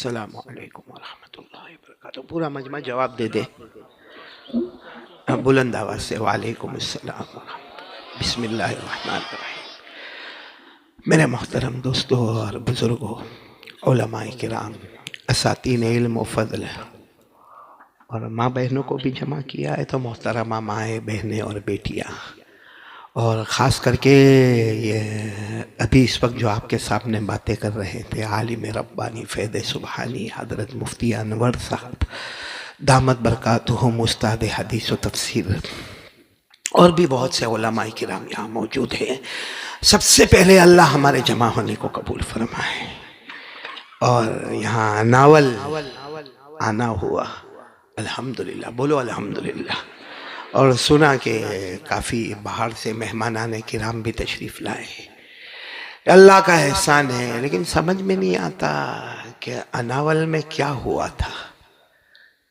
अस्सलामु अलैकुम वरहमतुल्लाहि वबरकातुहू। पूरा मजमा जवाब दे दे बुलंद आवाज़ से। वालेकुम अस्सलाम वरहमतुल्लाह। बिस्मिल्लाहिर्रहमानिर्रहीम। मेरे मोहतरम दोस्तों और बुज़ुर्गों, उलमाए किराम, असातीन इल्म व फ़ज़ल और माँ बहनों को भी जमा किया है, तो मोहतरमा माएँ बहनें और बेटियाँ, और ख़ास करके ये अभी इस वक्त जो आपके सामने बातें कर रहे थे, आलिम रब्बानी फ़ैज़ सुबहानी हज़रत मुफ्ती अनवर साहब दामत बरकातुहुम उस्ताद हदीस व तफसीर, और भी बहुत से उलमाए किराम यहाँ मौजूद हैं। सबसे पहले अल्लाह हमारे जमा होने को कबूल फरमाए। और यहाँ नावल आना हुआ, अल्हम्दुलिल्लाह, बोलो अल्हम्दुलिल्लाह। और सुना कि काफ़ी बाहर से मेहमानाने किराम भी तशरीफ़ लाए। अल्लाह का एहसान है, लेकिन समझ में नहीं आता कि अनावल में क्या हुआ था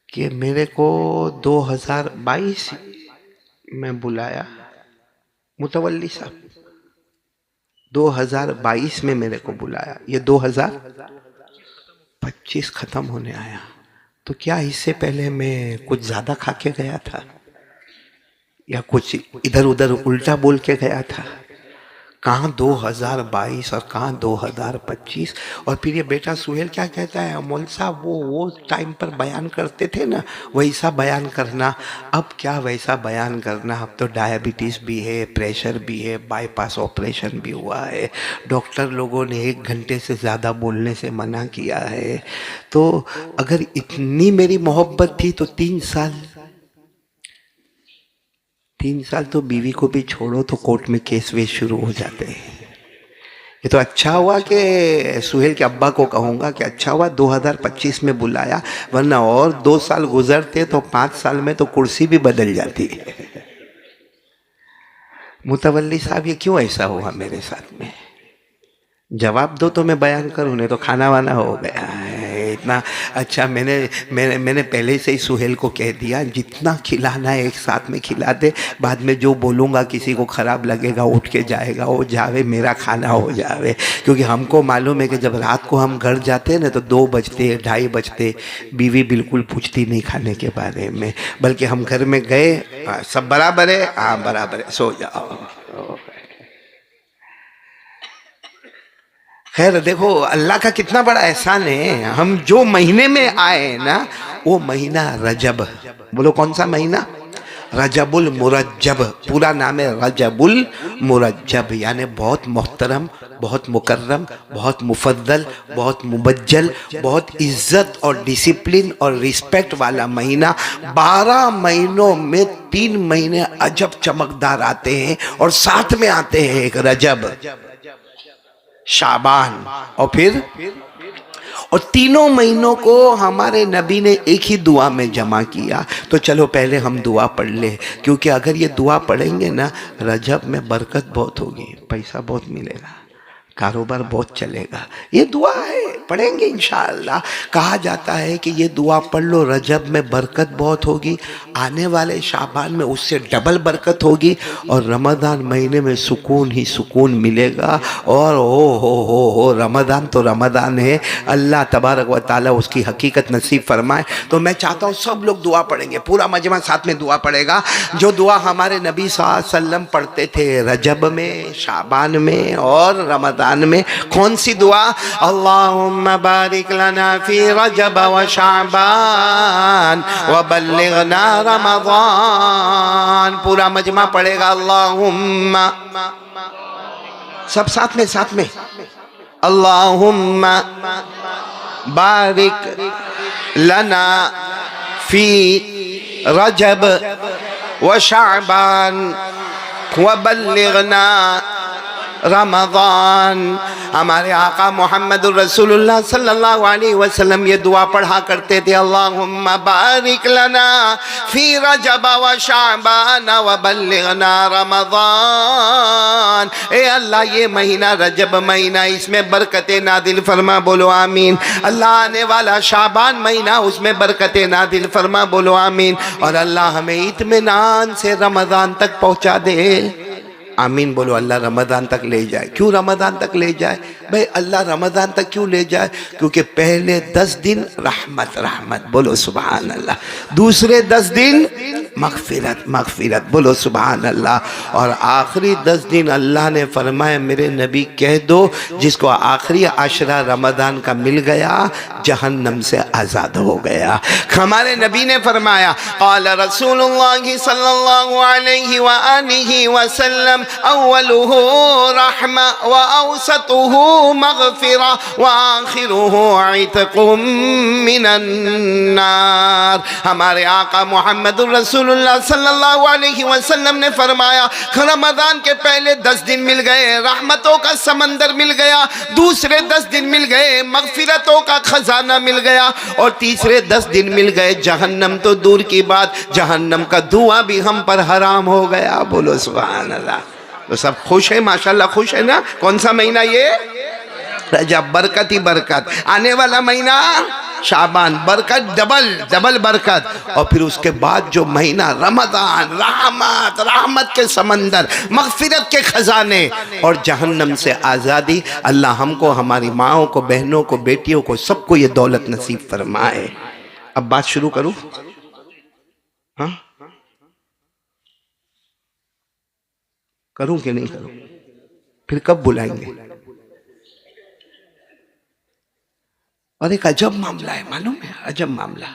कि मेरे को 2022 में बुलाया मुतवल्ली साहब, 2022 में मेरे को बुलाया, ये 2025 ख़त्म होने आया। तो क्या इससे पहले मैं कुछ ज़्यादा खा के गया था या कुछ इधर उधर उल्टा बोल के गया था? कहाँ 2022 और कहाँ 2025। और फिर ये बेटा सुहेल क्या कहता है, मौल साहब वो टाइम पर बयान करते थे ना, वैसा बयान करना। अब क्या वैसा बयान करना, अब तो डायबिटीज़ भी है, प्रेशर भी है, बाईपास ऑपरेशन भी हुआ है, डॉक्टर लोगों ने 1 घंटे से ज़्यादा बोलने से मना किया है। तो अगर इतनी मेरी मोहब्बत थी तो 3 साल तो बीवी को भी छोड़ो तो कोर्ट में केस वेस शुरू हो जाते हैं। ये तो अच्छा हुआ कि सुहेल के अब्बा को कहूँगा कि अच्छा हुआ 2025 में बुलाया, वरना और 2 साल गुजरते तो 5 साल में तो कुर्सी भी बदल जाती। मुतवल्ली साहब, ये क्यों ऐसा हुआ मेरे साथ में? जवाब दो तो मैं बयान करूँ, नहीं तो खाना वाना हो गया है इतना। अच्छा, मैंने पहले से ही सुहेल को कह दिया, जितना खिलाना है एक साथ में खिला दे, बाद में जो बोलूँगा किसी को ख़राब लगेगा उठ के जाएगा, वो जावे, मेरा खाना हो जावे। क्योंकि हमको मालूम है कि जब रात को हम घर जाते हैं ना तो 2 बजते 2:30 बजते, बीवी बिल्कुल पूछती नहीं खाने के बारे में, बल्कि हम घर में गए, सब बराबर है, हाँ बराबर है, सो जाओ। खैर देखो, अल्लाह का कितना बड़ा एहसान है, हम जो महीने में आए ना, वो महीना रजब। बोलो कौन सा महीना? रजबुल मुरज्जब। पूरा नाम है रजबुल मुरज्जब, यानी बहुत मोहतरम, बहुत मुकर्रम, बहुत मुफद्दल, बहुत मुबज्जल, बहुत इज्जत और डिसिप्लिन और रिस्पेक्ट वाला महीना। 12 महीनों में 3 महीने अजब चमकदार आते हैं, और साथ में आते हैं एक रजब, शाबान, और फिर और तीनों महीनों को हमारे नबी ने एक ही दुआ में जमा किया। तो चलो पहले हम दुआ पढ़ ले, क्योंकि अगर ये दुआ पढ़ेंगे ना, रजब में बरकत बहुत होगी, पैसा बहुत मिलेगा, कारोबार बहुत चलेगा। ये दुआ है, पढ़ेंगे इंशाअल्लाह। कहा जाता है कि ये दुआ पढ़ लो, रजब में बरकत बहुत होगी, आने वाले शाबान में उससे डबल बरकत होगी, और रमज़ान महीने में सुकून ही सुकून मिलेगा। और हो रमज़ान तो रमज़ान है, अल्लाह तबारक व ताला उसकी हकीकत नसीब फरमाए। तो मैं चाहता हूँ सब लोग दुआ पढ़ेंगे, पूरा मजमा साथ में दुआ पढ़ेगा, जो दुआ हमारे नबी सल्लल्लाहु अलैहि वसल्लम पढ़ते थे रजब में, शाबान में और रमज़ान में। कौन सी दुआ? अल्लाहुम्मा बारिक लना फी रजब व शाबान व बल्लिगना रमज़ान। पूरा मजमा पढ़ेगा अल्लाहुम्मा, सब साथ में अल्लाहुम्मा बारिक लना फी रजब व शाबान व बल्लिगना रमज़ान। हमारे आका मोहम्मद रसूलुल्लाह सल्लल्लाहु अलैहि वसल्लम ये दुआ पढ़ा करते थे, अल्लाहुम्मा बारिक लना फी रजब व शाबान व बल्लिगना रमज़ान। ए अल्लाह, ये महीना रजब महीना, इसमें बरकतें नादिल फरमा, बोलो आमीन। अल्लाह, आने वाला शाबान महीना, उसमें बरकतें नादिल फरमा, बोलो आमीन। और अल्लाह हमें इत्मीनान से रमज़ान तक पहुँचा दे, आमीन बोलो। अल्लाह रमज़ान तक ले जाए। क्यों रमज़ान तक ले जाए भाई? अल्लाह रमज़ान तक क्यों ले जाए? क्योंकि पहले 10 दिन रहमत रहमत, बोलो सुभान अल्लाह। दूसरे 10 दिन मगफिरत मगफिरत, बोलो सुभान अल्लाह। और आखिरी 10 दिन अल्लाह ने फरमाया मेरे नबी कह दो जिसको आखिरी आशरा रमज़ान का मिल गया जहन्नम से आज़ाद हो गया। हमारे नबी ने फरमाया क़ाल रसूलुल्लाह सल्लल्लाहु अलैहि व आलिहि वसल्लम अव्वलुहु रहमा व औसतुहु मग़फ़िरा व आखिरुहु इत्क़ुम मिनन नार। हमारे आका मुहम्मदुर रसूलुल्लाह सल्लल्लाहु अलैहि वसल्लम ने फरमाया रमज़ान के पहले 10 दिन मिल गए, रहमतों का समंदर मिल गया। दूसरे 10 दिन मिल गए, मग़फ़िरतों का खजाना मिल गया। और तीसरे 10 दिन मिल गए, जहन्नम तो दूर की बात, जहन्नम का धुआं भी हम पर हराम हो गया। बोलो सुभान अल्लाह। तो सब खुश है माशाल्लाह, खुश है ना? कौन सा महीना ये? रजब, बरकत ही बरकत। आने वाला महीना शाबान, बरकत डबल डबल बरकत। और फिर उसके बाद जो महीना रमज़ान, रहमत रहमत के समंदर, मग़फ़िरत के खजाने और जहन्नम से आज़ादी। अल्लाह हमको, हमारी माओं को, बहनों को, बेटियों को, सबको ये दौलत नसीब फरमाए। अब बात शुरू करूं? हाँ, करूं कि नहीं करूं? फिर कब बुलाएंगे? और एक अजब मामला है, मालूम है? अजब मामला।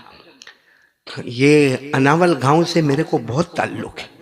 ये अनावल गांव से मेरे को बहुत ताल्लुक़ है।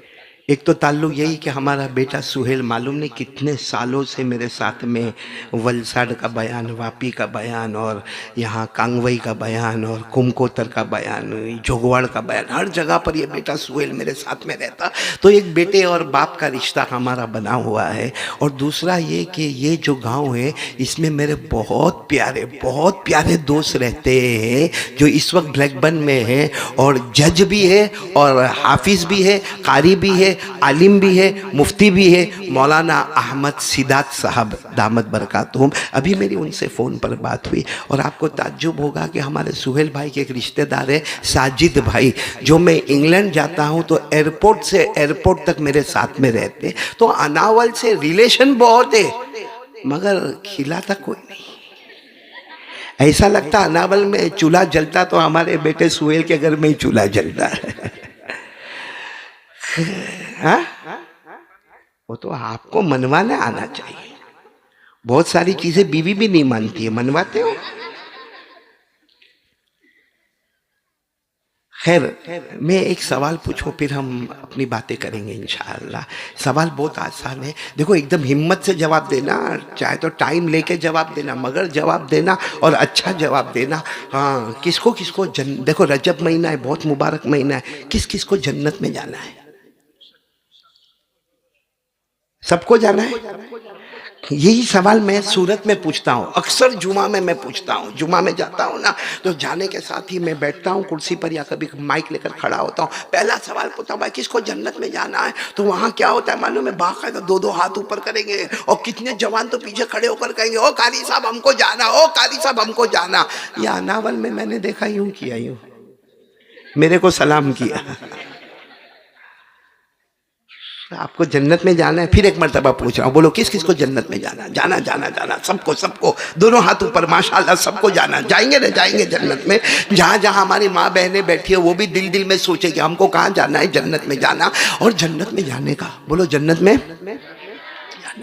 एक तो ताल्लुक़ यही कि हमारा बेटा सुहेल मालूम नहीं कितने सालों से मेरे साथ में वलसाड का बयान, वापी का बयान और यहाँ कांगवई का बयान और कुमकोतर का बयान, जोगवाड़ का बयान, हर जगह पर ये बेटा सुहेल मेरे साथ में रहता। तो एक बेटे और बाप का रिश्ता हमारा बना हुआ है। और दूसरा ये कि ये जो गाँव है इसमें मेरे बहुत प्यारे दोस्त रहते हैं जो इस वक्त ब्लैकबर्न में है। और जज भी है और हाफिज़ भी है, कारी भी है, आलिम भी है, मुफ्ती भी है, मौलाना अहमद सिदात साहब दामद बरकातुहुम। अभी मेरी उनसे फ़ोन पर बात हुई और आपको ताज्जुब होगा कि हमारे सुहेल भाई के एक रिश्तेदार है साजिद भाई, जो मैं इंग्लैंड जाता हूँ तो एयरपोर्ट से एयरपोर्ट तक मेरे साथ में रहते। तो अनावल से रिलेशन बहुत है मगर खिलाता कोई नहीं। ऐसा लगता अनावल में चूल्हा जलता तो हमारे बेटे सुहेल के घर में ही चूल्हा जलता है। हाँ? वो तो आपको मनवाना आना चाहिए। बहुत सारी चीजें बीवी भी नहीं मानती है, मनवाते हो। खैर, मैं एक सवाल पूछूं फिर हम अपनी बातें करेंगे इंशाअल्लाह। सवाल बहुत आसान है। देखो एकदम हिम्मत से जवाब देना, चाहे तो टाइम लेके जवाब देना, मगर जवाब देना और अच्छा जवाब देना। हाँ, किसको किसको देखो रजब महीना है, बहुत मुबारक महीना है। किस किस को जन्नत में जाना है? सबको जाना है। यही सवाल मैं सूरत में पूछता हूँ, अक्सर जुमा में मैं पूछता हूँ। जुमा में जाता हूँ ना तो जाने के साथ ही मैं बैठता हूँ कुर्सी पर या कभी माइक लेकर खड़ा होता हूँ। पहला सवाल पूछता हूँ भाई किसको जन्नत में जाना है? तो वहाँ क्या होता है मालूम है? बाकायदा 2-2 हाथ ऊपर करेंगे और कितने जवान तो पीछे खड़े होकर कहेंगे ओ कारी साहब हमको जाना, ओ कारी साहब हमको जाना। या अनावल में मैंने देखा यूँ किया, यूँ मेरे को सलाम किया। आपको जन्नत में जाना है? फिर एक मर्तबा पूछ रहा हूँ, बोलो किस किस को जन्नत में जाना? जाना जाना जाना, सबको सबको, दोनों हाथ ऊपर माशाल्लाह, सबको जाना। जाएंगे ना, जाएंगे जन्नत में। जहाँ जहाँ हमारी माँ बहनें बैठी है वो भी दिल दिल में सोचे कि हमको कहाँ जाना है, जन्नत में जाना। और जन्नत में जाने का, बोलो जन्नत में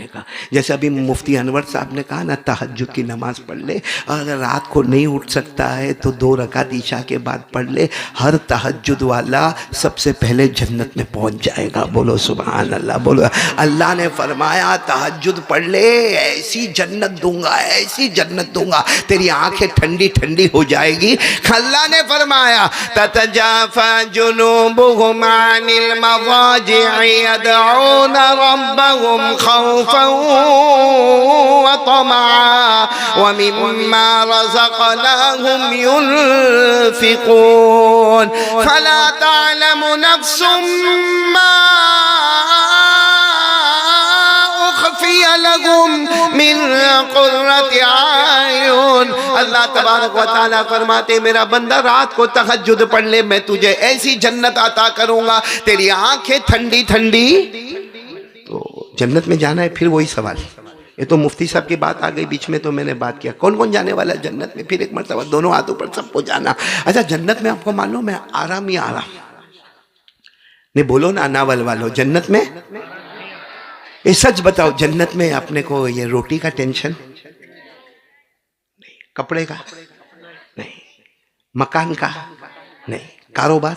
का। जैसे अभी मुफ्ती अनवर साहब ने कहा ना, तहज्जुद की नमाज पढ़ ले। अगर रात को नहीं उठ सकता है तो 2 रकात ईशा के बाद पढ़ ले। हर तहज्जुद वाला सबसे पहले जन्नत में पहुंच जाएगा। बोलो सुभान अल्लाह। बोलो अल्लाह ने फरमाया तहज्जुद पढ़ ले, ऐसी जन्नत दूंगा, ऐसी जन्नत दूंगा, तेरी आंखें ठंडी ठंडी हो जाएगी। अल्लाह ने फरमाया ततजाफा जुनूबुहुम अनिल मवाजि'i यदऊना रब्बहुम खौफन व तमआ व मिम्मा रज़क़नाहुम युनफ़िक़ून फला तअलमु नफ्सुम मा उख़फ़िय लहुम मिन क़ुर्रति आयुन। अल्लाह तबारक व तआला फरमाते मेरा बंदा रात को तहज्जुद पढ़ ले, मैं तुझे ऐसी जन्नत अता करूंगा, तेरी आंखें ठंडी ठंडी। तो जन्नत में जाना है, फिर वही सवाल। ये तो मुफ्ती साहब की बात आ गई बीच में, तो मैंने बात किया कौन कौन जाने वाला है जन्नत में, फिर एक मरतबा दोनों हाथों पर सबको जाना। अच्छा, जन्नत में आपको मालूम है आराम ही आराम। नहीं बोलो ना नावल वालों, जन्नत में ये सच बताओ, जन्नत में अपने को ये रोटी का टेंशन नहीं, कपड़े का नहीं, मकान का नहीं, कारोबार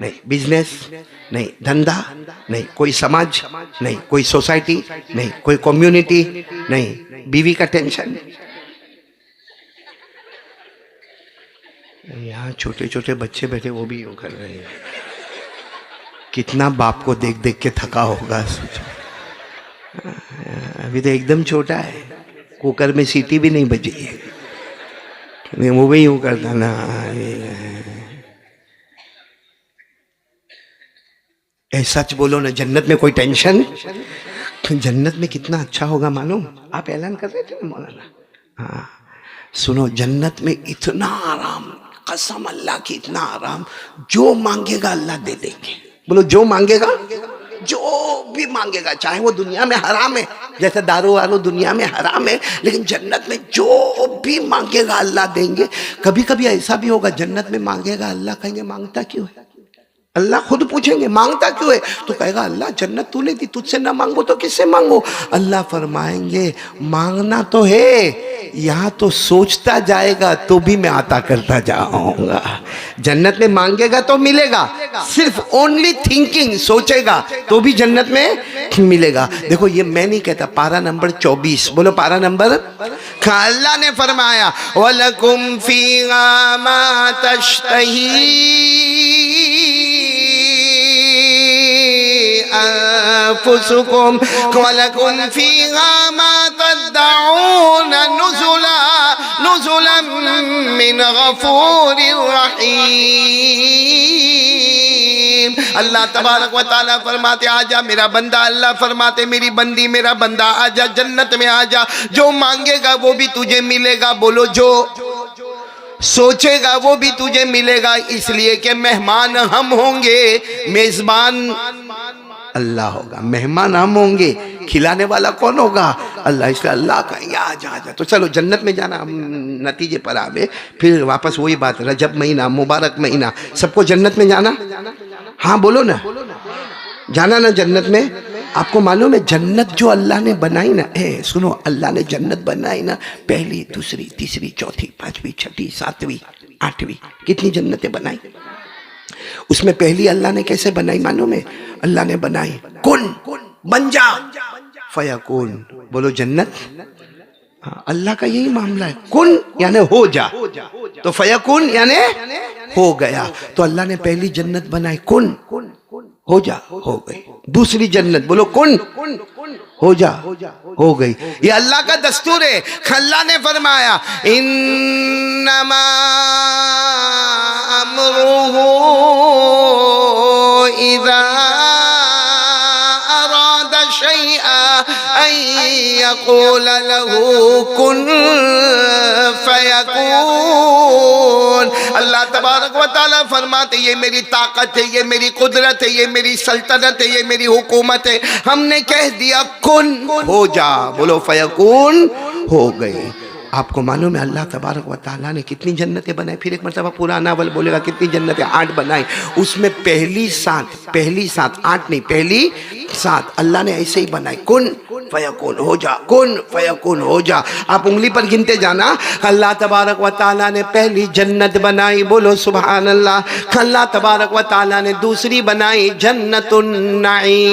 नहीं, बिजनेस नहीं, धंधा नहीं, कोई समाज नहीं, कोई सोसाइटी नहीं, कोई कम्युनिटी नहीं, बीवी का टेंशन। यहाँ छोटे छोटे बच्चे बैठे वो भी यूं कर रहे हैं, कितना बाप को देख देख के थका होगा सोचो। अभी तो एकदम छोटा है, कुकर में सीटी भी नहीं बजी है, वो भी यूं करता ना। सच बोलो ना, जन्नत में कोई टेंशन। जन्नत में कितना अच्छा होगा मालूम, आप ऐलान कर रहे थे ना मौलाना। हाँ सुनो, जन्नत में इतना आराम, कसम अल्लाह की इतना आराम, जो मांगेगा अल्लाह दे देंगे। बोलो जो मांगेगा, जो भी मांगेगा, चाहे वो दुनिया में हराम है, जैसे दारू वारू दुनिया में हराम है, लेकिन जन्नत में जो भी मांगेगा अल्लाह देंगे। कभी कभी ऐसा भी होगा, जन्नत में मांगेगा अल्लाह कहेंगे मांगता क्यों है, अल्लाह खुद पूछेंगे मांगता क्यों है, तो कहेगा अल्लाह जन्नत तूने दी, तुझसे ना मांगो तो किससे मांगो। अल्लाह फरमाएंगे मांगना तो है, यहाँ तो सोचता जाएगा तो भी मैं आता करता जाऊंगा। जन्नत में मांगेगा तो मिलेगा, सिर्फ ओनली थिंकिंग, सोचेगा तो भी जन्नत में मिलेगा। देखो ये मैं नहीं कहता, पारा नंबर 24, बोलो पारा नंबर। अल्लाह ने फरमाया वलकुम फीहा मा तश्तही अनफुसुकुम वलकुम फीहा मा तदउन नुजुलन मिन गफूरिर रहीम। अल्लाह तबारक व तआला फरमाते आजा मेरा बंदा, अल्लाह फरमाते मेरी बंदी, मेरा बंदा आजा जन्नत में आजा, जो मांगेगा वो भी तुझे मिलेगा। बोलो जो सोचेगा वो भी तुझे मिलेगा, इसलिए कि मेहमान हम होंगे, मेजबान अल्लाह होगा, मेहमान हम होंगे, खिलाने वाला कौन होगा, अल्लाह। इसलिए अल्लाह का या आजा आजा। तो चलो जन्नत में जाना, हम नतीजे पर आवे, फिर वापस वही बात, रजब महीना मुबारक महीना, सबको जन्नत में जाना। हाँ बोलो ना, जाना ना जन्नत में। आपको मालूम है जन्नत जो अल्लाह ने बनाई ना, सुनो, अल्लाह ने जन्नत बनाई ना, पहली दूसरी तीसरी चौथी पांचवी छठी सातवीं आठवीं, कितनी जन्नतें बनाई। उसमें पहली अल्लाह ने कैसे बनाई मालूम है, अल्लाह ने बनाई कुन बन जा फयकुन। बोलो जन्नत, हाँ, अल्लाह का यही मामला है, कुन यानी हो जा, तो फयकुन यानी हो गया। तो अल्लाह ने पहली जन्नत बनाई कुन हो जा, हो गई। दूसरी जन्नत बोलो कुन हो जा, हो गई। ये अल्लाह का दस्तूर है। अल्लाह ने फरमाया इन्नमा अमरुहु इज़ा अरादा शैअन अन यक़ूल लहू कुन फयकून। अल्लाह तबारक व तआला फरमाते ये मेरी ताकत है, ये मेरी कुदरत है, ये मेरी सल्तनत है, ये मेरी हुकूमत है। हमने कह दिया कुन हो जा, बोलो फयकून, हो गई। आपको मालूम है अल्लाह तबारक व तआला ने कितनी जन्नतें बनाई। फिर एक मरतबा पूरा नावल बोलेगा कितनी जन्नतें, 8 बनाई। उसमें पहली 7 8 नहीं, पहली 7 अल्लाह ने ऐसे ही बनाई, कुन फयकुन हो जा, कुन फयकुन हो जा। आप उंगली पर गिनते जाना। अल्लाह तबारक व तआला ने पहली जन्नत बनाई, बोलो सुभान अल्लाह। अल्लाह तबारक व तआला ने दूसरी बनाई जन्नतुन नईम,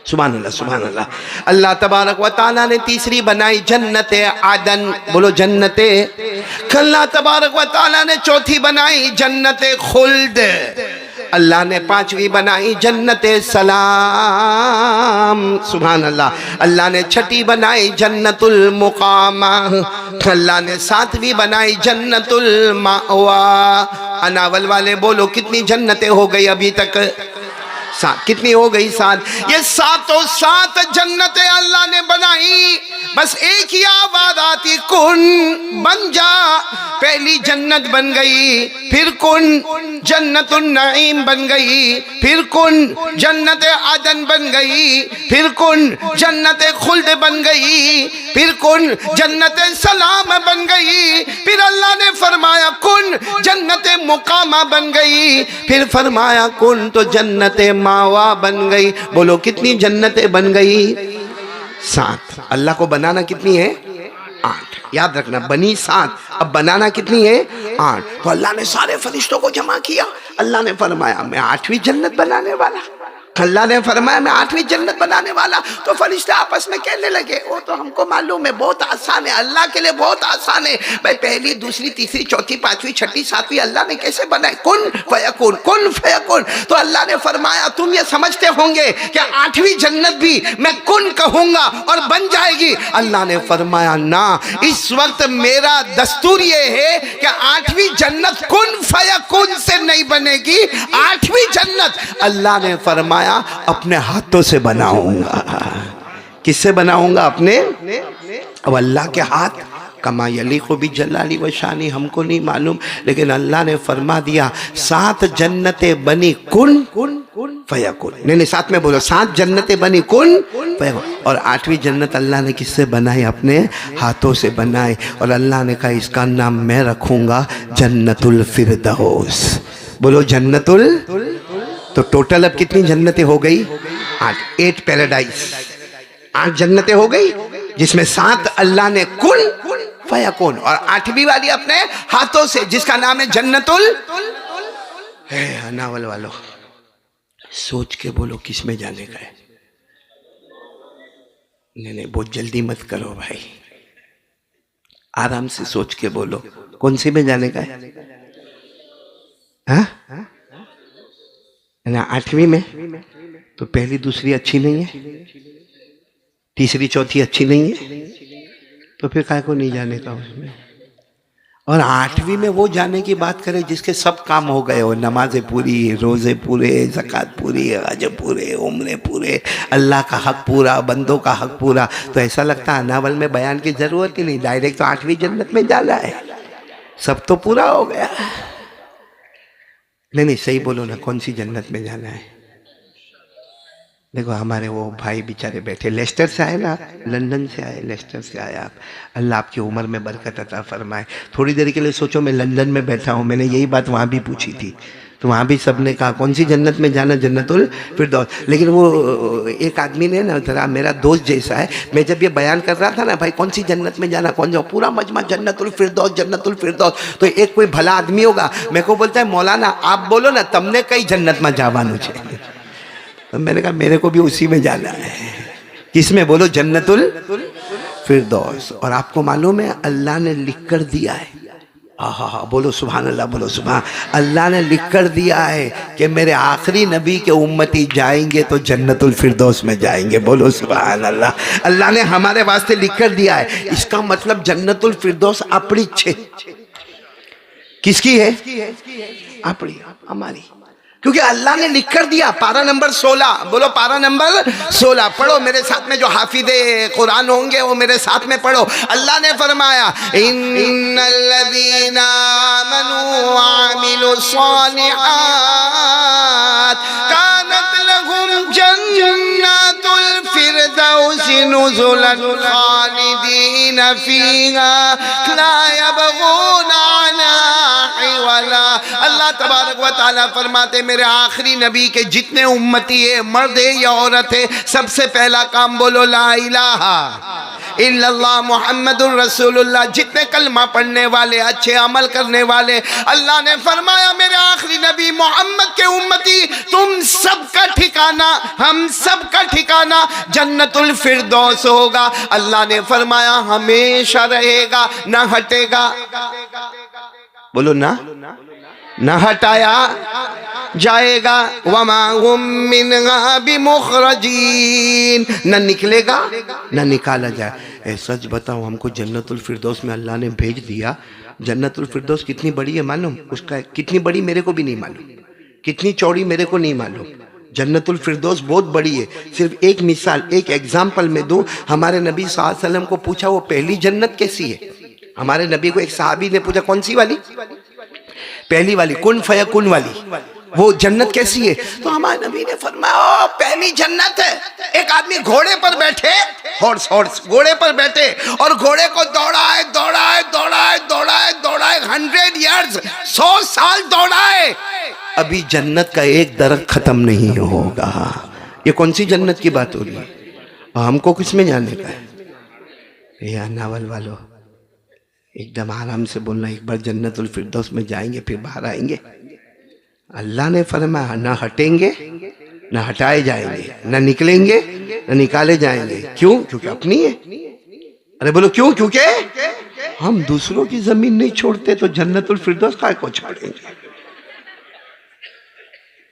सुभान अल्लाह सुभान अल्लाह। अल्लाह तबारक व तआला ने तीसरी बनाई जन्नत आदन, बोलो जन्नत। अल्लाह तबारक व तआला ने चौथी बनाई जन्नत खुल्द। अल्लाह ने पांचवी बनाई जन्नत सलाम, सुभान अल्लाह। अल्लाह ने छठी बनाई जन्नतुल मुकामा। अल्लाह ने सातवीं बनाई जन्नतुल मावा। अनावल वाले बोलो कितनी जन्नतें हो गई अभी तक, 7। कितनी हो गई? 7। ये 7 जन्नतें अल्लाह ने बनाई। बस एक ही आवाज आती, कुन बन जा। पहली जन्नत बन गई, फिर कुन जन्नतुन नईम बन गई, फिर कुन जन्नत आदन बन गई, फिर कुन जन्नत खुल्द बन गई, फिर कुन जन्नत सलाम बन गई, फिर अल्लाह ने फरमाया कुन जन्नत मुकामा बन गई, फिर फरमाया कुन तो जन्नत मावा बन गई। बोलो कितनी जन्नतें बन गई? 7। अल्लाह को बनाना कितनी है? 8। याद रखना, बनी 7, अब बनाना कितनी है? 8। तो अल्लाह ने सारे फरिश्तों को जमा किया। अल्लाह ने फरमाया मैं 8वीं जन्नत बनाने वाला। अल्लाह ने फरमाया मैं 8वीं जन्नत बनाने वाला। तो फरिश्ते आपस में कहने लगे वो तो हमको मालूम है, बहुत आसान है, अल्लाह के लिए बहुत आसान है भाई। पहली, दूसरी, तीसरी, चौथी, पांचवी, छठी, सातवीं अल्लाह ने कैसे बनाए? कुन फयकुन, कुन फयकुन। तो अल्लाह ने फरमाया तुम ये समझते होंगे कि 8वीं जन्नत भी मैं कुन कहूंगा और बन जाएगी। अल्लाह ने फरमाया ना, इस वक्त मेरा दस्तूर ये है कि 8वीं जन्नत कुन फयकुन से नहीं बनेगी। 8वीं जन्नत अल्लाह ने फरमाया अपने हाथों से बनाऊंगा। किससे बनाऊंगा? अपने। अब अल्लाह के हाथ कमा यलीक़ु भी जलाली व शानी, हमको नहीं मालूम, लेकिन अल्लाह ने फरमा दिया 7 जन्नतें बनी कुन फयकुन। नहीं, साथ में बोलो, 7 जन्नतें बनी कुन फयकुन। और 8वीं जन्नत अल्लाह ने किससे बनाई? अपने हाथों से बनाई। और अल्लाह ने कहा इसका नाम मैं रखूंगा जन्नतुल फिरदौस। बोलो जन्नतुल। तो टोटल अब कितनी जन्नतें हो गई? 8 पैराडाइज, 8 जन्नतें हो गई, जिसमें 7 अल्लाह ने कुन फयकुन और 8वीं वाली अपने हाथों से, जिसका नाम है जन्नतुल है। नावल वालों सोच के बोलो किस में जाने का है? नहीं, बहुत जल्दी मत करो भाई, आराम से सोच के बोलो कौन सी में जाने का है? हाँ ना, 8वीं में। तो पहली, दूसरी अच्छी नहीं है, तीसरी, चौथी अच्छी नहीं है, तो फिर काय को नहीं जाने का उसमें? और 8वीं में वो जाने की बात करें जिसके सब काम हो गए हो, नमाजें पूरी, रोज़े पूरे, ज़कात पूरी, हज पूरे, उम्रे पूरे, अल्लाह का हक पूरा, बंदों का हक पूरा। तो ऐसा लगता है अनावल में बयान की ज़रूरत ही नहीं, डायरेक्ट तो 8वीं जन्नत में जाना है, सब तो पूरा हो गया। नहीं, सही बोलो ना, कौन सी जन्नत में जाना है? देखो हमारे वो भाई बेचारे बैठे, लेस्टर से आए ना, लंदन से आए, लेस्टर से आए आप। अल्लाह आपकी उम्र में बरकत अता फरमाए। थोड़ी देर के लिए सोचो मैं लंदन में बैठा हूँ, मैंने यही बात वहाँ भी पूछी थी, तो वहाँ भी सब ने कहा कौन सी जन्नत में जाना? जन्नतुल फिरदौस। लेकिन वो एक आदमी ने ना, जरा मेरा दोस्त जैसा है, मैं जब ये बयान कर रहा था ना भाई कौन सी जन्नत में जाना, कौन जाओ, पूरा मजमा जन्नतुल फिरदौस, जन्नतुल फिरदौस। तो एक कोई भला आदमी होगा मेरे को बोलता है मौलाना आप बोलो ना, तमने कई जन्नत में जावानू छे। तो मैंने कहा मेरे को भी उसी में जाना है। किसमें? बोलो जन्नतुल फिरदौस। और आपको मालूम है अल्लाह ने लिख कर दिया है, बोलो सुभान अल्लाह, बोलो सुभान। अल्लाह ने लिख कर दिया है कि मेरे आखिरी नबी के उम्मती जाएंगे तो जन्नतुल फिरदौस में जाएंगे। बोलो सुभान अल्लाह। अल्लाह ने हमारे वास्ते लिख कर दिया है। इसका मतलब जन्नतुल फिरदौस अपनी छे, किसकी है? अपनी, हमारी, क्योंकि अल्लाह ने लिख कर दिया। पारा नंबर 16, बोलो पारा नंबर 16 पढ़ो मेरे साथ में, जो हाफिज़े कुरान होंगे वो मेरे साथ में पढ़ो। अल्लाह ने फरमाया इन्नल्लज़ीना आमनू व अमिलुस सालिहात कानत लहुम जन्नतुल फिरदौस नुज़ुलन खालिदीन फीहा ला यबगूना वाला। अल्लाह तबारक व तआला फरमाते मेरे आखिरी नबी के जितने उम्मती है, मर्द है या औरत है, सबसे पहला काम बोलो ला इलाहा इल्लल्लाह मुहम्मदुर रसूलुल्लाह। जितने कलमा पढ़ने वाले, अच्छे अमल करने वाले, अल्लाह ने फरमाया मेरे आखिरी नबी मोहम्मद के उम्मती तुम सबका ठिकाना, हम सबका ठिकाना जन्नतुल फिरदौस होगा। अल्लाह ने फरमाया हमेशा रहेगा, ना हटेगा। बोलो ना हटाया जाएगा। वमा हुम मिनहा बिमुखरजीन, न निकलेगा न निकाला जाए। सच बताओ, हमको जन्नतुल फिरदौस में अल्लाह ने भेज दिया। जन्नतुल फिरदौस कितनी बड़ी है मालूम? उसका कितनी बड़ी मेरे को भी नहीं मालूम, कितनी चौड़ी मेरे को नहीं मालूम। जन्नतुल फिरदौस बहुत बड़ी है। सिर्फ एक मिसाल, एक एग्जाम्पल में दूं, हमारे नबी सल्लल्लाहु अलैहि वसल्लम को पूछा वो पहली जन्नत कैसी है। हमारे नबी को एक सहाबी ने पूछा कौन सी वाली? पहली वाली, कुन फयकुन वाली, वो जन्नत कैसी है? तो हमारे नबी ने फरमाया पहली जन्नत है, एक आदमी घोड़े पर बैठे, हॉर्स घोड़े पर बैठे और घोड़े को दौड़ाए दौड़ाए दौड़ाए दौड़ाए दौड़ाए 100 ईयर्स, 100 साल दौड़ाए, अभी जन्नत का एक दरख्त खत्म नहीं होगा। ये कौन सी जन्नत की बात हो रही है? हमको किस में जाने का है? या नावल वालों, एकदम आराम से बोलना, एक बार जन्नतुल फिरदौस में जाएंगे फिर बाहर आएंगे। अल्लाह ने फरमाया ना हटेंगे ना हटाए जाएंगे, ना निकलेंगे ना निकाले जाएंगे। क्यों? क्योंकि अपनी है। अरे बोलो क्यों? क्योंकि हम दूसरों की जमीन नहीं छोड़ते, तो जन्नतुल फिरदौस काय को छोड़ेंगे?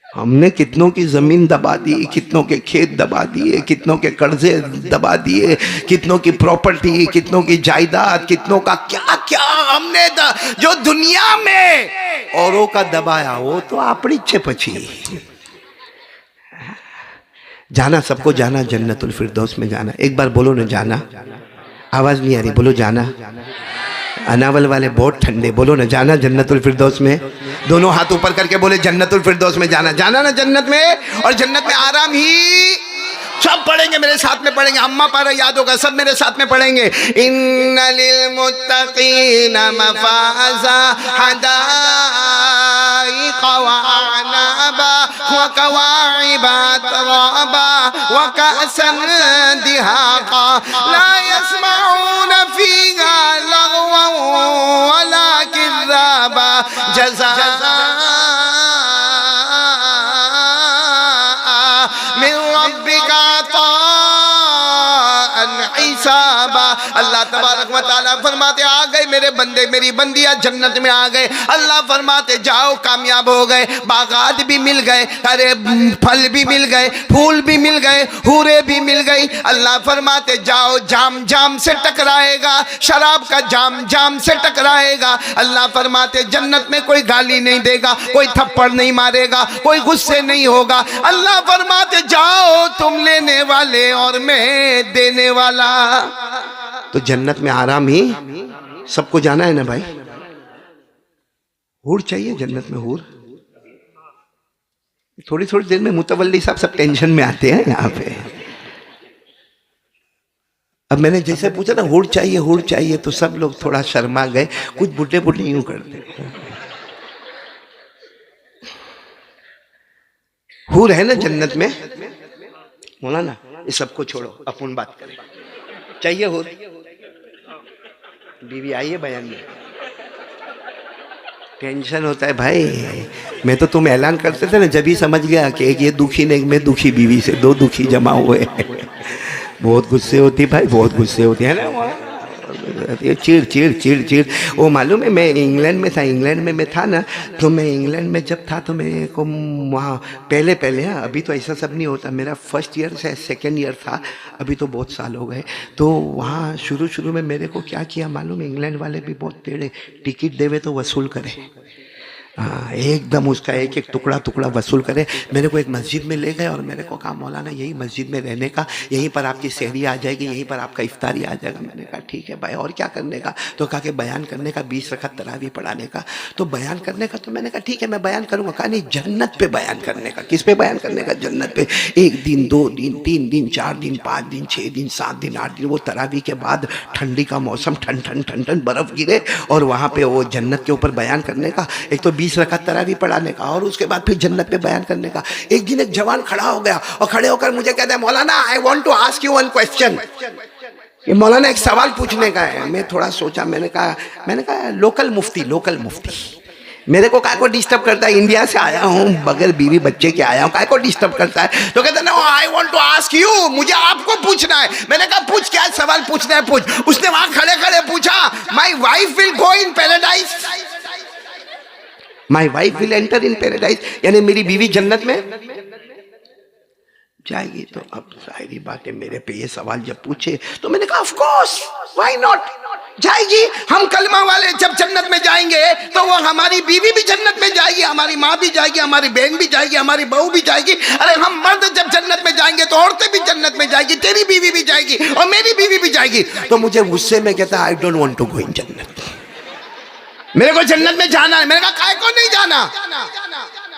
हमने कितनों की जमीन दबा दी, कितनों के खेत दबा दिए, कितनों के कर्जे दबा दिए, कितनों की प्रॉपर्टी, कितनों की जायदाद, कितनों का क्या क्या हमने जो दुनिया में औरों का दबाया, वो तो अपनी इच्छे पची। जाना सबको, जाना जन्नतुल फिरदौस में जाना। एक बार बोलो ना जाना। आवाज नहीं आ रही, बोलो जाना। अनावल वाले बहुत ठंडे, बोलो ना जाना जन्नतुल फिरदौस में। दोनों हाथ ऊपर करके बोले जन्नतुल फिरदौस में जाना। जाना ना जन्नत में, और जन्नत में आराम ही। सब पढ़ेंगे, मेरे साथ में पढ़ेंगे, अम्मा पारा याद होगा, सब मेरे साथ में पढ़ेंगे। इन्ना लिल मुत्तकीना मफाज़ा हदाइक़ व अनाबा व कवाइबा तराबा व कअसन दिहाक़ा ला यस्मऊन फीहा लग़वन वला किज़्ज़ाबा जज़ाअ मिन रब्बिका अल्लाह तबारक व तआला फरमाते आ गए मेरे बंदे मेरी बंदियां जन्नत में आ गए। अल्लाह फरमाते जाओ कामयाब हो गए, बागात भी मिल गए, अरे फल भी मिल गए, फूल भी मिल गए, हूरे भी मिल गई। अल्लाह फरमाते जाओ जाम जाम से टकराएगा, शराब का जाम जाम से टकराएगा। अल्लाह फरमाते जन्नत में कोई गाली नहीं देगा, कोई थप्पड़ नहीं मारेगा, कोई गुस्से नहीं होगा। अल्लाह फरमाते जाओ तुम लेने वाले और मैं देने वाला। तो जन्नत में आराम ही। सबको जाना है ना भाई? हूर चाहिए जन्नत में, हूर। थोड़ी थोड़ी देर में मुतवल्ली साहब सब टेंशन में आते हैं यहाँ पे। अब मैंने जैसे पूछा ना हूर चाहिए, तो सब लोग थोड़ा शर्मा गए। कुछ बुढ़े बुढ़े यूं करते, हूर है ना जन्नत में? बोला ना, ये सबको छोड़ो, अपन बात करें। चाहिए हूर? बीवी आई है बयान में? टेंशन होता है भाई। मैं तो तुम ऐलान करते थे ना, जब ही समझ गया कि एक ये दुखी ने, मैं दुखी बीवी से, दो दुखी जमा हुए। बहुत गुस्से होती भाई, बहुत गुस्से होती है ना, चिड़ चिड़ चिड़ चिड़। वो मालूम है, मैं इंग्लैंड में था, इंग्लैंड में मैं था ना, तो मैं इंग्लैंड में जब था तो मेरे को वहाँ पहले हाँ, अभी तो ऐसा सब नहीं होता। मेरा फर्स्ट ईयर से सेकेंड ईयर था, अभी तो बहुत साल हो गए। तो वहाँ शुरू में मेरे को क्या किया मालूम है, इंग्लैंड वाले भी बहुत टेढ़े, टिकट देवे तो वसूल करे। हाँ, एकदम उसका एक एक टुकड़ा वसूल करे। मेरे को एक मस्जिद में ले गए और मेरे को कहा मौलाना यही मस्जिद में रहने का, यहीं पर आपकी सहरी आ जाएगी, यहीं पर आपका इफ्तारी आ जाएगा। मैंने कहा ठीक है भाई, और क्या करने का? तो कहा कि बयान करने का, 20 रकात तरावी पढ़ाने का। तो बयान करने का, तो मैंने कहा ठीक है मैं बयान करूँगा। कहा नहीं, जन्नत पे बयान करने का। किस पे बयान करने का? जन्नत पे। 1 दिन 2 दिन 3 दिन 4 दिन 5 दिन 6 दिन 7 दिन 8 दिन, वो तरावी के बाद ठंडी का मौसम, ठंड बर्फ गिरे और वहाँ पे वो जन्नत के ऊपर बयान करने का। एक तो 20 रकात तरावी पढ़ाने का और उसके बाद फिर जन्नत पे बयान करने का। एक दिन एक जवान खड़ा हो गया और खड़े होकर मुझे कहता है मौलाना I want to ask you one question. ये मौलाना एक सवाल पूछने का है। मैं थोड़ा सोचा, मैंने कहा लोकल मुफ्ती मेरे को काय को डिस्टर्ब करता है? इंडिया से आया हूँ, बगैर बीवी बच्चे के आया हूँ, काय को डिस्टर्ब करता है? तो कहता ना I want to ask you, मुझे आपको पूछना है। मैंने कहा पूछ, क्या सवाल पूछना है पूछ। उसने वहां खड़े पूछा my wife will go in paradise, my wife will enter in paradise, यानी मेरी बीवी जन्नत में। जाएगी। तो अब सारी बातें मेरे पे ये सवाल जब पूछे तो मैंने कहा ऑफ कोर्स, व्हाई नॉट, जाएगी। हम कलमा वाले जब जन्नत में जाएंगे तो वो हमारी बीवी भी जन्नत में जाएगी, हमारी माँ भी जाएगी, हमारी बहन भी जाएगी, हमारी बहू भी जाएगी। अरे हम मर्द जब जन्नत में जाएंगे तो औरतें भी जन्नत में जाएगी, तेरी बीवी भी जाएगी और मेरी बीवी भी जाएगी। तो मुझे गुस्से में कहता I don't want to go in जन्नत, मेरे को जन्नत में जाना है। मैंने कहा काय को नहीं जाना?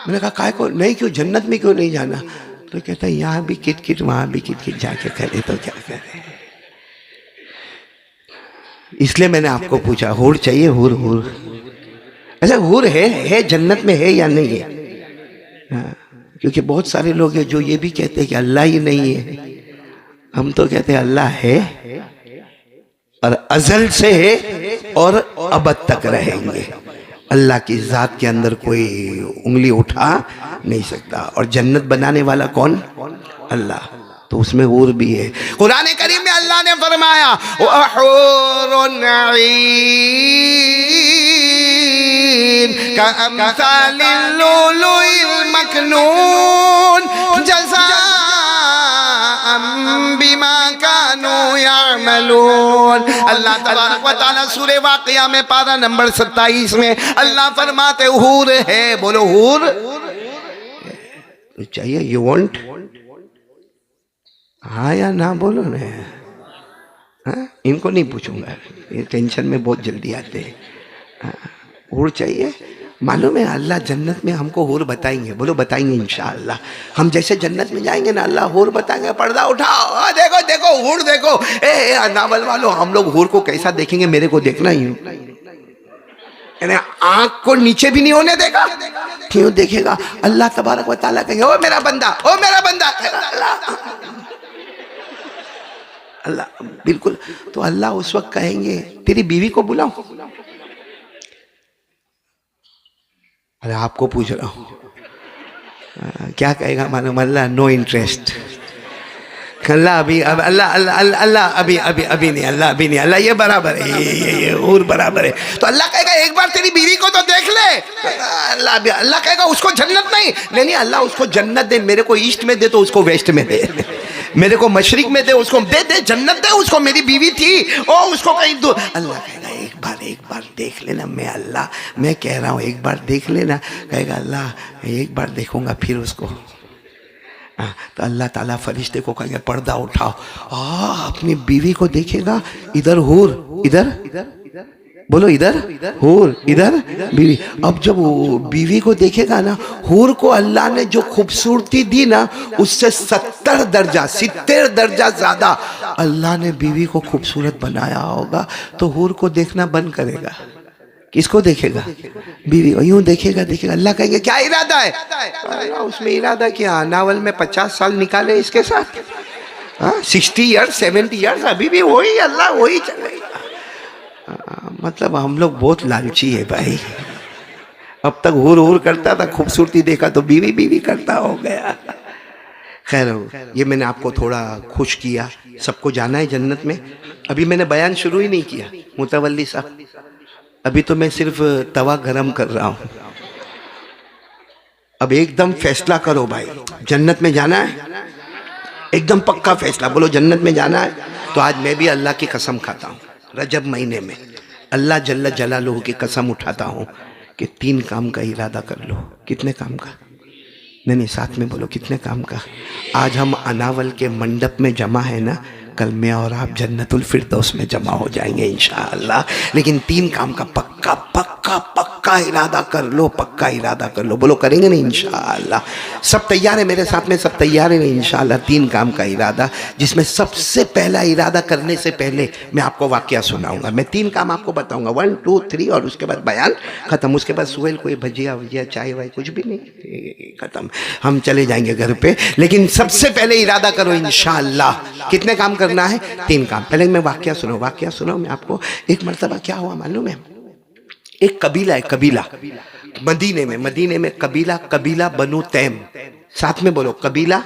मैंने कहा काय को नहीं, क्यों जन्नत में क्यों नहीं जाना? तो कहता है यहाँ भी किट वहां भी किट जाके करे तो क्या करे। इसलिए मैंने आपको पूछा हूर चाहिए, हूर हूर। अच्छा हूर है जन्नत में है या नहीं है? हाँ, क्योंकि बहुत सारे लोग हैं जो ये भी कहते हैं कि अल्लाह ही नहीं है। हम तो कहते हैं अल्लाह है और अजल से है और अबद तक रहेंगे। अल्लाह की जात के अंदर कोई उंगली उठा नहीं सकता। और जन्नत बनाने वाला कौन? अल्लाह। तो उसमें हूर भी है। कुरान करीम में अल्लाह ने फरमाया वहूरुन ऐन कअमसालिल लुलुइल मकनून जज़ाअम बिमा कानू यअमलून। अल्लाह तबारक व तआला सूरह वाक़िया में पारा नंबर 27 में अल्लाह फरमाते हूर है। बोलो हूर चाहिए, यू वांट? हाँ या ना बोलो ना। हाँ, इनको नहीं पूछूंगा, ये टेंशन में बहुत जल्दी आते हैं। हूर चाहिए? मालूम है अल्लाह जन्नत में हमको हूर बताएंगे। बोलो बताएंगे इंशाअल्लाह। हम जैसे जन्नत में जाएंगे ना अल्लाह हूर बताएंगे। पर्दा उठाओ, देखो देखो हूर देखो। ए नावल वालों, हम लोग हूर को कैसा देखेंगे? मेरे को देखना ही, आंख को नीचे भी नहीं होने देगा। क्यों देखेगा? अल्लाह तबारक व तआला कहेंगे ओ मेरा बंदा, ओ मेरा बंदा। अल्लाह बिल्कुल। तो अल्लाह उस वक्त कहेंगे तेरी बीवी को बुलाओ। अरे आपको पूछ रहा हूं, क्या कहेगा मालूम? अल्लाह नो इंटरेस्ट। अल्लाह अभी अल्लाह अल्लाह अल्लाह अभी अभी अभी नहीं, अल्लाह अभी नहीं, अल्लाह ये बराबर है, ये और बराबर है। तो अल्लाह कहेगा एक बार तेरी बीवी को तो देख ले। अल्लाह कहेगा उसको जन्नत नहीं, अल्लाह उसको जन्नत दे। मेरे को ईस्ट में दे तो उसको वेस्ट में दे, मेरे को मशरिक में दे, उसको दे जन्नत दे उसको। मेरी बीवी थी ओ उसको कहीं दो। अल्लाह कहेगा एक बार देख लेना। मैं अल्लाह मैं कह रहा हूँ एक बार देख लेना। कहेगा अल्लाह एक बार देखूंगा फिर उसको। तो अल्लाह ताला फरिश्ते को कहेंगे पर्दा उठाओ। अपनी बीवी को देखेगा, इधर हूर, इधर बोलो इधर हूर, इधर बीवी। अब जब वो बीवी को देखेगा ना, हूर को अल्लाह ने जो खूबसूरती दी ना उससे 70 दर्जा ज्यादा अल्लाह ने बीवी को खूबसूरत बनाया होगा। तो हूर को देखना बंद करेगा। किसको देखेगा? बीवी। यूं देखेगा अल्लाह कहेंगे क्या इरादा है? उसमें इरादा क्या? नावल में 50 साल निकाले इसके साथ, 60 ईयर्स 70 ईयर्स अभी भी वही अल्लाह वही चलेगा। मतलब हम लोग बहुत लालची है भाई। अब तक हुर करता था, खूबसूरती देखा तो बीवी बीवी करता हो गया। खैर ये मैंने आपको थोड़ा खुश किया। सबको जाना है जन्नत में। अभी मैंने बयान शुरू ही नहीं किया मुतवल्ली साहब, अभी तो मैं सिर्फ तवा गरम कर रहा हूं। अब एकदम फैसला करो भाई, जन्नत में जाना है? एकदम पक्का फैसला। बोलो जन्नत में जाना है। तो आज मैं भी अल्लाह की कसम खाता हूँ, रजब महीने में अल्लाह जल्ल जलालुहु की कसम उठाता हूँ कि 3 काम का इरादा कर लो। कितने काम का? नहीं साथ में बोलो कितने काम का? आज हम अनावल के मंडप में जमा है ना, कल मैं और आप जन्नतुल फिरदौस में जमा हो जाएंगे इंशाअल्लाह। लेकिन 3 काम का पक्का पक्का पक्का इरादा कर लो, पक्का इरादा कर लो। बोलो करेंगे ना इंशाअल्लाह। सब तैयार है मेरे साथ में? सब तैयार है इंशाअल्लाह। 3 काम का इरादा, जिसमें सबसे पहला इरादा करने से पहले मैं आपको वाकया सुनाऊंगा। मैं 3 काम आपको बताऊंगा, 1 2 3, और उसके बाद बयान खत्म। उसके बाद सुहेल कोई भजिया वजिया चाय वाय कुछ भी नहीं, खत्म, हम चले जाएंगे घर पे। लेकिन सबसे पहले इरादा करो इंशाअल्लाह। कितने काम करना है? 3 काम। पहले मैं वाकया सुनो मैं आपको। एक मर्तबा क्या हुआ मालूम है? एक कबीला है, कबीला मदीने में कबीला बनु तैम। साथ में बोलो कबीला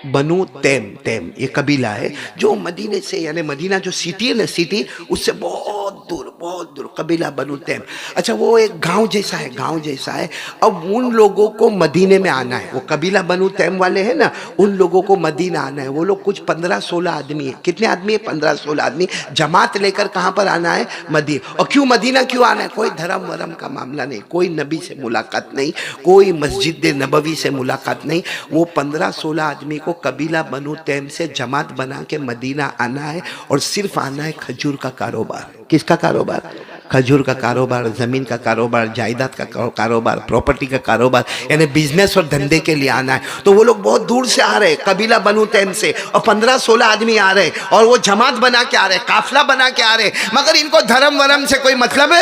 बनु तैम। ये कबीला है जो मदीने से, यानी मदीना जो सिटी है ना, सिटी उससे बहुत दूर बहुत दूर, कबीला बनु तैम। अच्छा, वो एक गांव जैसा है, गांव जैसा है। अब उन लोगों को मदीने में आना है, वो कबीला बनु तैम वाले हैं ना, उन लोगों को मदीना आना है। वो लोग कुछ 15-16 आदमी है। कितने आदमी है? 15-16 आदमी जमात लेकर कहाँ पर आना है? मदीना। और क्यों मदीना क्यों आना है? कोई धर्म वरम का मामला नहीं, कोई नबी से मुलाकात नहीं, कोई मस्जिद नबवी से मुलाकात नहीं। वो 15-16 आदमी को कबीला बनु तैम से जमात बना के मदीना आना है, और सिर्फ आना है खजूर का कारोबार। किसका कारोबार? खजूर का कारोबार, जमीन का कारोबार, जायदाद का कारोबार, प्रॉपर्टी का कारोबार, यानी बिजनेस और धंधे के लिए आना है। तो वो लोग बहुत दूर से आ रहे हैं, कबीला बनु तैम से, और 15-16 आदमी आ रहे हैं, और वो जमात बना के आ रहे हैं, काफिला बना के आ रहे हैं। मगर इनको धर्म वरम से कोई मतलब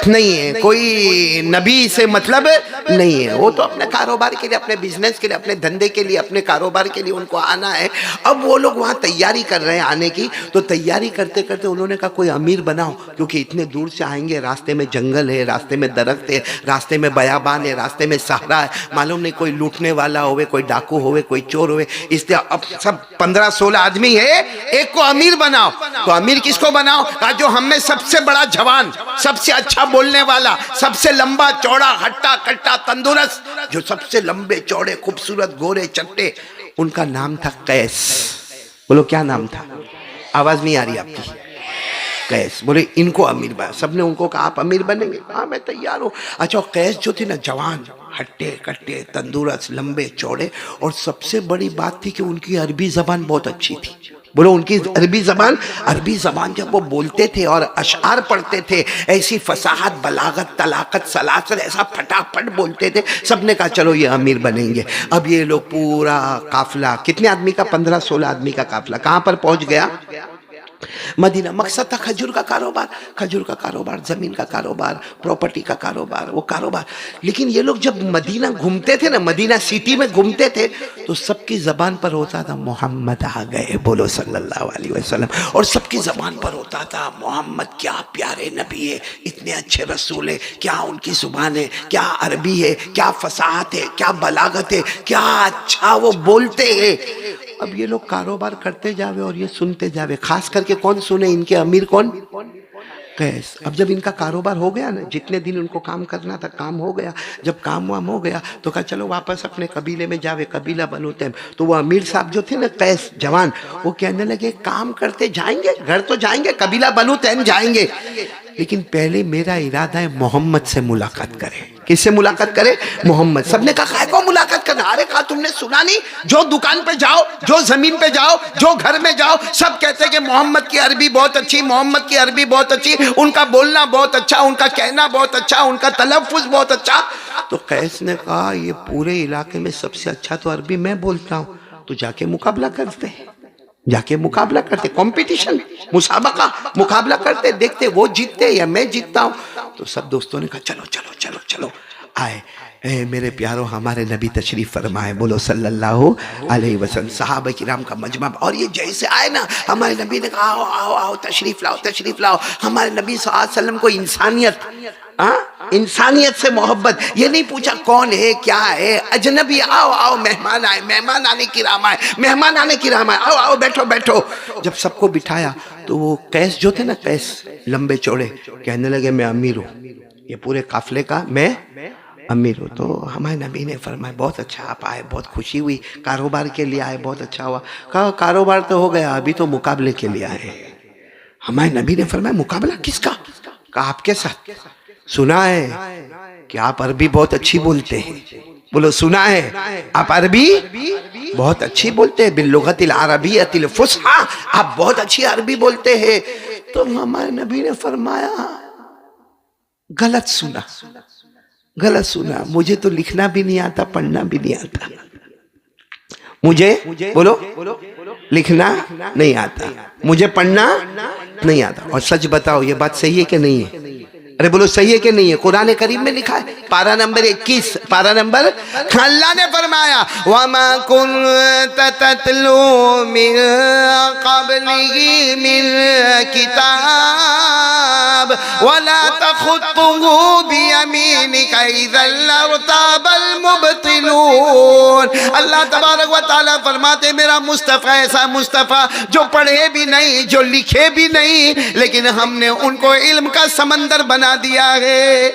नहीं है, कोई नबी से मतलब नहीं है। वो तो अपने कारोबार के लिए, अपने बिजनेस के लिए, अपने धंधे के लिए, अपने कारोबार के लिए उनको आना है। अब वो लोग वहाँ तैयारी कर रहे हैं आने की। तो तैयारी करते करते उन्होंने कहा कोई अमीर बनाओ, क्योंकि इतने दूर से आएंगे, रास्ते में जंगल है, रास्ते में दरख्त है, रास्ते में बयाबान है, रास्ते में सहरा है, मालूम नहीं कोई लूटने वाला होवे, कोई डाकू होवे, कोई चोर होवे। इसलिए अब सब 15-16 आदमी है, एक को अमीर बनाओ। तो अमीर किसको बनाओ? कहा जो हमें सबसे बड़ा जवान, सबसे अच्छा बोलने वाला, सबसे लंबा चौड़ा, हट्टा कट्टा तंदुरुस्त, जो सबसे लंबे चौड़े खूबसूरत गोरे चट्टे, उनका नाम था कैस। बोलो क्या नाम था? आवाज नहीं आ रही आपकी। कैस। बोले इनको अमीर बना। सबने उनको कहा आप अमीर बनेंगे? हाँ मैं तैयार हूँ। अच्छा, कैस जो थी ना, जवान, हट्टे कट्टे तंदुरुस्त, लंबे चौड़े, और सबसे बड़ी बात थी कि उनकी अरबी जबान बहुत अच्छी थी। बोलो उनकी अरबी जबान जब वो बोलते थे और अशआर पढ़ते थे, ऐसी फसाहत, बलागत, तलाकत, सलासल, ऐसा फटाफट बोलते थे। सबने कहा चलो ये अमीर बनेंगे। अब ये लोग पूरा काफिला, कितने आदमी का? 15-16 आदमी का काफिला कहाँ पर पहुंच गया? मदीना। मकसद था खजूर का कारोबार, खजूर का कारोबार, जमीन का कारोबार, प्रॉपर्टी का कारोबार, वो कारोबार। लेकिन ये लोग जब मदीना घूमते थे ना, मदीना सिटी में घूमते थे, तो सबकी जबान पर होता था मोहम्मद आ गए, बोलो सल्लल्लाहु अलैहि वसल्लम। और सबकी जबान पर होता था मोहम्मद क्या प्यारे नबी है, इतने अच्छे रसूल है, क्या उनकी जुबान है, क्या अरबी है, क्या फसाहत है, क्या बलागत है, क्या अच्छा वो बोलते हैं। अब ये लोग कारोबार करते जावे और ये सुनते जावे। खास करके कौन सुने? इनके अमीर कौन? कैस। अब जब इनका कारोबार हो गया ना, जितने दिन उनको काम करना था काम हो गया। जब काम वाम हो गया तो कहा चलो वापस अपने कबीले में जावे, कबीला बनु तैम। तो वो अमीर साहब जो थे ना, कैस जवान, वो कहने लगे काम करते जाएंगे, घर तो जाएंगे, कबीला बनु तैम जाएंगे, लेकिन पहले मेरा इरादा है मोहम्मद से मुलाकात करें। किससे मुलाकात करे? मोहम्मद। सबने कहा को मुलाकात करना? अरे कहा तुमने सुना नहीं, जो दुकान पे जाओ, जो जमीन पे जाओ, जो घर में जाओ, सब कहते हैं कि मोहम्मद की अरबी बहुत अच्छी, मोहम्मद की अरबी बहुत अच्छी, उनका बोलना बहुत अच्छा, उनका कहना बहुत अच्छा, उनका तलफ्फुज बहुत अच्छा। तो कैस ने कहा ये पूरे इलाके में सबसे अच्छा तो अरबी मैं बोलता हूँ, तो जाके मुकाबला करते हैं, जाके मुकाबला करते, कंपटीशन, मुसाबका, मुकाबला करते, देखते वो जीतते या मैं जीतता हूँ। तो सब दोस्तों ने कहा चलो चलो चलो चलो। आए मेरे प्यारों, हमारे नबी तशरीफ फरमाए, बोलो सल्लल्लाहु अलैहि वसल्लम। सहाबा किराम का मजमा, और ये जैसे आए ना, हमारे नबी ने कहा आओ आओ आओ, तशरीफ लाओ तशरीफ लाओ। हमारे नबी सल्लल्लाहु अलैहि वसल्लम को इंसानियत, इंसानियत से मोहब्बत। ये नहीं पूछा कौन है क्या है, अजनबी आओ आओ, मेहमान आए, मेहमान आने की राम आए, मेहमान आने की राम आए, आओ आओ बैठो बैठो। जब सबको बिठाया तो वो कैस जो थे ना, कैस लंबे चौड़े, कहने लगे मैं अमीर हूँ, ये पूरे काफिले का मैं अमीर हूँ। तो हमारे नबी ने फरमाया बहुत अच्छा आप आए, बहुत खुशी हुई, कारोबार के लिए आए, बहुत अच्छा हुआ। कहा कारोबार तो हो गया, अभी तो मुकाबले के लिए आए। हमारे नबी ने फरमाया मुकाबला किसका? कहा आपके साथ। सुना है कि आप अरबी बहुत अच्छी बोलते हैं, बोलो सुना है आप अरबी बहुत अच्छी बोलते हैं, बिल्लुगतिल अरबिय्यतिल फुस्हा, आप बहुत अच्छी अरबी बोलते हैं। तो हमारे नबी ने फरमाया गलत सुना, गलत सुना, मुझे तो लिखना भी नहीं आता, पढ़ना भी नहीं आता, मुझे बोलो लिखना नहीं आता, मुझे पढ़ना नहीं आता। और सच बताओ ये बात सही है कि नहीं है? अरे बोलो सही है कि नहीं है? कुरान करीम में लिखा है, पारा नंबर 21, पारा नंबर, अल्लाह ने फरमाया वमा कुन्त ततलू मिन क़ब्लिही मिन किताब वला तखुत्तुहु बियमीनिका इज़ल लर्ताबल मुब्तिलून। अल्लाह तबारक व तआला फरमाते मेरा मुस्तफ़ा ऐसा मुस्तफ़ा जो पढ़े भी नहीं, जो लिखे भी नहीं, लेकिन हमने उनको इल्म का समंदर बना दिया है।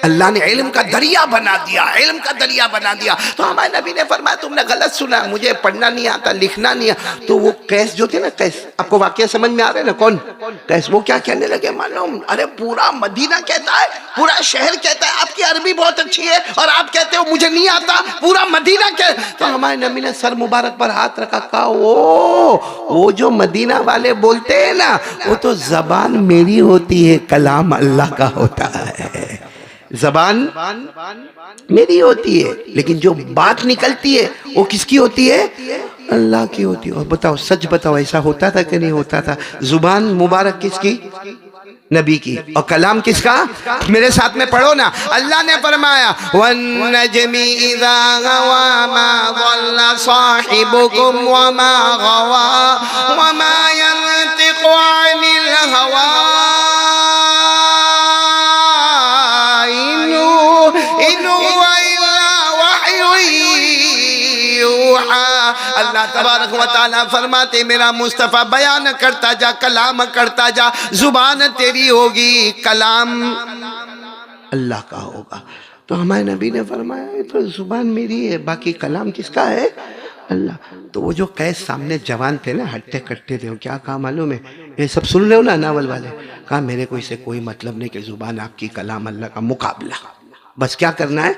अल्लाह ने इल्म का दरिया बना दिया, इल्म का दरिया बना दिया। तो हमारे नबी ने फरमाया तुमने गलत सुना, मुझे पढ़ना नहीं आता, लिखना नहीं आता। तो वो कैस जो थे ना, कैस, आपको वाकया समझ में आ रहा है ना कौन कैस, वो क्या कहने लगे मालूम, अरे पूरा मदीना कहता है, पूरा शहर कहता है आपकी अरबी बहुत अच्छी है और आप कहते हो मुझे नहीं आता, पूरा मदीना कह। तो हमारे नबी ने सर मुबारक पर हाथ रखा, कहा वो जो मदीना वाले बोलते हैं ना, वो तो जबान मेरी होती है, कलाम अल्लाह का होता है। जबान मेरी होती है, लेकिन जो बात निकलती है वो किसकी होती है? अल्लाह की होती है। और बताओ, सच बताओ, ऐसा होता था कि नहीं होता था? जुबान मुबारक किसकी? नबी की। और कलाम किसका? मेरे साथ में पढ़ो ना। अल्लाह ने फरमाया वन्नजमी इज़ा गवा मा ज़ल्ला साहिबुकुम व मा गवा व मा यंतिक़ु अनिल हवा अल्लाह तबारक व तआला फरमाते मेरा मुस्तफ़ा बयान करता जा, कलाम करता जा, जुबान तेरी होगी, कलाम अल्लाह का होगा। तो हमारे नबी ने फरमाया तो जुबान मेरी है, बाकी कलाम किसका है? अल्लाह। तो वो जो कैस सामने जवान थे ना, हट्टे कट्टे थे, क्या कहा मालूम है? ये सब सुन रहे हो ना नावल वाले? कहा मेरे को इससे कोई मतलब नहीं कि जुबान आपकी, कलाम अल्लाह का, मुकाबला बस क्या करना है।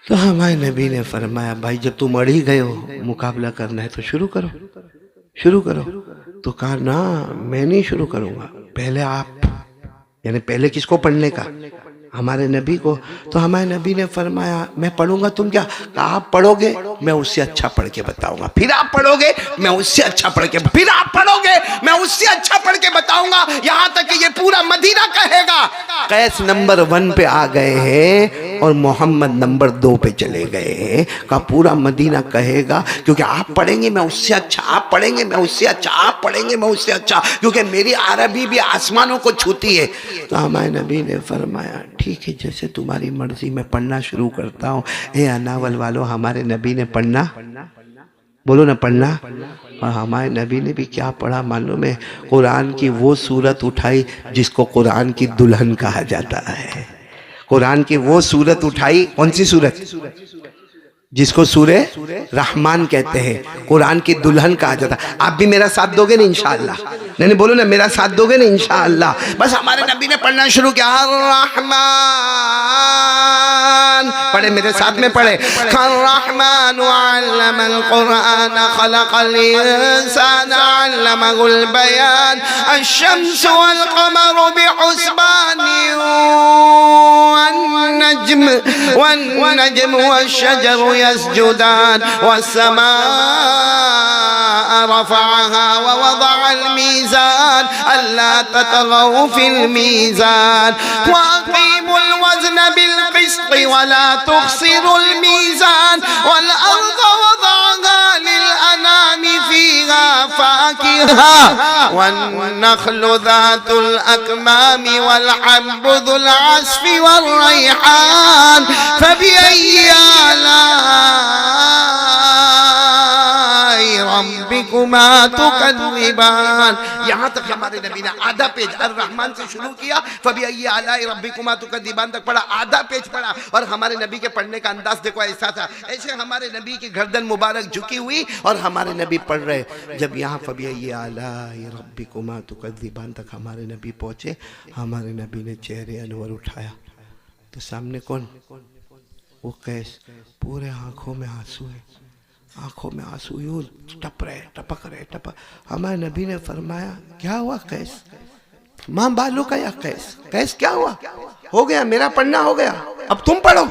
तो हमारे नबी ने फरमाया भाई जब तुम अड़ ही गए हो, मुकाबला करना है तो शुरू करो, शुरू करो। तो कहा ना मैं नहीं शुरू करूँगा, पहले आप, यानी पहले किसको पढ़ने का? हमारे नबी को। तो हमारे नबी ने फरमाया मैं पढ़ूंगा, तुम क्या? कहा आप पढ़ोगे मैं उससे अच्छा पढ़ के बताऊंगा, फिर आप पढ़ोगे मैं उससे अच्छा पढ़ के, फिर आप पढ़ोगे मैं उससे अच्छा पढ़ के बताऊंगा, यहां तक कि ये पूरा मदीना कहेगा कैस नंबर 1 पे आ गए हैं और मोहम्मद नंबर 2 पे चले गए हैं। का पूरा मदीना कहेगा क्योंकि आप पढ़ेंगे मैं उससे अच्छा, आप पढ़ेंगे मैं उससे अच्छा, आप पढ़ेंगे मैं उससे अच्छा, क्योंकि मेरी अरबी भी आसमानों को छूती है। तो हमारे नबी ने फरमाया ठीक है जैसे तुम्हारी मर्जी, मैं पढ़ना शुरू करता हूँ। ए अनावल वालों, हमारे नबी ने पढ़ना, बोलो ना पढ़ना। और हमारे नबी ने भी क्या पढ़ा मालूम है? कुरान की वो सूरत उठाई जिसको कुरान की दुल्हन कहा जाता है। कुरान की वो सूरत उठाई, कौन सी सूरत? जिसको सूरे रहमान कहते हैं, कुरान की दुल्हन कहा जाता है। आप भी मेरा साथ दोगे ना इंशाअल्लाह? नहीं बोलो ना, मेरा साथ दोगे ना इंशाअल्लाह? बस हमारे नबी ने पढ़ना शुरू किया, रहमान, पढ़े मेरे साथ में पढ़े, रहमान अल्लमल कुरान खलकल इंसान अल्लमहुल बयान अश-शम्स वल क़मर बिहुस्बान वन नज्म वश-शजर यस्जुदान वस्समाअ रफ़अहा व वज़अल मीज़ान अल्ला ततगौ फिल मीज़ान वअक़ीमुल वज़न बिल क़िस्त वला तुख़सिरुल मीज़ान वल अर्ज़ वज़अहा लिल अनामि फ़ीहा फ़ाकिहा वन नख़्लु ज़ातुल अकमाम वल हब्बु ज़ुल अस्फ़ि वर रैहान फ़बिअय्यि रब्बिकुमा तुकज़्ज़िबान। यहाँ तक हमारे नबी ने आधा पेज अर-रहमान से शुरू किया, फ़बिअय्यि आलाइ रब्बिकुमा तुकज़्ज़िबान तक पढ़ा, आधा पेज पढ़ा। और हमारे नबी के पढ़ने का अंदाज देखो ऐसा था, ऐसे हमारे नबी की गर्दन मुबारक झुकी हुई और हमारे नबी पढ़ रहे। जब यहाँ फ़बिअय्यि आलाइ रब्बिकुमा तुकज़्ज़िबान तक हमारे नबी पहुँचे, हमारे नबी ने चेहरे अनवर उठाया तो सामने कौन? वो कैस, पूरे आंखों में आंसू है, आंखों में आंसू यूं टप रहे, टपक रहे, टपक। हमारे नबी ने फरमाया क्या हुआ कैस? माँ बालू का या कैस? कैस क्या हुआ? हो गया मेरा पढ़ना हो गया, अब तुम पढ़ो।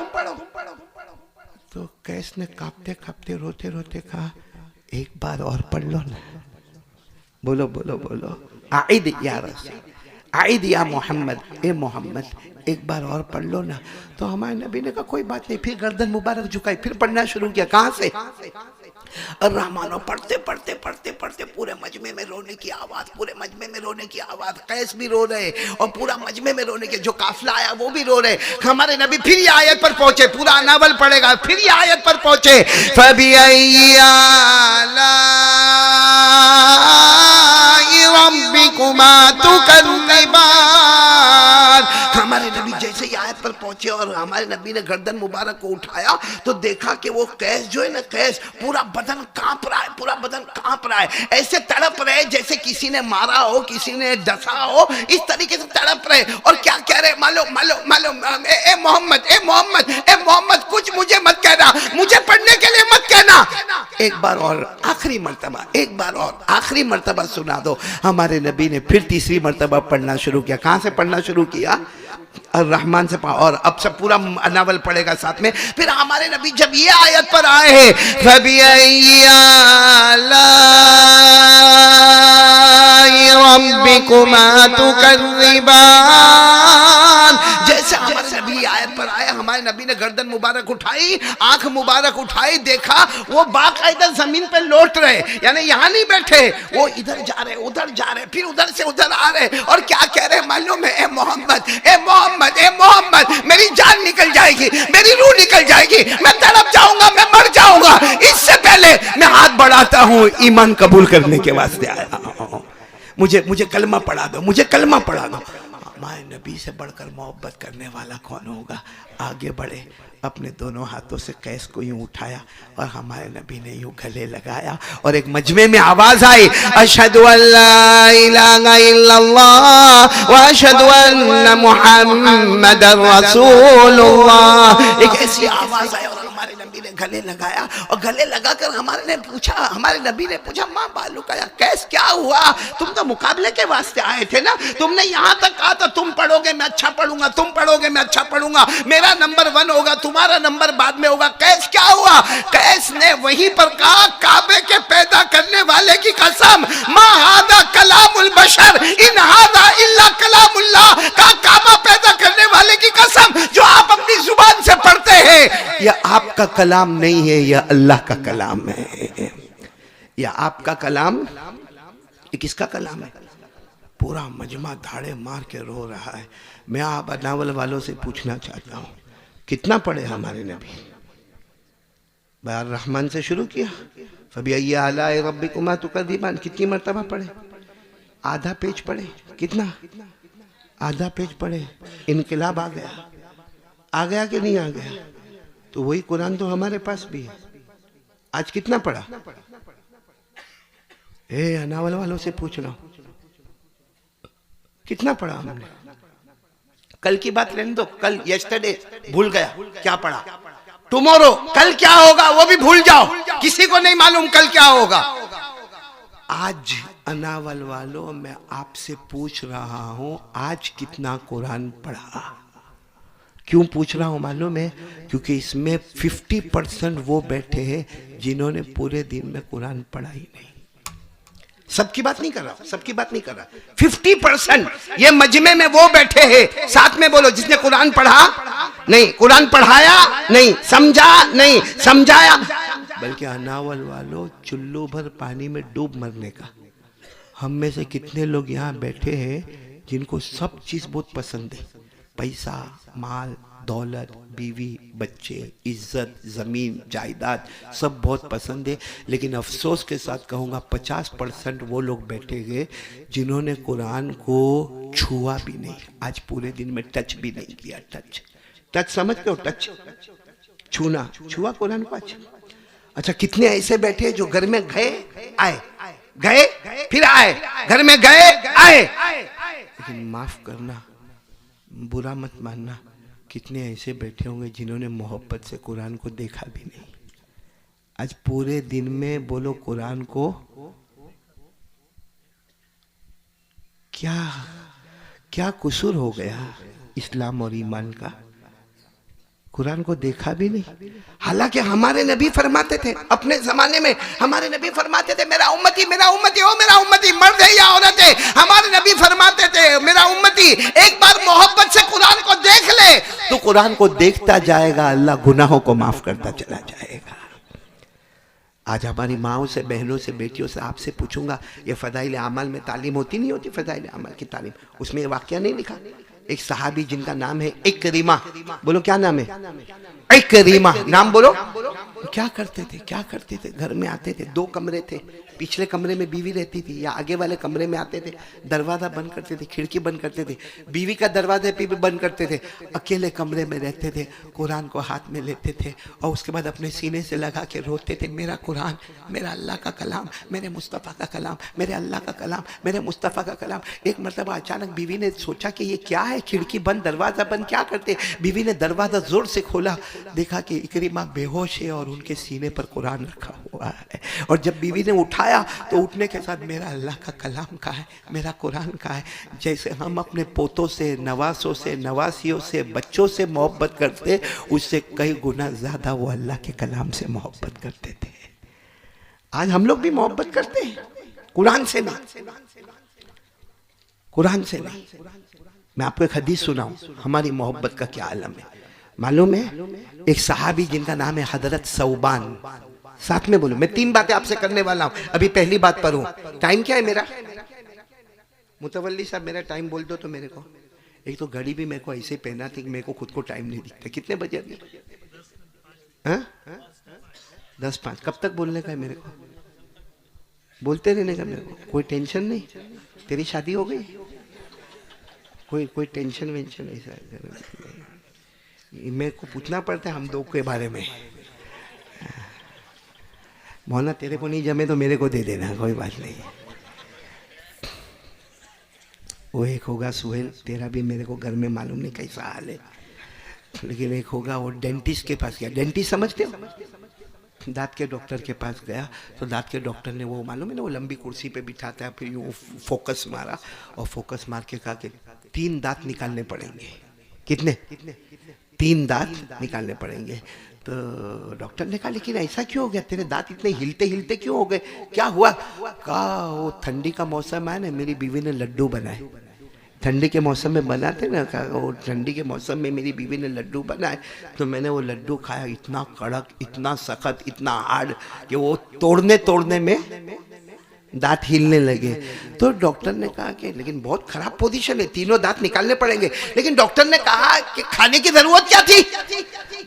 तो कैस ने कांपते कांपते रोते रोते कहा एक बार और पढ़ लो ना। बोलो बोलो बोलो, आइद या रसूल, आइद या मोहम्मद, ए मोहम्मद एक बार और पढ़ लो ना। तो हमारे नबी ने कहा कोई बात नहीं। फिर गर्दन मुबारक झुकाई, फिर पढ़ना शुरू किया। कहाँ से? और रहमानो पढ़ते पढ़ते पढ़ते पढ़ते पूरे मजमे में रोने की आवाज, पूरे मजमे में रोने की आवाज। कैस भी रो रहे और पूरा मजमे में रोने के जो काफिला आया वो भी रो रहे। हमारे नबी फिर ये आयत पर पहुंचे, पूरा नावल पड़ेगा, फिर ये आयत पर पहुंचे, फबिअय्यि आलाइ रब्बिकुमा तुकज़्ज़िबान। हमारे नबी जैसे ही आयत पर पहुंचे और हमारे नबी ने गर्दन मुबारक को उठाया तो देखा कि वो कैस जो है ना, कैस पूरा बदन कांप रहा है, पूरा बदन कांप रहा है, ऐसे तड़प रहे जैसे किसी ने मारा हो, किसी ने डसा हो, इस तरीके से तड़प रहे। और क्या कह रहे मालूम मालूम मालूम, ए मोहम्मद, ए मोहम्मद, ए मोहम्मद, कुछ मुझे मत कहना, मुझे पढ़ने के लिए मत कहना, एक बार और आखिरी मर्तबा, एक बार और आखिरी मर्तबा सुना दो। हमारे नबी ने फिर तीसरी मर्तबा पढ़ना शुरू किया। कहां से पढ़ना शुरू किया? और रहमान से। और अब सब पूरा नावल पड़ेगा साथ में। फिर हमारे नबी जब ये आयत पर आए हैं, फबिअय्यि आलाइ रब्बिकुमा तुकज़्ज़िबान, जैसे हमारे नबी आयत पर आए, हमारे नबी ने गर्दन मुबारक उठाई, आंख मुबारक उठाई, देखा वो बाकायदा जमीन पे लौट रहे, यानी यहाँ नहीं बैठे, वो इधर जा रहे, उधर जा रहे, फिर उधर से उधर आ रहे। और क्या कह रहे मालूम है? ए मोहम्मद, ए मोहम्मद, ए मोहम्मद, मेरी जान निकल जाएगी, मेरी रूह निकल जाएगी, मैं तड़प जाऊंगा, मैं मर जाऊंगा, इससे पहले मैं हाथ बढ़ाता हूँ ईमान कबूल करने के वास्ते आया हूं, मुझे कलमा पढ़ा दो, मुझे कलमा पढ़ा दो। हमारे नबी से बढ़कर मोहब्बत करने वाला कौन होगा? आगे बढ़े, अपने दोनों हाथों से कैस को यूं उठाया और हमारे नबी ने यूं गले लगाया और एक मजमे में आवाज आई, अशहदु अल्ला इलाहा इल्लल्लाह व अशहदु अन्ना मुहम्मदर रसूलुल्लाह। एक ऐसी आवाज आई और हमारे नबी ने गले लगाया और गले लगाकर हमारे नबी ने पूछा माँ बालू का कैस क्या हुआ? तुम तो मुकाबले के वास्ते आए थे ना, तुमने यहाँ तक कहा था तुम पढ़ोगे मैं अच्छा पढ़ूंगा, तुम पढ़ोगे मैं अच्छा पढ़ूंगा, मेरा नंबर 1 होगा, तुम्हारा नंबर बाद में होगा, कैस क्या हुआ? कैस ने वहीं पर कहा, काबे के पैदा करने वाले की कसम, मा हादा कलामुल बशर इन हादा इल्ला कलामुल्लाह, का काबा पैदा करने वाले की कसम, जो आप अपनी जुबान से पढ़ते हैं यह आपका कलाम नहीं है, यह अल्लाह का कलाम है। यह आपका कलाम, ये किसका कलाम है? पूरा मजमा धाड़े मार के रो रहा है। मैं आप नावल वालों से पूछना चाहता हूँ, कितना पढ़े हमारे नबी? बयार रहमान से शुरू किया, फबिअय्यि आलाइ रब्बिकुमा तुकज़्ज़िबान, कितनी मर्तबा पढ़े? आधा पेज पढ़े। कितना? आधा पेज पढ़े। इनकलाब आ गया कि नहीं आ गया? तो वही कुरान तो हमारे पास भी है। आज कितना पढ़ा? नावल वालों से पूछ रहा हूं, कितना पढ़ा हमने? कल की बात रहने दो, कल यस्टरडे भूल गया क्या पढ़ा, टुमारो कल क्या होगा वो भी भूल जाओ, किसी को नहीं मालूम कल क्या होगा। आज अनावल वालों मैं आपसे पूछ रहा हूं, आज कितना कुरान पढ़ा? क्यों पूछ रहा हूं मालूम है? क्योंकि इसमें 50% वो बैठे हैं जिन्होंने पूरे दिन में कुरान पढ़ा ही नहीं। सबकी बात नहीं कर रहा, सबकी बात नहीं कर रहा, 50% ये मजमे में वो बैठे हैं, साथ में बोलो, जिसने कुरान पढ़ा नहीं, कुरान पढ़ाया नहीं, समझा नहीं, समझाया, बल्कि अनावल वालों चुल्लू भर पानी में डूब मरने का। हम में से कितने लोग यहाँ बैठे हैं जिनको सब चीज बहुत पसंद है, पैसा, माल, दौलत, बीवी, बच्चे, इज्जत, जमीन, जायदाद सब बहुत पसंद है, लेकिन अफसोस के साथ कहूँगा 50% वो लोग बैठेंगे जिन्होंने कुरान को छुआ भी नहीं, आज पूरे दिन में टच भी नहीं किया। टच समझते हो? टच, छूना, छुआ कुरान को? अच्छा, कितने ऐसे बैठे जो घर में गए आए, गए फिर आए, घर में गए आए। लेकिन माफ करना, बुरा मत मानना, कितने ऐसे बैठे होंगे जिन्होंने मोहब्बत से कुरान को देखा भी नहीं। आज पूरे दिन में बोलो कुरान को क्या कसूर हो गया इस्लाम और ईमान का? कुरान को देखा भी नहीं। हालांकि हमारे नबी फरमाते थे, अपने जमाने में हमारे नबी फरमाते थे मेरा उम्मती हो, मेरा उम्मती मर्द है या औरत है, हमारे नबी फरमाते थे मेरा उम्मती एक बार मोहब्बत से कुरान को देख ले तो कुरान को देखता जाएगा, अल्लाह गुनाहों को माफ करता चला जाएगा। आज हमारी माओ से, बहनों से, बेटियों से आपसे पूछूंगा, ये फदाइल अमल में तालीम होती नहीं होती? फदाइल अमल की तालीम, उसमें ये वाक्या नहीं लिखा? एक सहाबी जिनका नाम है इकरीमा, बोलो क्या नाम है? इकरीमा, नाम बोलो। क्या करते थे, क्या करते थे? घर में आते थे, 2 कमरे थे, पिछले कमरे में बीवी रहती थी या आगे वाले कमरे में आते थे, दरवाजा बंद करते थे, खिड़की बंद करते थे, बीवी का दरवाजे पे भी बंद करते थे, अकेले कमरे में रहते थे, कुरान को हाथ में लेते थे और उसके बाद अपने सीने से लगा के रोते थे, मेरा कुरान, मेरा अल्लाह का कलाम, मेरे मुस्तफ़ा का कलाम, मेरे अल्लाह का कलाम, मेरे मुस्तफ़ा का कलाम। एक मरतबा अचानक बीवी ने सोचा कि ये क्या है, खिड़की बंद, दरवाजा बंद, क्या करते? बीवी ने दरवाजा जोर से खोला, देखा कि इकरीमा बेहोश है और उनके सीने पर कुरान रखा हुआ है। और जब बीवी ने उठाया तो उठने के साथ मेरा अल्लाह का कलाम का है, मेरा कुरान का है। जैसे हम अपने पोतों से, नवासों से, नवासियों से, बच्चों से मोहब्बत करते, उससे कई गुना ज्यादा वो अल्लाह के कलाम से मोहब्बत करते थे। आज हम लोग भी मोहब्बत करते हैं, कुरान से नहीं, कुरान से नहीं। मैं आपको एक हदीस सुनाऊं, हमारी मोहब्बत का क्या आलम है। मालूम है, एक सहाबी जिनका नाम है हजरत सौबान, साथ में बोलो, मैं 3 बातें आपसे करने वाला हूं। अभी पहली बात पर हूं, टाइम क्या है मेरा? मुतवल्ली साहब मेरा टाइम बोल दो तो मेरे को। एक तो घड़ी भी मेरे को ऐसे पहना थी कि मेरे को खुद को टाइम नहीं दिखता। कितने बजे अभी? 10:05। कब तक बोलने का है मेरे को? बोलते रहने का मेरे को, कोई टेंशन नहीं। तेरी शादी हो गई? कोई टेंशन वेंशन ऐसा मेरे को पूछना पड़ता है हम 2 के बारे में। मौलाना तेरे को नहीं जमे तो मेरे को दे देना, कोई बात नहीं। वो एक होगा सुहेल, तेरा भी मेरे को घर में मालूम नहीं कैसा हाल है, लेकिन एक होगा वो डेंटिस्ट के पास गया। डेंटिस्ट समझते हो? दांत के डॉक्टर के पास गया तो दांत के डॉक्टर ने वो मालूम है ना, वो लंबी कुर्सी पे बिठाता है, फिर यूँ फोकस मारा और फोकस मार के कहा कि 3 दांत निकालने पड़ेंगे। कितने? 3 दांत निकालने पड़ेंगे। तो डॉक्टर ने कहा लेकिन ऐसा क्यों हो गया, तेरे दांत इतने हिलते हिलते क्यों हो गए, क्या हुआ? कहा वो ठंडी का मौसम है ना, मेरी बीवी ने लड्डू बनाए। ठंडी के मौसम में बनाते ना, कहा वो ठंडी के मौसम में मेरी बीवी ने लड्डू बनाए तो मैंने वो लड्डू खाया, इतना कड़क, इतना सख्त, इतना हार्ड कि वो तोड़ने तोड़ने में दांत हिलने लगे। तो डॉक्टर ने कहा कि लेकिन बहुत खराब पोजीशन है, 3 दांत निकालने पड़ेंगे। लेकिन डॉक्टर ने कहा कि खाने की जरूरत क्या थी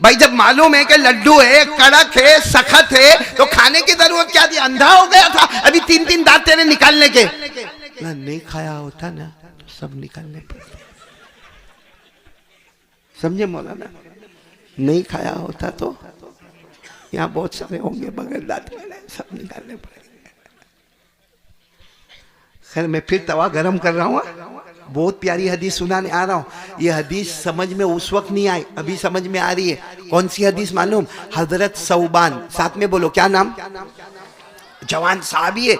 भाई, जब मालूम है कि लड्डू है, कड़क है, सख्त है, तो खाने की जरूरत क्या थी? अंधा हो गया था अभी 3 दांत तेरे निकालने के? ना नहीं खाया होता ना तो सब निकालने पड़ते। समझे मौलाना? नहीं खाया होता तो यहाँ बहुत सारे होंगे बगैर दांत वाले, सब निकालने पड़ेंगे। खैर मैं फिर तवा गरम कर रहा हूँ, बहुत प्यारी हदीस सुनाने आ रहा हूँ। ये हदीस समझ में उस वक्त नहीं आई, अभी समझ में आ रही है। कौन सी हदीस मालूम? हजरत सौबान, साथ में बोलो क्या नाम? जवान साहबी है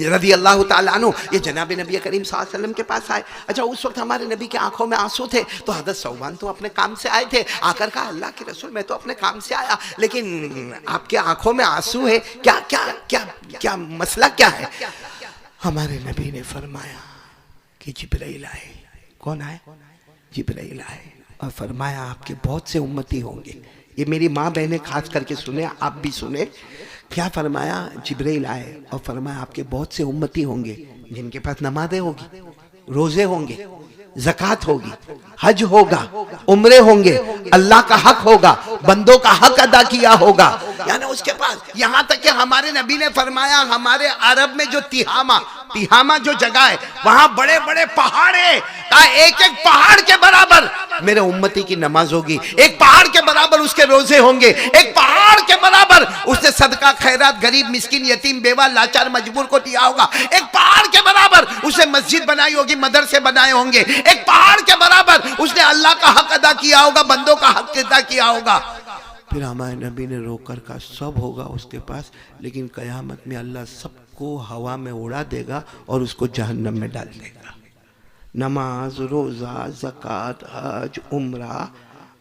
रज़ी अल्लाह ताला अन्हु, ये जनाब नबी करीम सल्लल्लाहु अलैहि वसल्लम के पास आए। अच्छा उस वक्त हमारे नबी की आंखों में आंसू थे, तो हजरत सौबान तो अपने काम से आए थे, आकर कहा अल्लाह के रसूल मैं तो अपने काम से आया, लेकिन आपके आंखों में आंसू है, क्या क्या क्या क्या मसला क्या है? हमारे नबी ने फरमाया कि जिब्राइल आए। कौन आए? जिब्राइल आए और फरमाया आपके बहुत से उम्मती होंगे। ये मेरी माँ बहनें खास करके सुने, आप भी सुने। क्या फरमाया? जिब्राइल आए और फरमाया आपके बहुत से उम्मती होंगे जिनके पास नमाजें होगी, रोजे होंगे, ज़कात होगी, हज होगा, उम्रे होंगे, अल्लाह का हक होगा, बंदों का हक अदा किया होगा। यानी उसके पास, यहाँ तक कि हमारे नबी ने फरमाया हमारे अरब में जो तिहामा जो जगह है वहां बड़े बड़े पहाड़ है, एक एक पहाड़ के बराबर मेरे उम्मती की नमाज होगी, एक पहाड़ के बराबर उसके रोजे होंगे, एक पहाड़ के बराबर उसने सदका खैरात गरीब मिस्किन यतीम बेवा लाचार मजबूर को दिया होगा, एक पहाड़ के बराबर उसने मस्जिद बनाई होगी, मदरसे बनाए होंगे, एक पहाड़ के बराबर उसने अल्लाह का हक अदा किया होगा, बंदों का हक अदा किया होगा। फिर हमारे नबी ने रोकर का सब होगा उसके पास, लेकिन कयामत में अल्लाह सबको हवा में उड़ा देगा और उसको जहन्नम में डाल देगा। नमाज, रोज़ा, ज़कात, हज, उम्रा,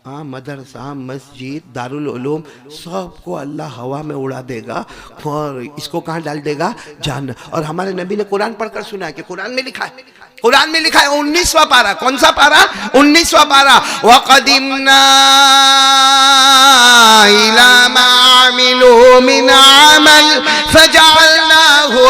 हाँ, मदरसा, मस्जिद, दारुल उलूम सबको अल्लाह हवा में उड़ा देगा और इसको कहाँ डाल देगा? जहन्नम। और हमारे नबी ने कुरान पढ़कर सुना है कि कुरान में लिखा है, कुरान में लिखा है 19वां पारा, कौन सा पारा? 19वां पारा। वक़दिमना इला मा अमिलू मिन अमल फजअलनाहु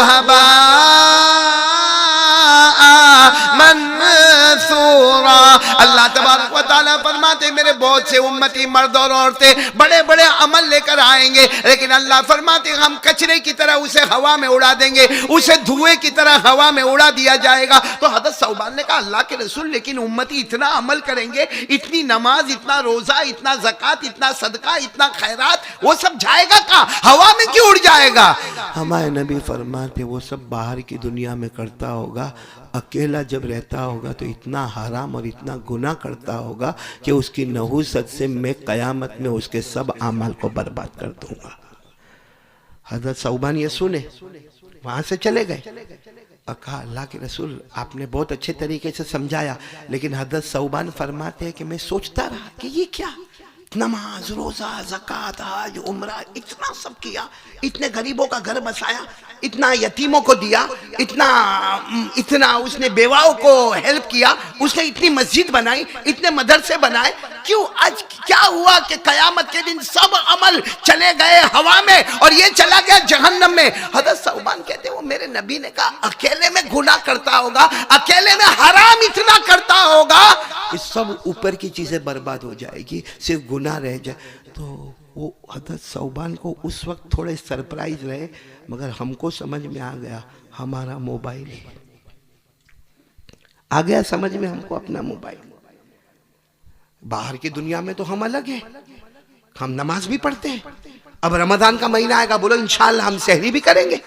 मंसूरा। अल्लाह तबारक व तआला फरमाते मेरे बहुत से उम्मती मर्द और औरतें बड़े बड़े अमल लेकर आएंगे, लेकिन अल्लाह फरमाते हम कचरे की तरह उसे हवा में उड़ा देंगे, उसे धुएं की तरह हवा में उड़ा दिया जाएगा। तो हज़रत सौबान ने कहा अल्लाह के रसूल, लेकिन उम्मती इतना अमल करेंगे, इतनी नमाज, इतना रोजा, इतना ज़कात, इतना सदका, इतना खैरात, वो सब जाएगा कहाँ? हवा में क्यों उड़ जाएगा? हमारे नबी फरमाते वो सब बाहर की दुनिया में करता होगा, अकेला जब रहता होगा तो इतना हराम और इतना गुनाह करता होगा कि उसकी नहुसत से मैं क़यामत में उसके सब अमाल को बर्बाद कर दूंगा। हज़रत सौबान ये सुने, वहाँ से चले गए और कहा अल्लाह के रसूल आपने बहुत अच्छे तरीके से समझाया, लेकिन हज़रत सौबान फरमाते हैं कि मैं सोचता रहा कि ये क्या, नमाज, रोज़ा, ज़कात, हज, उम्रा, इतना सब किया, इतने गरीबों का घर बसाया, इतना यतीमों को दिया, इतना उसने बेवाओं को हेल्प किया, उसने इतनी मस्जिद बनाई, इतने मदरसे बनाए, क्यों आज क्या हुआ कि कयामत के दिन सब अमल चले गए हवा में और ये चला गया जहन्नम में? हज़रत सौबान कहते वो मेरे नबी ने कहा अकेले में गुनाह करता होगा, अकेले में हराम इतना करता होगा कि सब ऊपर की चीजें बर्बाद हो जाएगी, सिर्फ गुनाह रह जाए। तो वो हज़रत सौबान को उस वक्त थोड़े सरप्राइज रहे, मगर हमको समझ में आ गया हमारा मोबाइल आ गया समझ में, हमको अपना मोबाइल। बाहर की दुनिया में तो हम अलग हैं, हम नमाज भी पढ़ते हैं। अब रमजान का महीना आएगा, बोलो इंशाअल्लाह हम सहरी भी करेंगे,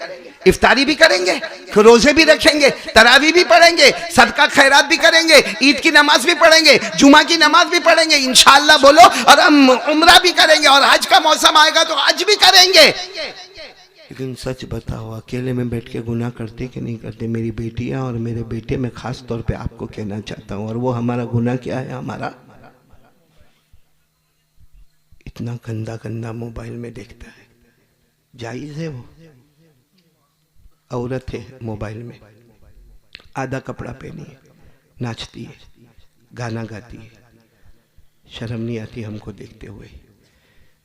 इफ्तारी भी करेंगे, रोजे भी रखेंगे, तरावी भी पढ़ेंगे, सदका खैरात भी करेंगे, ईद की नमाज भी पढ़ेंगे, जुमा की नमाज भी पढ़ेंगे इंशाअल्लाह बोलो, और हम उम्रा भी करेंगे, और हज का मौसम आएगा तो हज भी करेंगे। लेकिन सच बताओ अकेले में बैठ के गुनाह करते कि नहीं करते? मेरी बेटियां और मेरे बेटे मैं खास तौर पे आपको कहना चाहता हूँ, और वो हमारा गुनाह क्या है? हमारा इतना गंदा गंदा मोबाइल में देखता है। जायज है? वो औरत है मोबाइल में, आधा कपड़ा पहनी है, नाचती है, गाना गाती है, शर्म नहीं आती हमको देखते हुए?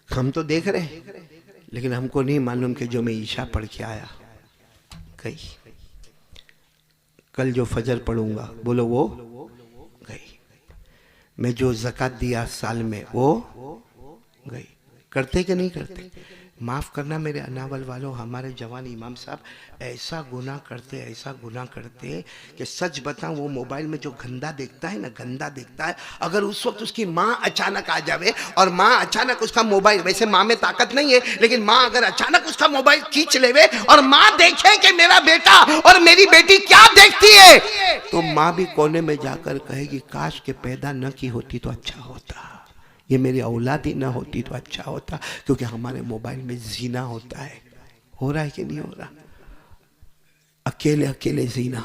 हम तो देख रहे हैं, लेकिन हमको नहीं मालूम कि जो मैं ईशा पढ़ के आया गई, कल जो फजर पढ़ूंगा बोलो वो गई, मैं जो ज़कात दिया साल में वो गई। करते कि नहीं करते? माफ़ करना मेरे अनावल वालों, हमारे जवान इमाम साहब ऐसा गुनाह करते कि सच बताऊं वो मोबाइल में जो गंदा देखता है ना, गंदा देखता है, अगर उस वक्त उसकी माँ अचानक आ जावे और माँ अचानक उसका मोबाइल, वैसे माँ में ताकत नहीं है, लेकिन माँ अगर अचानक उसका मोबाइल खींच लेवे और माँ देखे कि मेरा बेटा और मेरी बेटी क्या देखती है, तो माँ भी कोने में जाकर कहेगी काश के पैदा न की होती तो अच्छा होता, ये मेरी औलाद ही ना होती तो अच्छा होता, क्योंकि हमारे मोबाइल में जीना होता है। हो रहा है कि नहीं हो रहा? अकेले अकेले जीना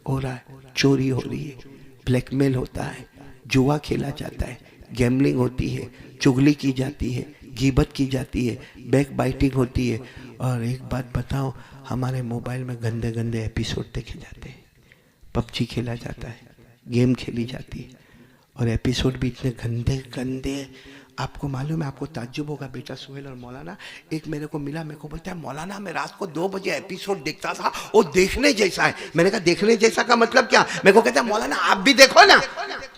हो रहा है, चोरी हो रही है, ब्लैकमेल होता है, जुआ खेला जाता है, गैम्बलिंग होती है, चुगली की जाती है, गीबत की जाती है, बैक बाइटिंग होती है। और एक बात बताओ, हमारे मोबाइल में गंदे गंदे एपिसोड देखे जाते हैं, पबजी खेला जाता है, गेम खेली जाती है, और एपिसोड भी इतने गंदे गंदे। आपको मालूम है, आपको ताज्जुब होगा, बेटा सुहेल और मौलाना एक मेरे को मिला, मेरे को बोलता है मौलाना मैं रात को 2 बजे एपिसोड देखता था, वो देखने जैसा है। मैंने कहा देखने जैसा का मतलब क्या? मेरे को कहता है मौलाना आप भी देखो ना।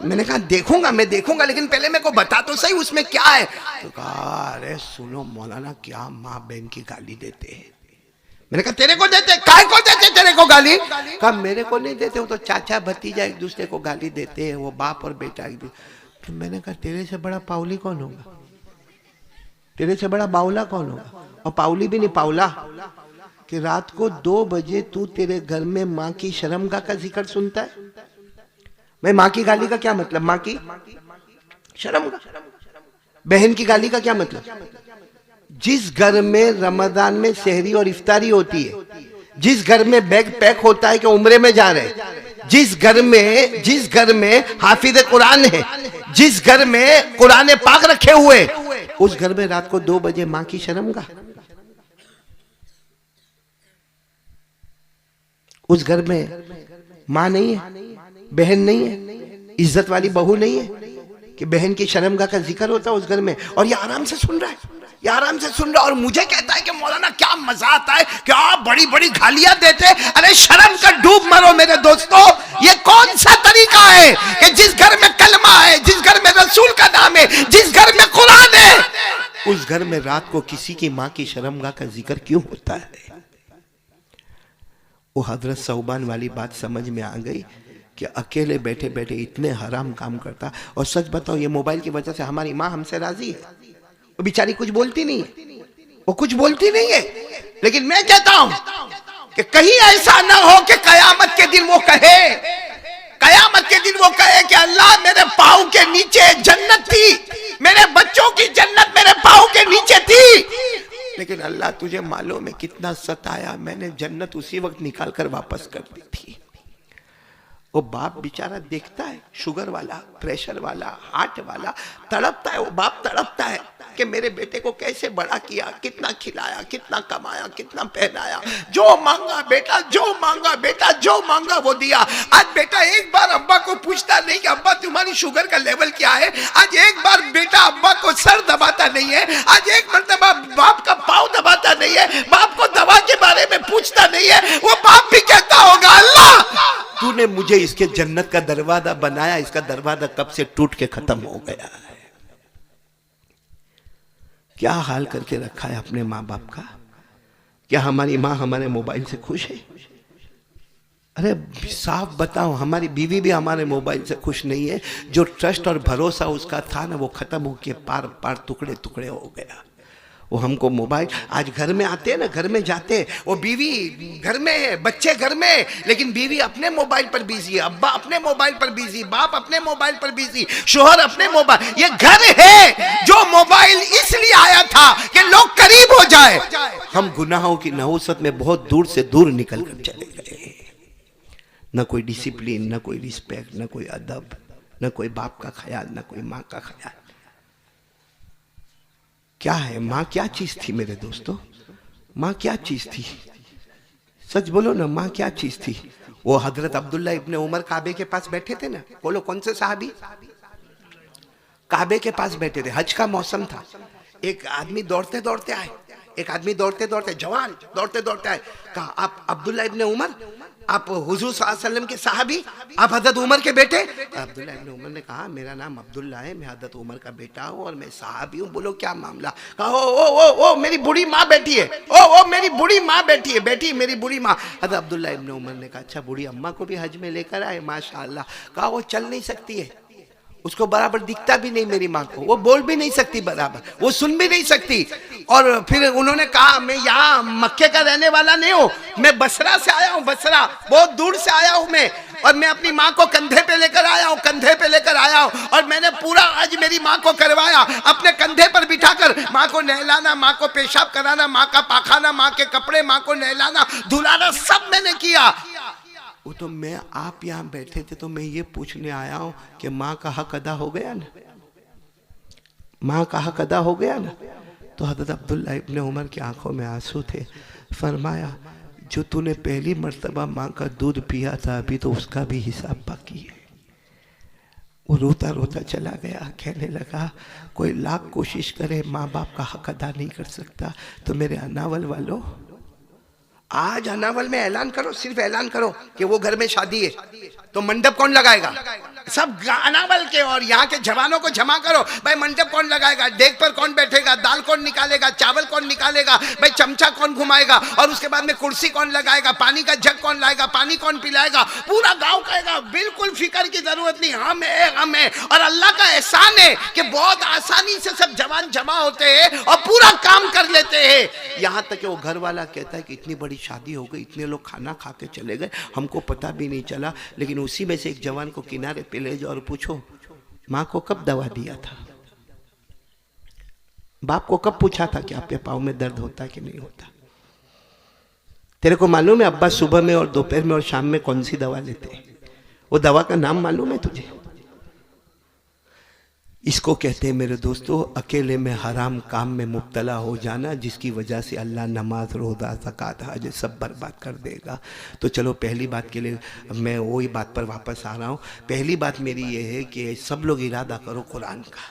मैंने कहा देखूंगा, मैं देखूंगा, लेकिन पहले मेरे को बता तो सही उसमें क्या है। तो कहा अरे सुनो मौलाना, क्या माँ बहन की गाली देते हैं। मैंने कहा तेरे को देते? काय को देते तेरे को गाली? कहा मेरे को नहीं देते, वो तो चाचा भतीजा एक दूसरे को गाली देते हैं, वो बाप और बेटा एक दूसरे। तो मैंने कहा तेरे से बड़ा पाउली कौन होगा? तेरे से बड़ा बाउला कौन होगा? और पाउली भी नहीं, पाउला, कि रात को 2 बजे तू तेरे घर में माँ की शर्मगाह का जिक्र सुनता है। मैं माँ की गाली का क्या मतलब? माँ की शर्मगाह। बहन की गाली का क्या मतलब? जिस घर में रमजान में सहरी और इफ्तारी होती है, जिस घर में बैग पैक होता है कि उम्रे में जा रहे, जिस घर में हाफिज कुरान है, जिस घर में कुरान पाक रखे हुए, उस घर में रात को 2 बजे मां की शर्मगाह। उस घर में मां नहीं है, बहन नहीं है, इज्जत वाली बहू नहीं है कि बहन की शर्मगाह का जिक्र होता है उस घर में। और ये आराम से सुन रहा है, ये आराम से सुन रहा है, और मुझे कहता है कि मौलाना क्या मजा आता है, क्या बड़ी बड़ी गालियां देते। अरे शर्म का डूब मरो मेरे दोस्तों। ये कौन सा तरीका है कि जिस घर में कलमा है, जिस घर में रसूल का नाम है, जिस घर में कुरान है, उस घर में रात को किसी की मां की शर्मगाह का जिक्र क्यों होता है? वो हजरत सौबान वाली बात समझ में आ गई कि अकेले बैठे बैठे इतने हराम काम करता। और सच बताओ, ये मोबाइल की वजह से हमारी माँ हमसे राजी है। वो बेचारी कुछ बोलती नहीं है, वो कुछ बोलती नहीं है, लेकिन मैं कहता हूं कि कहीं ऐसा ना हो कि कयामत के दिन वो कहे, कयामत के दिन वो कहे कि अल्लाह मेरे पाँव के नीचे जन्नत थी, मेरे बच्चों की जन्नत मेरे पाँव के नीचे थी, लेकिन अल्लाह तुझे मालूम है कितना सताया, मैंने जन्नत उसी वक्त निकाल कर वापस कर दी थी। वो बाप बेचारा देखता है, शुगर वाला, प्रेशर वाला, हार्ट वाला, तड़पता है। वो बाप तड़पता है कि मेरे बेटे को कैसे बड़ा किया, कितना खिलाया, कितना कमाया, कितना पहनाया, जो मांगा बेटा, जो मांगा बेटा, जो मांगा वो दिया। आज बेटा एक बार अब्बा को पूछता नहीं कि अब्बा तुम्हारी शुगर का लेवल क्या है। आज एक बार बेटा अब्बा को सर दबाता नहीं है। आज एक मर्तबा बाप का पाँव दबाता नहीं है, बाप को दवा के बारे में पूछता नहीं है। वो बाप भी कहता होगा अल्लाह तूने मुझे इसके जन्नत का दरवाजा बनाया, इसका दरवाजा कब से टूट के खत्म हो गया है। क्या हाल करके रखा है अपने माँ बाप का। क्या हमारी माँ हमारे मोबाइल से खुश है? अरे साफ बताओ, हमारी बीवी भी हमारे मोबाइल से खुश नहीं है। जो ट्रस्ट और भरोसा उसका था ना, वो खत्म होके पार पार टुकड़े टुकड़े हो गया। वो हमको मोबाइल, आज घर में आते हैं ना, घर में जाते हैं, वो बीवी घर में है, बच्चे घर में है, लेकिन बीवी अपने मोबाइल पर बिजी है, अब्बा अपने मोबाइल पर बिजी, बाप अपने मोबाइल पर बिजी, शोहर अपने मोबाइल। ये घर है जो मोबाइल इसलिए आया था कि लोग करीब हो जाए। हम गुनाहों की नहुसत में बहुत दूर से दूर निकल कर चले गए। न कोई डिसिप्लिन, न कोई रिस्पेक्ट, न कोई अदब, न कोई बाप का ख्याल, न कोई माँ का ख्याल। क्या है माँ? क्या चीज थी मेरे दोस्तों? माँ क्या चीज थी? सच बोलो ना, माँ क्या चीज थी? वो हजरत अब्दुल्ला इब्ने उमर काबे के पास बैठे थे ना, बोलो कौन से साहबी काबे के पास बैठे थे। हज का मौसम था। एक आदमी दौड़ते दौड़ते आए, एक आदमी दौड़ते दौड़ते, जवान दौड़ते दौड़ते आए। कहा आप अब्दुल्ला इब्ने उमर, आप हुजूर सल्लल्लाहु अलैहि वसल्लम के साहबी, आप हजरत उमर के बेटे? अब्दुल्ला इब्ने उमर ने कहा मेरा नाम अब्दुल्ला है, मैं हजरत उमर का बेटा हूँ और मैं साहबी हूँ। बोलो क्या मामला? कहा ओ मेरी बूढ़ी माँ बैठी है, ओ मेरी बूढ़ी माँ बैठी है, बैठी मेरी बूढ़ी माँ। हजरत अब्दुल्ला इब्ने उमर ने कहा अच्छा बूढ़ी अम्मा को भी हज में लेकर आए, माशाअल्लाह। कहा वो चल नहीं सकती है, उसको बराबर दिखता भी नहीं मेरी माँ को, वो बोल भी नहीं सकती बराबर, वो सुन भी नहीं सकती। और फिर उन्होंने कहा मैं यहाँ मक्के का रहने वाला नहीं हूँ, मैं बसरा से आया हूँ, बसरा बहुत दूर से आया हूँ मैं, और मैं अपनी माँ को कंधे पे लेकर आया हूँ, कंधे पे लेकर आया हूँ, और मैंने पूरा आज मेरी माँ को करवाया, अपने कंधे पर बिठाकर माँ को नहलाना, माँ को पेशाब कराना, माँ का पाखाना, माँ के कपड़े, माँ को नहलाना, धुलाना, सब मैंने किया। वो तो मैं, आप यहाँ बैठे थे तो मैं ये पूछने आया हूँ कि माँ का हक अदा हो गया ना? माँ का हक अदा हो गया ना? तो हज़रत अब्दुल्ला इब्ने उमर की आंखों में आंसू थे। फरमाया जो तूने पहली मर्तबा माँ का दूध पिया था, अभी तो उसका भी हिसाब बाकी है। वो रोता रोता चला गया, कहने लगा कोई लाख कोशिश करे माँ बाप का हक अदा नहीं कर सकता। तो मेरे अनावल वालों, आज अनावल में ऐलान करो, सिर्फ ऐलान करो कि वो घर में शादी है, तो मंडप कौन लगाएगा? सब अनावल के और यहाँ के जवानों को जमा करो, भाई मंडप कौन लगाएगा, देग पर कौन बैठेगा, दाल कौन निकालेगा, चावल कौन निकालेगा, भाई चमचा कौन घुमाएगा, और उसके बाद में कुर्सी कौन लगाएगा, पानी का जग कौन लाएगा, पानी कौन पिलाएगा। पूरा गांव कहेगा बिल्कुल फिक्र की जरूरत नहीं, हम है। और अल्लाह का एहसान है कि बहुत आसानी से सब जवान जमा होते हैं और पूरा काम कर लेते हैं। यहाँ तक कि वो घर वाला कहता है कि इतनी बड़ी शादी हो गई, इतने लोग खाना खा के चले गए, हमको पता भी नहीं चला। लेकिन उसी में से एक जवान को किनारे पे ले जाओ और पूछो माँ को कब दवा दिया था, बाप को कब पूछा था कि आपके पाँव में दर्द होता कि नहीं होता। तेरे को मालूम है अब्बा सुबह में और दोपहर में और शाम में कौन सी दवा लेते हैं? वो दवा का नाम मालूम है तुझे? इसको कहते हैं मेरे दोस्तों अकेले में हराम काम में मुब्तला हो जाना, जिसकी वजह से अल्लाह नमाज रोज़ा ज़कात हज सब बर्बाद कर देगा। तो चलो पहली बात के लिए मैं वही बात पर वापस आ रहा हूँ। पहली बात मेरी ये है कि सब लोग इरादा करो कुरान का।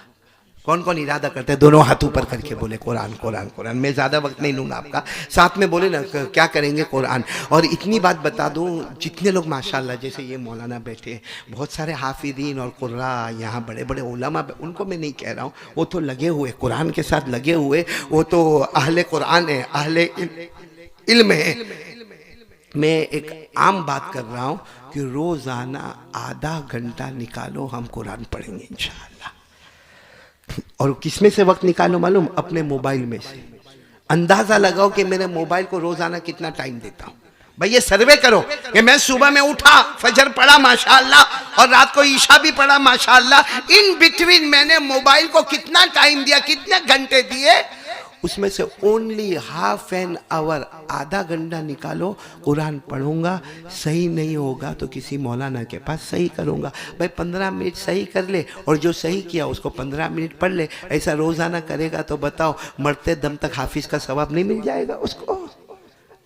कौन कौन इरादा करते हैं? दोनों हाथ ऊपर करके बोले कुरान कुरान कुरान। मैं ज़्यादा वक्त नहीं लूँगा आपका, साथ में बोले ना क्या करेंगे कुरान। और इतनी बात बता दूँ, जितने लोग माशाल्लाह जैसे ये मौलाना बैठे, बहुत सारे हाफिदीन और कुर्रा यहाँ बड़े बड़े उलमा, उनको मैं नहीं कह रहा हूँ, वो तो लगे हुए कुरान के साथ लगे हुए, वो तो अहले कुरान है, अहले इल्म है। मैं एक आम बात कर रहा हूँ कि रोज़ाना आधा घंटा निकालो, हम कुरान पढ़ेंगे इंशाअल्लाह। और किसमें से वक्त निकालो मालूम? अपने मोबाइल में से। अंदाजा लगाओ कि मेरे मोबाइल को रोजाना कितना टाइम देता हूं। भाई ये सर्वे करो कि मैं सुबह में उठा, फजर पढ़ा माशाअल्लाह, और रात को ईशा भी पढ़ा माशाअल्लाह, इन बिटवीन मैंने मोबाइल को कितना टाइम दिया, कितने घंटे दिए, उसमें से ओनली हाफ एन आवर, आधा घंटा निकालो, कुरान पढ़ूंगा। सही नहीं होगा तो किसी मौलाना के पास सही करूंगा। भाई 15 मिनट सही कर ले, और जो सही किया उसको 15 मिनट पढ़ ले। ऐसा रोजाना करेगा तो बताओ मरते दम तक हाफिज का सवाब नहीं मिल जाएगा उसको?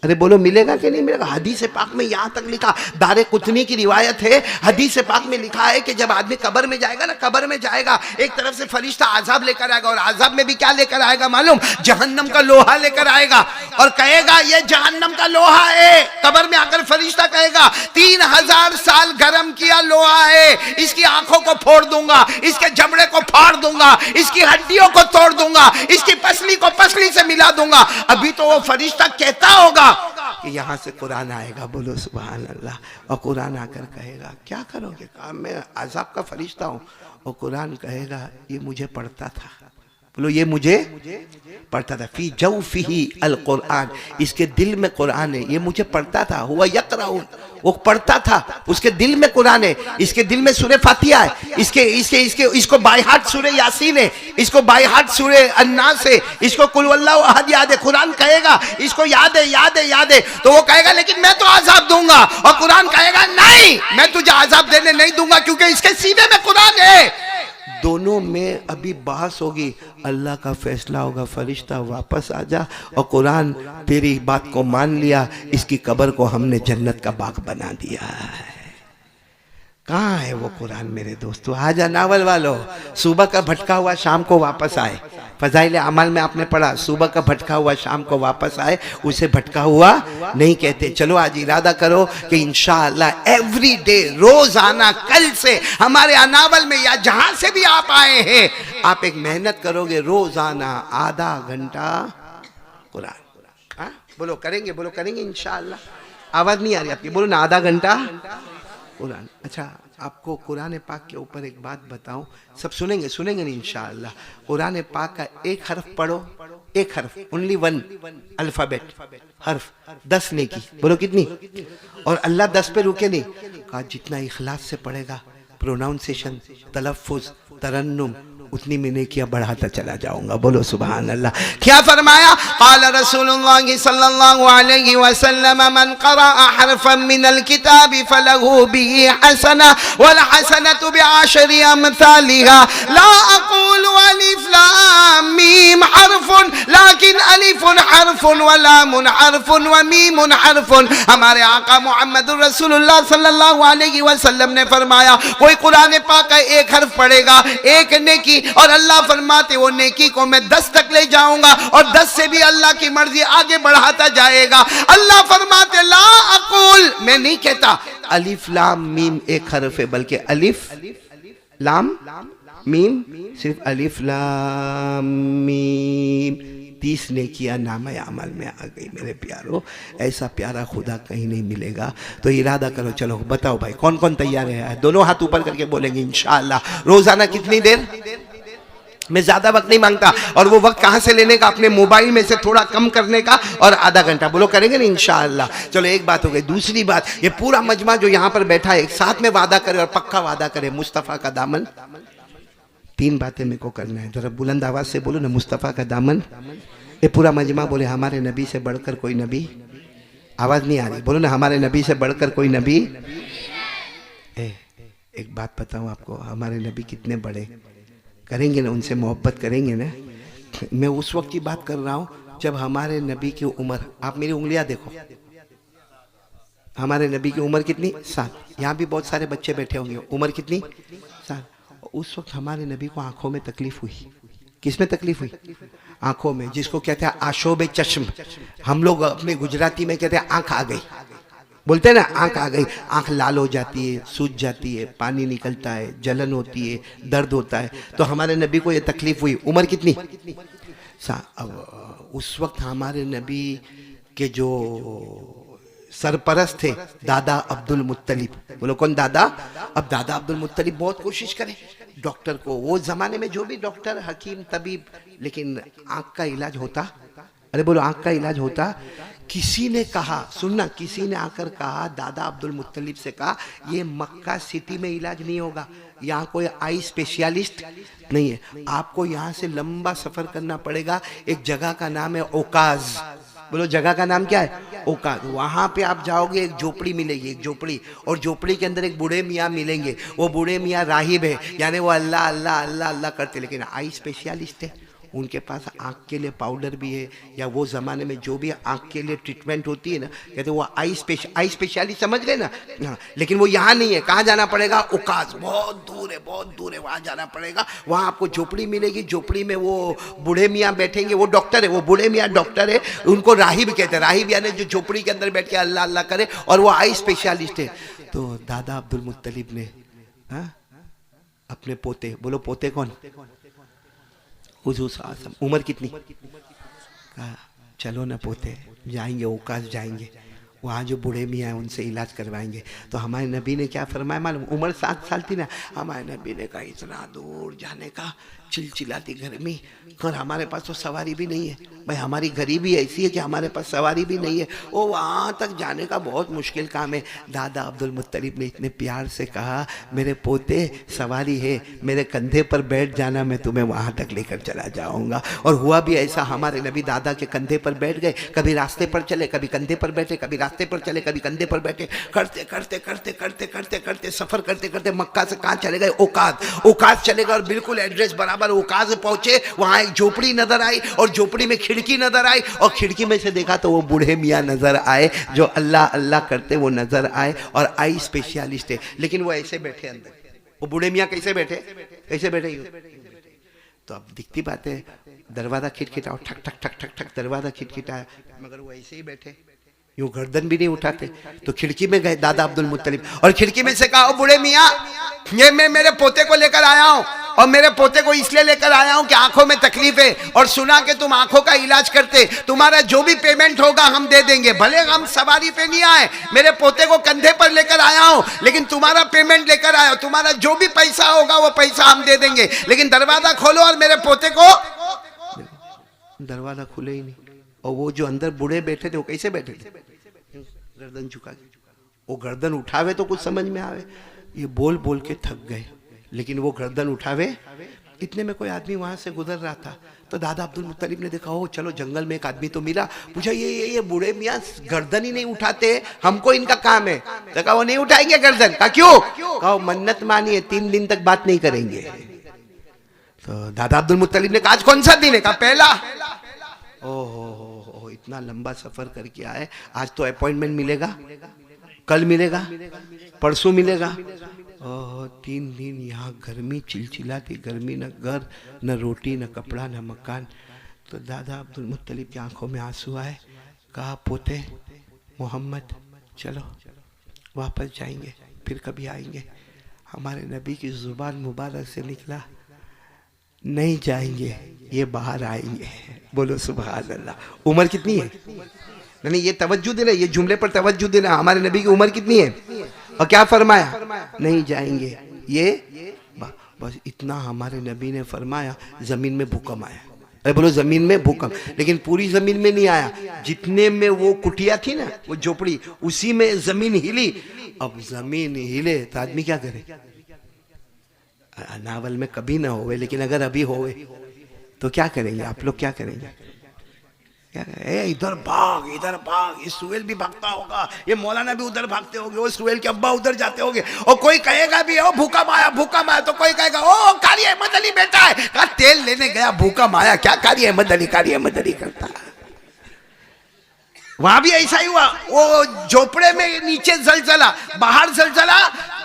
अरे बोलो मिलेगा कि नहीं मिलेगा? हदीस पाक में यहाँ तक लिखा, दारे कुतनी की रिवायत है, हदीस पाक में लिखा है कि जब आदमी कब्र में जाएगा ना, कब्र में जाएगा, एक तरफ से फरिश्ता आजाब लेकर आएगा, और आजाब में भी क्या लेकर आएगा मालूम? जहन्नम का लोहा लेकर आएगा, और कहेगा ये जहन्नम का लोहा है। कब्र में आकर फरिश्ता कहेगा 3000 साल गर्म किया लोहा है, इसकी आंखों को फोड़ दूंगा, इसके जबड़े को फाड़ दूंगा, इसकी हड्डियों को तोड़ दूंगा, इसकी पसली को पसली से मिला दूंगा। अभी तो वो फरिश्ता कहता होगा कि यहाँ से कुरान आएगा, बोलो सुभान अल्लाह। और कुरान आकर कहेगा क्या करोगे? कहा मैं अज़ाब का फरिश्ता हूँ। और कुरान कहेगा ये मुझे पढ़ता था, बोलो ये मुझे पढ़ता था। फी जौफिही अल कुरान, इसके दिल में कुरान है, ये मुझे पढ़ता था। हुआ यक़राउन, वो पढ़ता था, उसके दिल में कुरान है, इसके दिल में सूरह फातिहा है, इसको बाय हार्ट सूरह यासीन है, इसको बाय हार्ट सूरह अन्नास है, इसको कुल वल्लाहु अहद याद है। कुरान कहेगा इसको याद है याद है याद है। तो वो कहेगा लेकिन मैं तो आजाब दूंगा, और कुरान कहेगा नहीं मैं तुझे आजाब देने नहीं दूंगा, क्योंकि इसके सीने में कुरान है। दोनों में अभी बहस होगी, अल्लाह का फैसला होगा, फरिश्ता वापस आ जा, और कुरान तेरी बात को मान लिया, इसकी कब्र को हमने जन्नत का बाग बना दिया है। कहाँ है वो कुरान मेरे दोस्तों? आजा नावल वालों, सुबह का भटका हुआ शाम को वापस आए। फजाइल अमाल में आपने पढ़ा, सुबह का भटका हुआ शाम को वापस आए, उसे भटका हुआ नहीं कहते। चलो आज इरादा करो कि इंशाअल्लाह एवरी डे, रोजाना कल से हमारे अनावल में या जहां से भी आप आए हैं, आप एक मेहनत करोगे, रोजाना आधा घंटा कुरान। हाँ बोलो करेंगे, बोलो करेंगे इंशाअल्लाह। आवाज नहीं आ रही आपकी, बोलो ना आधा घंटा कुरान। अच्छा आपको कुरान पाक के ऊपर एक बात बताऊं, सब सुनेंगे सुनेंगे नहीं इंशाअल्लाह। कुरान पाक का एक हर्फ पढ़ो, एक हर्फ, ओनली वन अल्फाबेट, हर्फ 10 नेकी, बोलो कितनी? और अल्लाह 10 पे रुके नहीं, कहा जितना इखलास से पढ़ेगा, प्रोनाउंसिएशन, तलफ्फुज, तरन्नुम, उतनी में नेकियां बढ़ाता चला जाऊंगा, बोलो सुभान अल्लाह। क्या फरमाया? क़ाल रसूलुल्लाह सल्लल्लाहु अलैहि वसल्लम मन क़रअ हरफन मिनल किताबि फलहु बिही हसना वल हसनतु बिअशरि अमसालिहा ला अक़ूलु अलिफ लाम मीम हरफुन लाकिन अलिफुन हरफुन व लामुन हरफुन व मीमुन हरफुन। हमारे आका मुहम्मदुर रसूलुल्लाह सल्लल्लाहु अलैहि वसल्लम ने फरमाया कोई कुरान पाक का एक हर्फ पढ़ेगा, एक नेकी, और अल्लाह फरमाते वो नेकी को मैं 10 तक ले जाऊंगा, और 10 से भी अल्लाह की मर्जी आगे बढ़ाता जाएगा। अल्लाह फरमाते ला अक़ूल, मैं नहीं कहता अलिफ लाम मीम एक हर्फ है, बल्कि अलिफ लाम मीम, सिर्फ अलिफ लाम मीम 30 नेकियां नाम अमल में आ गई मेरे प्यारो। ऐसा प्यारा खुदा कहीं नहीं मिलेगा। तो इरादा करो, चलो बताओ भाई कौन कौन तैयार है? दोनों हाथ ऊपर करके बोलेंगे इंशाअल्लाह। रोजाना कितनी देर? मैं ज्यादा वक्त नहीं मांगता, और वो वक्त कहाँ से लेने का? अपने मोबाइल में से थोड़ा कम करने का, और आधा घंटा, बोलो करेंगे ना इंशाअल्लाह। चलो एक बात हो गई। दूसरी बात, ये पूरा मजमा जो यहाँ पर बैठा है एक साथ में वादा करे, और पक्का वादा करे, मुस्तफ़ा का दामन। 3 बातें मेरे को करना है, जरा बुलंद आवाज से बोलो ना, मुस्तफ़ा का दामन। ये पूरा मजमा बोले हमारे नबी से बढ़कर कोई नबी। आवाज नहीं आ रही, बोलो ना हमारे नबी से बढ़कर कोई नबी। एक बात बताऊं आपको, हमारे नबी कितने बड़े, करेंगे ना, उनसे मोहब्बत करेंगे ना। मैं उस वक्त की बात कर रहा हूँ जब हमारे नबी की उम्र, आप मेरी उंगलियां देखो, हमारे नबी की उम्र कितनी? 7। यहाँ भी बहुत सारे बच्चे बैठे होंगे, उम्र कितनी? 7। उस वक्त हमारे नबी को आंखों में तकलीफ हुई। किस में तकलीफ हुई? आंखों में, जिसको कहते हैं आशोब चश्म। हम लोग अपने गुजराती में कहते हैं आंख आ गई, बोलते हैं ना, आंख आ गई। आंख लाल हो जाती है, सूज जाती है, पानी निकलता है, जलन होती है, दर्द होता है। तो हमारे नबी को ये तकलीफ हुई। उम्र कितनी? अब उस वक्त हमारे नबी के जो सरपरस्त थे दादा अब्दुल मुत्तलिब, बोलो कौन? दादा। अब दादा अब्दुल मुत्तलिब बहुत कोशिश करे डॉक्टर को, वो जमाने में जो भी डॉक्टर, हकीम, तबीब, लेकिन आंख का इलाज होता? अरे बोलो, आंख का इलाज होता? किसी ने कहा, सुनना, किसी ने आकर कहा, दादा अब्दुल मुत्तलिब से कहा, ये मक्का सिटी में इलाज नहीं होगा, यहाँ कोई आई स्पेशलिस्ट नहीं है, आपको यहाँ से लंबा सफर करना पड़ेगा। एक जगह का नाम है ओकाज। बोलो, जगह का नाम क्या है? ओकाज। वहां पे आप जाओगे, एक झोपड़ी मिलेगी, एक झोपड़ी, और झोपड़ी के अंदर एक बूढ़े मियाँ मिलेंगे। वो बूढ़े मियाँ राहिब है, यानी वो अल्लाह अल्लाह अल्लाह अल्लाह करते, लेकिन आई स्पेशलिस्ट है। उनके पास आँख के लिए पाउडर भी है, या वो ज़माने में जो भी आँख के लिए ट्रीटमेंट होती है ना, कहते वो आई स्पेशलिस्ट, समझ गए ना? हाँ, लेकिन वो यहाँ नहीं है। कहाँ जाना पड़ेगा? ओकाज। बहुत दूर है, बहुत दूर है, वहाँ जाना पड़ेगा। वहाँ आपको झोपड़ी मिलेगी, झोपड़ी में वो बूढ़े मियाँ बैठेंगे, वो डॉक्टर है, वो बूढ़े मियाँ डॉक्टर है, उनको राहिब कहते हैं। राहिब यानी जो झोपड़ी के अंदर बैठ के अल्लाह अल्लाह करे, और वो आई स्पेशलिस्ट है। तो दादा अब्दुल मुत्तलिब ने अपने पोते, बोलो पोते कौन? हुजूर आसम। उम्र कितनी? कहा चलो ना पोते, जाएंगे ओकाज, जाएंगे वहाँ जो बूढ़े मियाँ हैं उनसे इलाज करवाएंगे। तो हमारे नबी ने क्या फरमाया मालूम? उम्र 7 साल थी ना, हमारे नबी ने कहा इतना दूर जाने का, चिलचिलाती गर्मी, और हमारे पास तो सवारी भी नहीं है। भाई हमारी गरीबी ऐसी है कि हमारे पास सवारी भी नहीं है, वो वहाँ तक जाने का बहुत मुश्किल काम है। दादा अब्दुल मुत्तलिब ने इतने प्यार से कहा, मेरे पोते सवारी है, मेरे कंधे पर बैठ जाना, मैं तुम्हें वहाँ तक लेकर चला जाऊँगा। और हुआ भी ऐसा, हमारे नबी दादा के कंधे पर बैठ गए, कभी रास्ते पर चले, कभी कंधे पर बैठे, कभी रास्ते पर चले, कभी कंधे पर बैठे, करते करते करते करते करते करते सफर करते करते मक्का से कहाँ चले गए? ओकाज। ओकाज चले गए और बिल्कुल एड्रेस बराबर ओकाज पहुंचे। वहां एक झोपड़ी नजर आई, और झोपड़ी में खिड़की नजर आई, और खिड़की में से देखा तो वो बूढ़े मियाँ नजर आए जो अल्लाह अल्लाह करते, वो नजर आए, और आई स्पेशलिस्ट है। लेकिन वो ऐसे बैठे अंदर, वो बूढ़े मियाँ कैसे बैठे? कैसे बैठे? तो अब दिखती बात है, दरवाजा खिटखिटाओ, ठक ठक ठक ठक ठक, दरवाजा खिटखिटाया, मगर वो ऐसे ही बैठे, यूं गर्दन भी नहीं उठाते। तो खिड़की में गए दादा अब्दुल मुत्तलिब, और खिड़की में से कहा, बूढ़े मियाँ, ये मैं मेरे पोते को लेकर आया हूँ, और मेरे पोते को इसलिए लेकर आया हूँ कि आंखों में तकलीफ है, और सुना कि तुम आंखों का इलाज करते, तुम्हारा जो भी पेमेंट होगा हम दे देंगे, भले हम सवारी पे नहीं आए, मेरे पोते को कंधे पर लेकर आया हूँ, लेकिन तुम्हारा पेमेंट लेकर आया, तुम्हारा जो भी पैसा होगा वो पैसा हम दे देंगे, लेकिन दरवाजा खोलो और मेरे पोते को। दरवाजा खुले ही नहीं, और वो जो अंदर बूढ़े बैठे थे वो कैसे बैठे थे? गर्दन झुका के। वो गर्दन उठावे तो कुछ समझ में आवे, ये बोल बोल के थक गए, लेकिन वो गर्दन उठावे। इतने में कोई आदमी वहां से गुजर रहा था, तो दादा अब्दुल मुत्तलिब ने देखा, ओ चलो जंगल में एक आदमी तो मिला, पूछा ये बूढ़े मियाँ गर्दन ही नहीं उठाते, हमको इनका काम है। तो कहा वो नहीं उठाएंगे गर्दन। कहा क्यों? कहा मन्नत मानी है, 3 दिन तक बात नहीं करेंगे। तो दादा अब्दुल मुत्तलिब ने कहा आज कौन सा दिन है? कहा पहला। ओहो, इतना लंबा सफर करके आए, आज तो अपॉइंटमेंट मिलेगा, कल मिलेगा, परसों मिलेगा। 3 दिन यहाँ गर्मी, चिलचिलाती गर्मी, न घर न रोटी न कपड़ा न मकान। तो दादा अब्दुल मुत्तलिब की आंखों में आंसू आए। कहा पोते मोहम्मद चलो वापस जाएंगे, फिर कभी आएंगे। हमारे नबी की जुबान मुबारक से निकला, नहीं जाएंगे, ये बाहर आएंगे। बोलो सुभान अल्लाह। उम्र कितनी है? नहीं, ये तवज्जो देना, ये जुमले पर तवज्जो देना। हमारे नबी की उम्र कितनी है और क्या फरमाया? नहीं जाएंगे, ये बस इतना हमारे नबी ने फरमाया। जमीन में भूकंप आया। अरे बोलो जमीन में भूकंप, लेकिन पूरी जमीन में नहीं आया, जितने में वो कुटिया थी ना, वो झोपड़ी, उसी में जमीन हिली। अब जमीन हिले तो आदमी क्या करे? नावल में कभी ना होवे, लेकिन अगर अभी होवे तो क्या करेंगे आप लोग? क्या करेंगे? क्या ए इधर भाग इधर भाग, ये सुहेल भी भागता होगा, ये मौलाना भी उधर भागते होंगे, वो सुहेल के अब्बा उधर जाते होंगे, और कोई कहेगा भी ओ भूखा माया, तो कोई कहेगा ओ कारी अहमद अली बेटा है, कहा तेल लेने गया भूखा माया, क्या कारी अहमद अली करता है। वहां भी ऐसा ही हुआ, वो झोपड़े में नीचे जलजला, बाहर जलजला,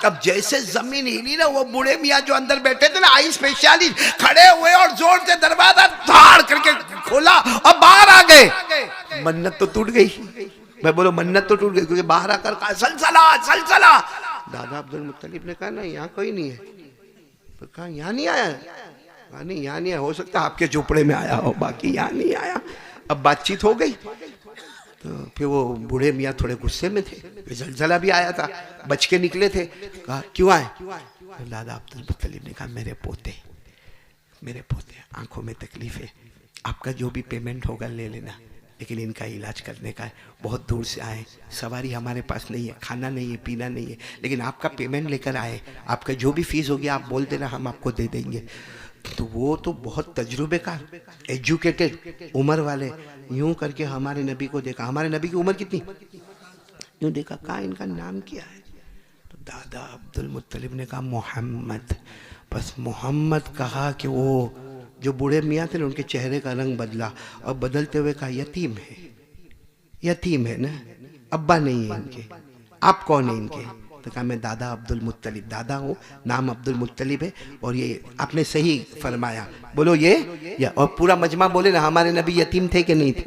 अब जैसे जमीन हिली ना, वो बूढ़े मियाँ जो अंदर बैठे थे ना, आई स्पेशलिस्ट खड़े हुए और जोर से दरवाजा धाड़ करके खोला और बाहर आ गए। मन्नत तो टूट गई, मैं बोलो मन्नत तो टूट गई, क्योंकि बाहर आकर कहा सलसला। दादा अब्दुल मुत्तलिब ने कहा ना यहाँ कोई नहीं है, तो कहा यहाँ नहीं आया, नहीं यहाँ नहीं आया, हो सकता है आपके झोपड़े में आया हो, बाकी यहाँ नहीं आया। अब बातचीत हो गई, तो फिर वो बूढ़े मियाँ थोड़े गुस्से में थे, जलजला भी आया था, बच के निकले थे, कहा क्यों आए? तो दादा अब्दुल मुत्तलिब ने कहा मेरे पोते आंखों में तकलीफ है, आपका जो भी पेमेंट होगा ले लेना, लेकिन इनका इलाज करने का है, बहुत दूर से आए, सवारी हमारे पास नहीं है, खाना नहीं है, पीना नहीं है, लेकिन आपका पेमेंट लेकर आए, आपका जो भी फीस होगी आप बोल देना, हम आपको दे देंगे। तो वो तो बहुत तजुर्बेकार, एजुकेटेड उम्र वाले, यूं करके हमारे नबी को देखा, हमारे नबी की उम्र कितनी, यूं देखा, कहा इनका नाम क्या है? तो दादा अब्दुल मुत्तलिब ने कहा मोहम्मद। बस मोहम्मद कहा कि वो जो बूढ़े मियाँ थे ना, उनके चेहरे का रंग बदला और बदलते हुए कहा यतीम है ना, अब्बा नहीं है इनके, आप कौन है इनके? तो कहा मैं दादा अब्दुल मुत्तलिब, दादा हूँ, नाम अब्दुल मुत्तलिब है, और ये आपने सही फरमाया, बोलो ये या, और पूरा मजमा बोले ना हमारे नबी यतीम थे कि नहीं थे?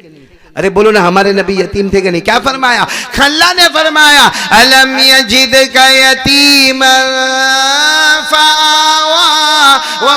अरे बोलो ना हमारे नबी यतीम थे कि नहीं? क्या फरमाया? खल्ला ने फरमाया अलम यजिदका यतीमा फावा व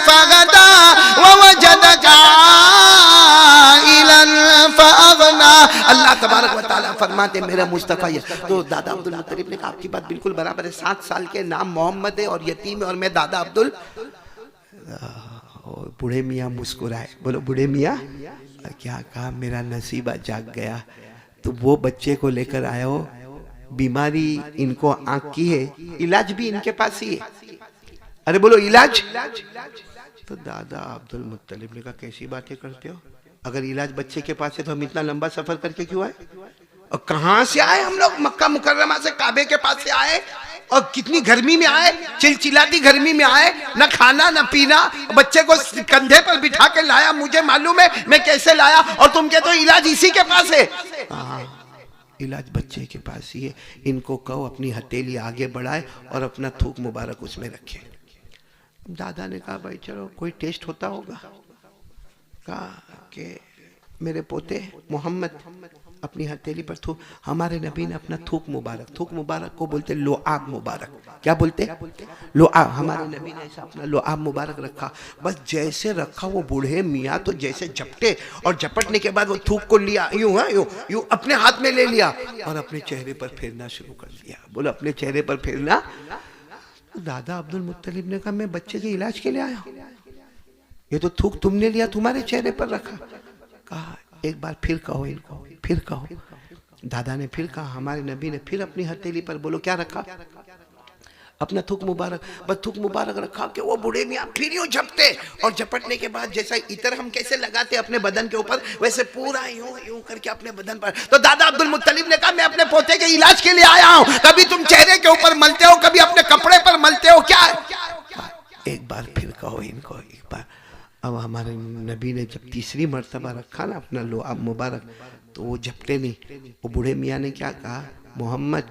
फगदा व वजदका आइलन फअगना। अल्लाह तबारक व तआला फरमाते मेरा मुस्तफ़ा ये। तो दादा अब्दुल मुत्तलिब ने कहा आपकी बात बिल्कुल बराबर है, 7 साल के, नाम मोहम्मद है और यतीम है, और मैं दादा अब्दुल। बूढ़े मियाँ मुस्कुराए, बोलो बूढ़े मियाँ क्या कहा? मेरा नसीबा जाग गया, तो वो बच्चे को लेकर आए हो, बीमारी इनको आंख की है, इलाज भी इनके पास ही है, अरे बोलो इलाज। तो दादा अब्दुल मुत्तलिब ने कहा कैसी बातें करते हो, अगर इलाज बच्चे के पास है तो हम इतना लंबा सफर करके क्यों आए, और कहाँ से आए हम लोग? मक्का मुकर्रमा से, काबे के पास से आए, और कितनी गर्मी में आए, चिलचिलाती गर्मी में आए, ना खाना ना पीना, बच्चे को कंधे पर बिठा के लाया, मुझे मालूम है मैं कैसे लाया, और तुम कहते हो इलाज इसी के पास है। इलाज बच्चे के पास ही है, इनको कहो अपनी हथेली आगे बढ़ाए और अपना थूक मुबारक उसमें रखे। दादा ने कहा भाई चलो कोई टेस्ट होता होगा, कहा कि मेरे पोते मोहम्मद अपनी हथेली पर थूक, हमारे नबी ने अपना थूक मुबारक को बोलते लोआब मुबारक, क्या बोलते? लोआब। हमारे नबी ने ऐसा अपना लोआब मुबारक रखा, बस जैसे रखा वो बूढ़े मियाँ तो जैसे झपटे, और झपटने के बाद वो थूक को लिया, यूं है यूं अपने हाथ में ले लिया और अपने चेहरे पर फेरना शुरू कर दिया। बोलो अपने चेहरे पर फेरना। दादा अब्दुल मुत्तलिब ने कहा मैं बच्चे के इलाज के लिए आया हूँ, ये तो थूक तुमने लिया, तुम्हारे चेहरे पर रखा। कहा एक बार फिर कहो इनको, फिर कहो। दादा ने फिर कहा, हमारे नबी ने फिर अपनी हथेली पर बोलो क्या रखा? अपना थूक मुबारक। बस थूक मुबारक रखा कि वो बूढ़े मियाँ फिर यूं झपटे, और झपटने के बाद जैसा इतर हम कैसे लगाते अपने बदन के ऊपर, वैसे पूरा यूं करके अपने बदन पर। तो दादा अब्दुल मुत्तलिब ने कहा मैं अपने पोते के इलाज के लिए आया हूँ, कभी तुम चेहरे के ऊपर मलते हो, कभी अपने कपड़े पर मलते हो, क्या एक बार फिर कहो इनको, एक बार। अब हमारे नबी ने जब तीसरी मर्तबा रखा ना अपना लोआब मुबारक, तो वो झपटे नहीं, वो बूढ़े मियाँ ने क्या कहा? मोहम्मद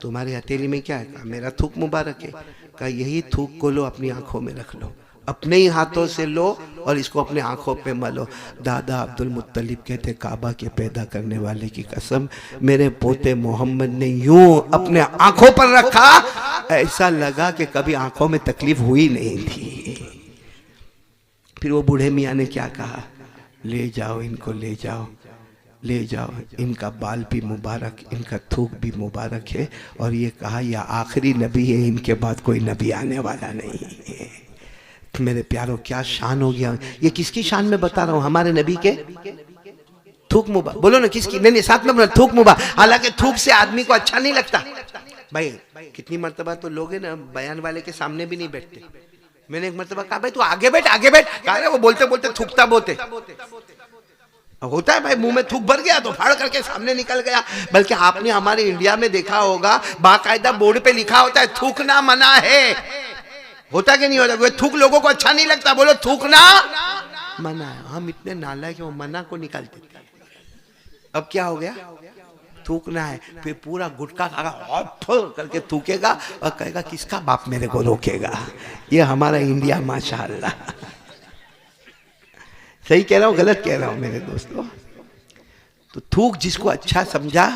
तुम्हारी हथेली में क्या है? कहा मेरा थूक मुबारक है। कहा यही थूक को लो, अपनी आंखों में रख लो, अपने ही हाथों से लो और इसको अपने आंखों पे मलो। दादा अब्दुल मुत्तलिब कहते काबा के पैदा करने वाले की कसम, मेरे पोते मोहम्मद ने यूं अपने आंखों पर रखा, ऐसा लगा कि कभी आंखों में तकलीफ हुई नहीं थी। फिर वो बूढ़े मियाँ ने क्या कहा? ले जाओ इनको, ले जाओ, इनका बाल भी मुबारक, इनका थूक भी मुबारक है, और ये कहा यह आखिरी नबी है, इनके बाद कोई नबी आने वाला नहीं है। मेरे प्यारों क्या शान हो गया। ये किसकी शान में बता रहा हूँ? हमारे नबी के थूक मुबारक। बोलो ना किसकी? नहीं साथ में बोलो थूक मुबारक। हालांकि थूक से आदमी को अच्छा नहीं लगता भाई, कितनी मर्तबा तो लोग है ना बयान वाले के सामने भी नहीं बैठते, मैंने एक मरतबा कहा भाई तू आगे बैठ आगे बैठ, कहा वो बोलते बोलते थूकता बोलते होता है भाई, मुंह में थूक भर गया तो फाड़ करके सामने निकल गया। बल्कि आपने हमारे इंडिया में देखा होगा बाकायदा बोर्ड पे लिखा होता है थूकना मना है, होता कि नहीं होता? थूक लोगों को अच्छा नहीं लगता, बोलो थूकना मना है। हम इतने नालायक वो मना को निकाल देते हैं। अब क्या हो गया? थूकना है, फिर पूरा गुटखा खागा करके थूकेगा और कहेगा किसका बाप मेरे को रोकेगा। ये हमारा इंडिया माशाअल्लाह। सही कह रहा हूँ गलत कह रहा हूँ मेरे दोस्तों? तो थूक जिसको अच्छा समझा,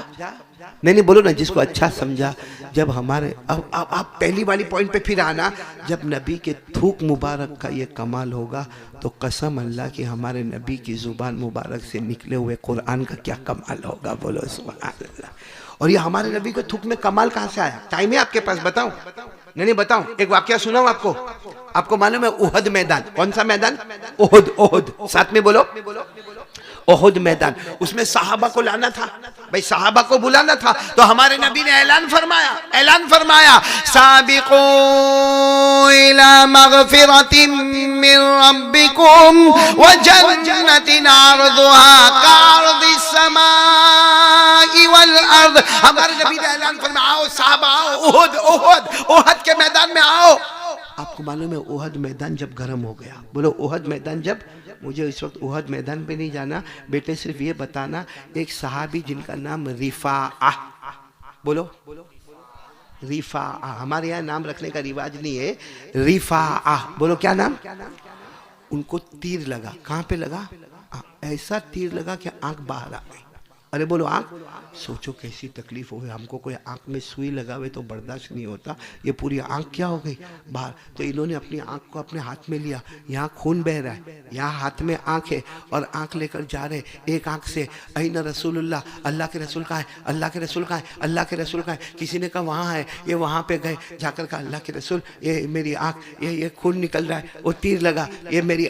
नहीं बोलो ना, जिसको अच्छा समझा। जब हमारे अब आप पहली वाली पॉइंट पे फिर आना, जब नबी के थूक मुबारक का ये कमाल होगा तो कसम अल्लाह की हमारे नबी की जुबान मुबारक से निकले हुए कुरान का क्या कमाल होगा, बोलो सुभान अल्लाह। और ये हमारे नबी के थूक में कमाल कहाँ से आया? टाइम है आपके पास? बताऊं? नहीं बताऊं? एक वाकया सुनाऊं आपको। आपको मालूम है उहद मैदान? कौन सा मैदान? ओहद। ओहद साथ में बोलो। ओहद मैदान, उसमें सहाबा को लाना था भाई, सहाबा को बुलाना था। तो हमारे नबी ने ऐलान फरमाया साबिकू इला मगफिरतिम मिन रब्बिकुम व जन्नतिन अर्दुहा कअर्दिस समाई वल अर्द। हमारे नबी ने ऐलान फरमाया आओ साहबा आओ, ओहद के मैदान में आओ। आपको मालूम है ओहद मैदान जब गर्म हो गया, बोलो ओहद मैदान जब, मुझे इस वक्त ओहद मैदान पे नहीं जाना बेटे, सिर्फ ये बताना एक सहाबी जिनका नाम रिफा, बोलो रिफा, हमारे यहाँ नाम रखने का रिवाज नहीं है, रिफा, बोलो क्या नाम? उनको तीर लगा। कहाँ पे लगा? ऐसा तीर लगा कि आंख बाहर आ गई। अरे बोलो आंख, सोचो कैसी तकलीफ हो गई हमको। कोई आंख में सुई लगावे तो बर्दाश्त नहीं होता, ये पूरी आंख क्या हो गई बाहर। तो इन्होंने अपनी आंख को अपने हाथ में लिया, यहाँ खून बह रहा है, यहाँ हाथ में आंख है और आंख लेकर जा रहे एक आंख से ऐन रसूलुल्लाह, अल्लाह के रसूल कहाँ है, अल्लाह के रसूल कहाँ है, अल्लाह के रसूल कहाँ है। किसी ने कहा वहाँ है, ये वहाँ पे गए, जाकर कहा अल्लाह के रसूल ये मेरी आंख, ये खून निकल रहा है, वो तीर लगा, ये मेरी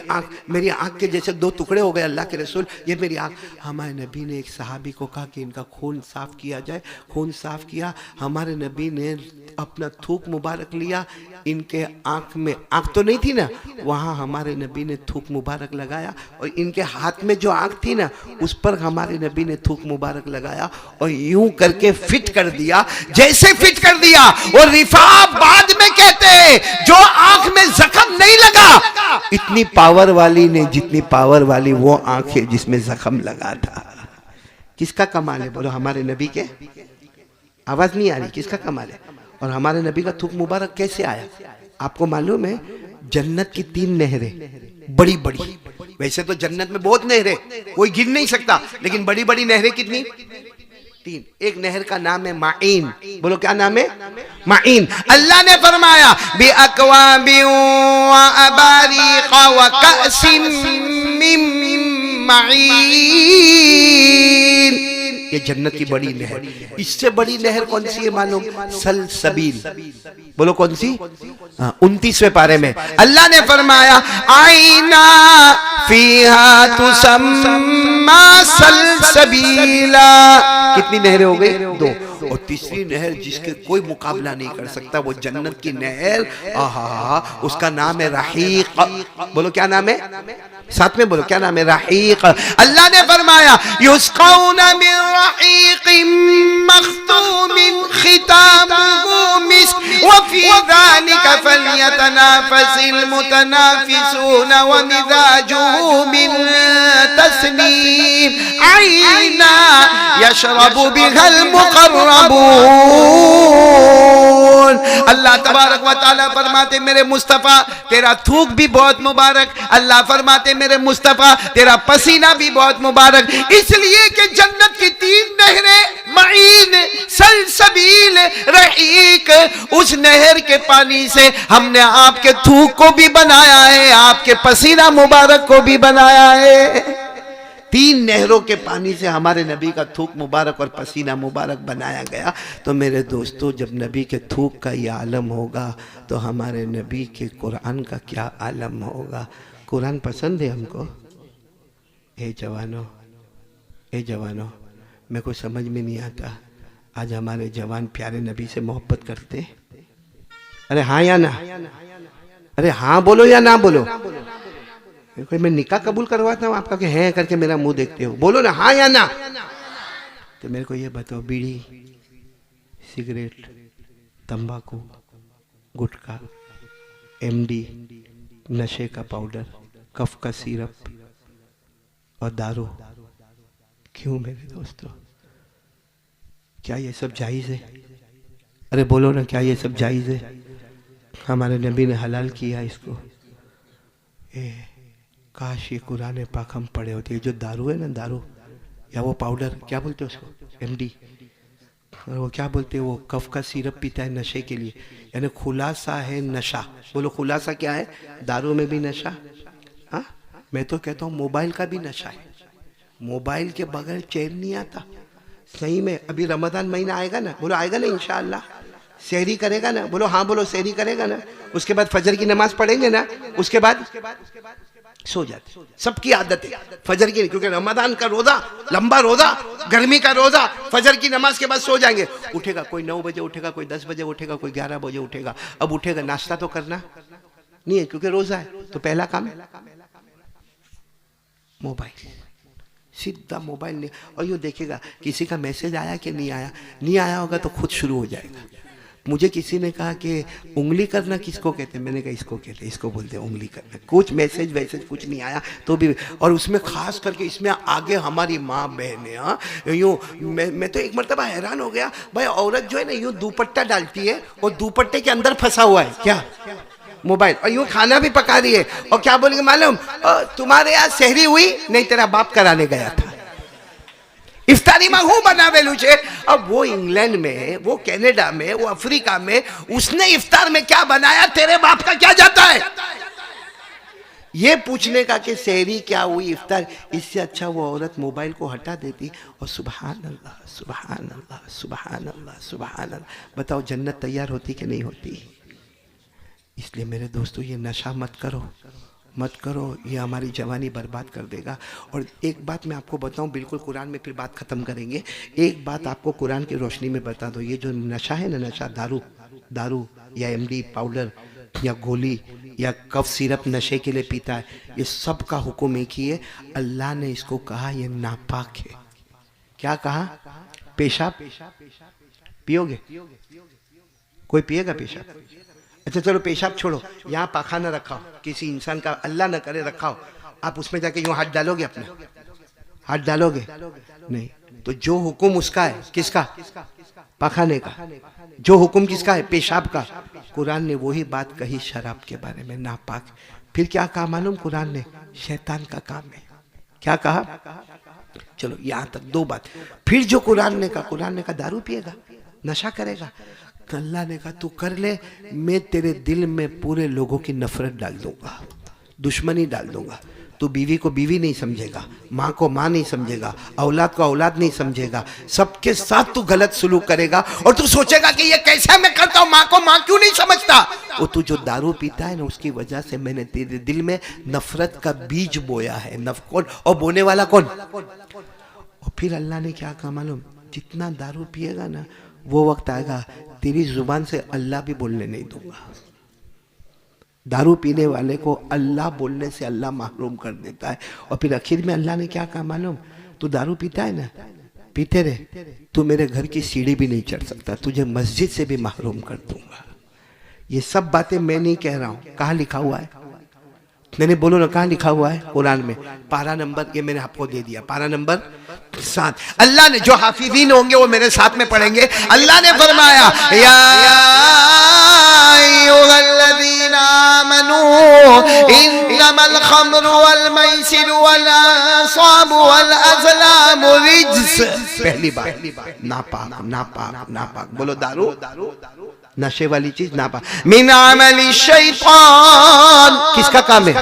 आंख के जैसे दो टुकड़े हो गए, अल्लाह के रसूल ये मेरी आंख। हमारे नबी ने एक सहाबी को कहा कि इनका खून साफ किया जाए। खून साफ किया, हमारे नबी ने अपना थूक मुबारक लिया, इनके आंख में, आंख तो नहीं थी ना, वहां हमारे नबी ने थूक मुबारक लगाया और इनके हाथ में जो आंख थी ना उस पर हमारे नबी ने थूक मुबारक लगाया और यूं करके फिट कर दिया। जैसे फिट कर दिया और रिफा बाद में कहते हैं जो आंख में जख्म नहीं लगा, इतनी पावर वाली ने जितनी पावर वाली वो आंख है जिसमें जख्म लगा था। किसका कमाल है? बोलो हमारे नबी के। आवाज नहीं आ रही? किसका कमाल है? और हमारे नबी का थूक मुबारक कैसे आया? आपको मालूम है जन्नत की 3 नहरें बड़ी बड़ी, वैसे तो जन्नत में बहुत नहरें कोई गिन नहीं सकता, लेकिन बड़ी बड़ी नहरें कितनी? 3। एक नहर का नाम है माइन, बोलो क्या नाम है? माइन। अल्लाह ने फरमाया बि अकवाबि व अबारिक व कअसिम मिन माइन, ये जन्नत की बड़ी नहर। इससे बड़ी नहर कौन सी है मालूम? सलसबील। बोलो कौन सी? 29वें पारे में अल्लाह ने फरमाया आईना फीहा तुसम्मा सलसबीला। कितनी नहरें हो गई? 2। और तीसरी नहर जिसके कोई मुकाबला नहीं कर सकता वो जन्नत की नहर, आहा, उसका नाम है रहीक। बोलो क्या नाम है? साथ में बोलो क्या नाम है? रहीक। अल्लाह ने फरमाया युस्कौना मिन रहीकिम मख्तूमिन खितामुहु मिस्क व फी ज़ालिका फलयतनाफसिल मुतनाफिसून व मिज़ाजुहु मिन तस्नीम ऐना यशरबु बिहल मुक़र्रबून। अल्लाह तबारक व तआला फरमाते मेरे मुस्तफ़ा तेरा थूक भी बहुत मुबारक, अल्लाह फरमाते मेरे मुस्तफ़ा तेरा पसीना भी बहुत मुबारक, इसलिए कि जन्नत की 3 नहरें मईन, सलसबील, रहीक, उस नहर के पानी से हमने आपके थूक को भी बनाया है, आपके पसीना मुबारक को भी बनाया है। 3 नहरों के पानी से हमारे नबी का थूक मुबारक और पसीना मुबारक बनाया गया। तो मेरे दोस्तों जब नबी के थूक का ये आलम होगा तो हमारे नबी के कुरान का क्या आलम होगा। कुरान पसंद है हमको? ए जवानों मेरे को समझ में नहीं आता आज हमारे जवान प्यारे नबी से मोहब्बत करते? अरे हाँ या ना? अरे हाँ बोलो या ना बोलो। कोई मैं निकाह कबूल करवाता हूँ आपका कि हैं करके मेरा मुंह देखते हो, बोलो ना हाँ या ना। तो मेरे को ये बताओ, बीड़ी, सिगरेट, तंबाकू, गुटखा, एमडी, नशे का पाउडर, कफ का सिरप और दारू, क्यों मेरे दोस्तों, क्या ये सब जायज़ है? अरे बोलो ना, क्या ये सब जायज़ है? हमारे नबी ने हलाल किया इसको। काश ये कुरान पाक हम पढ़े होते। ये जो दारू है ना, दारू या वो पाउडर, क्या बोलते हैं उसको, एमडी, और वो क्या बोलते हैं, वो कफ का सिरप पीता है नशे के लिए, यानी खुलासा है नशा। बोलो खुलासा क्या है? दारू में भी नशा। हाँ, मैं तो कहता हूँ मोबाइल का भी नशा है। मोबाइल के बगैर चैन नहीं आता। सही में अभी रमजान महीना आएगा ना, बोलो आएगा ना इंशाअल्लाह। सहरी करेगा ना, बोलो हाँ बोलो, सहरी करेगा ना। उसके बाद फजर की नमाज पढ़ेंगे ना, उसके बाद सो जाते। सबकी आदत है फजर की, क्योंकि रमजान का रोजा, लंबा रोजा, गर्मी का रोजा, फजर की नमाज के बाद सो जाएंगे। उठेगा कोई 9 बजे उठेगा, कोई 10 बजे उठेगा, कोई 11 बजे उठेगा। अब उठेगा, नाश्ता तो करना नहीं है क्योंकि रोजा है, तो पहला काम मोबाइल, सीधा मोबाइल नहीं। और यूँ देखेगा किसी का मैसेज आया कि नहीं आया, नहीं आया होगा तो खुद शुरू हो जाएगा। मुझे किसी ने कहा कि उंगली करना किसको कहते हैं, मैंने कहा इसको कहते हैं, इसको बोलते हैं उंगली करना। कुछ मैसेज वैसेज कुछ नहीं आया तो भी, और उसमें खास करके इसमें आगे हमारी माँ बहनें, हाँ यूँ मैं तो एक मरतबा हैरान हो गया भाई, औरत जो है ना यूँ दुपट्टा डालती है और दुपट्टे के अंदर फंसा हुआ है क्या, मोबाइल, और यूँ खाना भी पका रही है। और क्या बोलेंगे मालूम, तुम्हारे यहाँ सहरी हुई नहीं, तेरा बाप कराने गया था, इफ्तारी में हूँ बनावेलू छे। अब वो इंग्लैंड में, वो कनाडा में, वो अफ्रीका में, उसने इफ्तार में क्या बनाया, तेरे बाप का क्या जाता है? ये पूछने का कि सहरी क्या हुई, इफ्तार, इससे अच्छा वो औरत मोबाइल को हटा देती और सुबहान अल्लाह सुबहान अल्लाह सुबहान अल्लाह सुबहान अल्लाह। बताओ जन्नत तैयार होती कि नहीं होती? इसलिए मेरे दोस्तों, ये नशा मत करो, मत करो, ये हमारी जवानी बर्बाद कर देगा। और एक बात मैं आपको बताऊं, बिल्कुल कुरान में, फिर बात ख़त्म करेंगे। एक बात आपको कुरान की रोशनी में बता दो, ये जो नशा है ना, नशा दारू या एमडी पाउडर या गोली या कफ सिरप नशे के लिए पीता है, ये सब का हुक्म एक ही है। अल्लाह ने इसको कहा ये नापाक है। क्या कहा? पेशाब पियोगे? कोई पिएगा पेशाब? अच्छा चलो पेशाब छोड़ो, यहाँ पाखाना रखा हो किसी इंसान का, अल्लाह न करे रखा हो, आप उसमें जाके यूँ हाथ डालोगे, अपने हाथ डालोगे नहीं? तो जो हुक्म उसका है, किसका? पाखाने का। जो हुक्म किसका है? पेशाब का। कुरान ने वही बात कही शराब के बारे में, नापाक। फिर क्या कहा मालूम कुरान ने? शैतान का काम है। क्या कहा? चलो यहाँ तक दो बात। फिर जो कुरान ने कहा दारू पिएगा, नशा करेगा, अल्लाह ने कहा तू कर ले, मैं तेरे दिल में पूरे लोगों की नफरत डाल दूंगा, दुश्मनी डाल दूंगा। तू बीवी को बीवी नहीं समझेगा, माँ को माँ नहीं समझेगा, औलाद को औलाद नहीं समझेगा, सबके साथ तू गलत सलूक करेगा। और तू सोचेगा कि ये कैसे मैं करता हूँ, माँ को माँ क्यों नहीं समझता? वो तू जो दारू पीता है ना, उसकी वजह से मैंने तेरे दिल में नफरत का बीज बोया है। कौन? और बोने वाला कौन? और फिर अल्लाह ने क्या कहा मालूम? जितना दारू पिएगा ना, वो वक्त आएगा तेरी जुबान से अल्लाह भी बोलने नहीं दूंगा। दारू पीने वाले को अल्लाह बोलने से अल्लाह महरूम कर देता है। और फिर आखिर में अल्लाह ने क्या कहा मालूम? तू दारू पीता है ना, पीते रहे, तू मेरे घर की सीढ़ी भी नहीं चढ़ सकता, तुझे मस्जिद से भी महरूम कर दूंगा। ये सब बातें मैं नहीं कह रहा हूँ, कहाँ लिखा हुआ है? मैंने बोलो ना, कहाँ लिखा हुआ है? कुरान में, पारा नंबर, ये मैंने आपको दे दिया, पारा नंबर 7। अल्लाह ने, जो हाफिजीन होंगे वो मेरे साथ में पढ़ेंगे। अल्लाह ने फरमाया या अय्युहल्लज़ीना आमनू इन्नमल खम्रु वल मैसिरु वल अंसाबु वल अज़लामु रिज्स। पहली बात नापाक, नापाक, नापाक। बोलो दारू, नशे वाली चीज नापाक। मिन अमली शैतान, किसका काम है?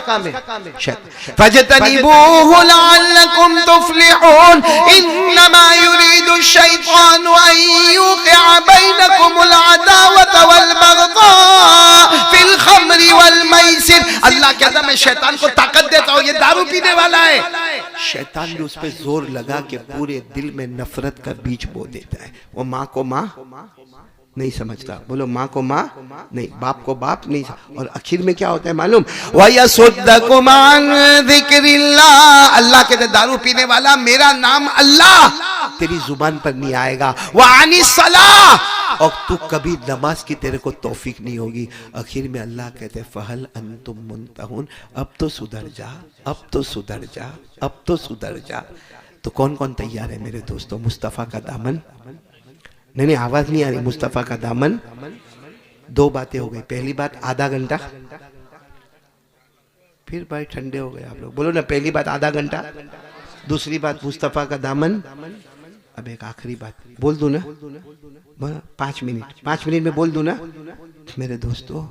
फजतनिबूहु लअल्लकुम तुफ्लिहून। इन्नमा युरीदु शैतानु अन युक़िअ बैनकुमुल अदावत वल बग़दा फिल खम्रि वल मैसिर। अल्लाह कहता मैं शैतान को ताकत देता हूँ, ये दारू पीने वाला है। शैतान भी उस पर जोर लगा के पूरे दिल में नफरत का बीज बो देता है। वो माँ को माँ नहीं समझता। बोलो माँ को माँ नहीं, बाप को बाप नहीं। और आखिर में क्या होता है मालूम? वयसुद्दकुम अन जिक्रिल्लाह, अल्लाह कहते दारू पीने वाला मेरा नाम अल्लाह तेरी जुबान पर नहीं आएगा। व अनिस सलाह, और तू कभी नमाज की तेरे को तौफीक नहीं होगी। आखिर में अल्लाह कहते फहल अंतुम मुंतहुन, अब तो सुधर जा, अब तो सुधर जा, अब तो सुधर जा। तो कौन कौन तैयार है मेरे दोस्तों? मुस्तफ़ा का दामन, नहीं आवाज नहीं आ रही, मुस्तफ़ा का दामन। दो बातें हो गई। पहली बात आधा घंटा, फिर भाई ठंडे हो गए आप लोग। बोलो ना, पहली बात आधा घंटा, दूसरी बात मुस्तफ़ा का दामन। अब एक आखिरी बात बोल दूं ना, 5 मिनट, 5 मिनट में बोल दूं ना। मेरे दोस्तों,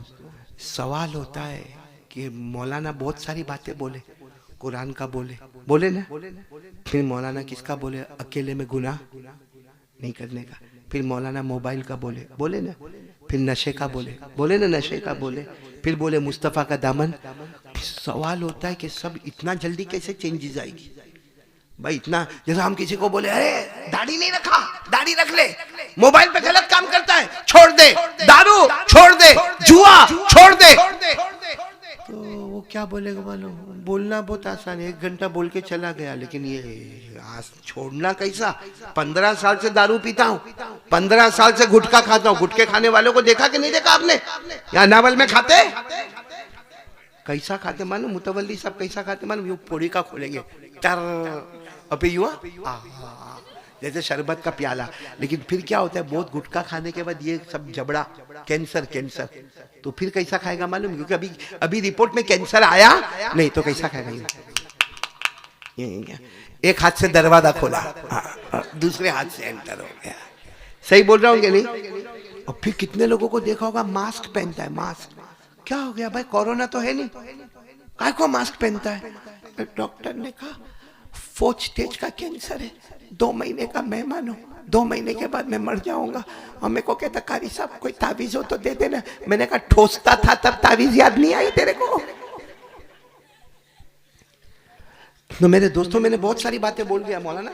सवाल होता है कि मौलाना बहुत सारी बातें बोले, कुरान का बोले ना, फिर मौलाना किसका बोले? अकेले में गुनाह नहीं करने का। फिर मौलाना मोबाइल का बोले ना, फिर नशे का बोले ना, नशे का बोले, फिर बोले मुस्तफ़ा का दामन। सवाल होता है कि सब इतना जल्दी कैसे चेंजेस आएगी भाई? इतना जैसे हम किसी को बोले अरे दाढ़ी नहीं रखा, दाढ़ी रख ले, मोबाइल पे गलत काम करता है छोड़ दे, दारू छोड़ दे, जुआ छोड़ दे, तो वो क्या बोलेगा मालूम? बोलना बहुत आसान है, 1 घंटा बोल के चला गया, लेकिन ये छोड़ना कैसा? 15 साल से दारू पीता हूँ, 15 साल से गुटखा खाता हूँ। गुटखे खाने वालों को देखा कि नहीं देखा आपने? यहाँ नावल में खाते कैसा खाते मालूम? मुतवल्ली साहब कैसा खाते मालूम? यूं पोड़ी का खोलेंगे, टर अभी युवा जैसे शरबत का प्याला। लेकिन फिर क्या होता है, बहुत गुटखा खाने के बाद ये सब जबड़ा, कैंसर, तो फिर कैसा खाएगा मालूम? क्योंकि अभी रिपोर्ट में कैंसर आया नहीं, तो कैसा खाएगा? ये एक हाथ से दरवाजा खोला, दूसरे हाथ से एंटर हो गया। सही बोल रहा हूँ कि नहीं? और फिर कितने लोगों को देखा होगा मास्क पहनता है। मास्क क्या हो गया भाई? कोरोना तो है नहीं, काय को मास्क पहनता है? डॉक्टर ने कहा 4th स्टेज का कैंसर है, 2 महीने का मेहमान हूँ, 2 महीने के बाद मैं मर जाऊंगा। और मेरे को कहता कारी साहब कोई ताबीज हो तो दे देना। मैंने कहा ठोसता था तब ताबीज याद नहीं आई तेरे को? तो मेरे दोस्तों, मैंने बहुत सारी बातें बोल दिया मौलाना,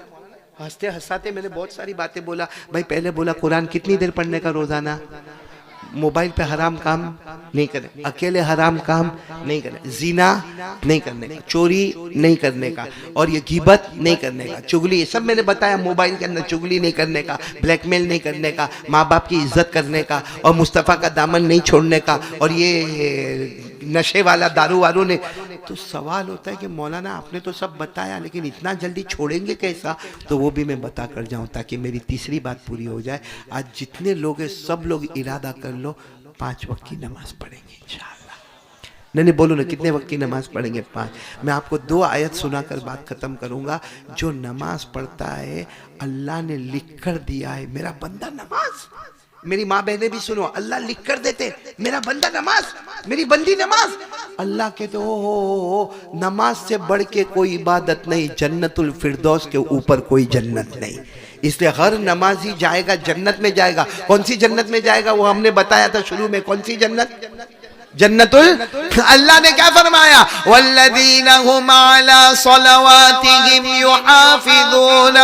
हंसते हंसाते मैंने बहुत सारी बातें बोला भाई। पहले बोला कुरान कितनी देर पढ़ने का रोजाना, मोबाइल पे हराम काम नहीं करें, अकेले हराम काम नहीं करें, जीना नहीं करने का, चोरी नहीं करने का, और ये गीबत नहीं करने का, चुगली, ये सब मैंने बताया। मोबाइल के अंदर चुगली नहीं करने का, ब्लैकमेल नहीं करने का, माँ बाप की इज्जत करने का, और मुस्तफ़ा का दामन नहीं छोड़ने का, और ये नशे वाला दारू वारू ने। तो सवाल होता है कि मौलाना आपने तो सब बताया, लेकिन इतना जल्दी छोड़ेंगे कैसा? तो वो भी मैं बता कर जाऊं ताकि मेरी तीसरी बात पूरी हो जाए। आज जितने लोग हैं सब लोग इरादा कर लो 5 वक्त की नमाज पढ़ेंगे इंशाअल्लाह। नहीं बोलो ना, कितने वक्त की नमाज पढ़ेंगे? 5। मैं आपको 2 आयत सुनाकर बात खत्म करूंगा। जो नमाज पढ़ता है अल्लाह ने लिख कर दिया है मेरा बंदा नमाज। मेरी माँ बहनें भी सुनो, अल्लाह लिख कर देते मेरा बंदा नमाज, मेरी बंदी नमाज। अल्लाह कहते हो नमाज से बढ़ के कोई इबादत नहीं, जन्नतुल फिरदौस के ऊपर कोई जन्नत नहीं। इसलिए हर नमाजी जाएगा जन्नत में जाएगा। कौन सी जन्नत में जाएगा वो हमने बताया था शुरू में। कौन सी जन्नत? जन्नतुल। अल्लाह ने क्या फरमाया? वल्लज़ीना हुम अला सलवातिहिम युहाफिज़ून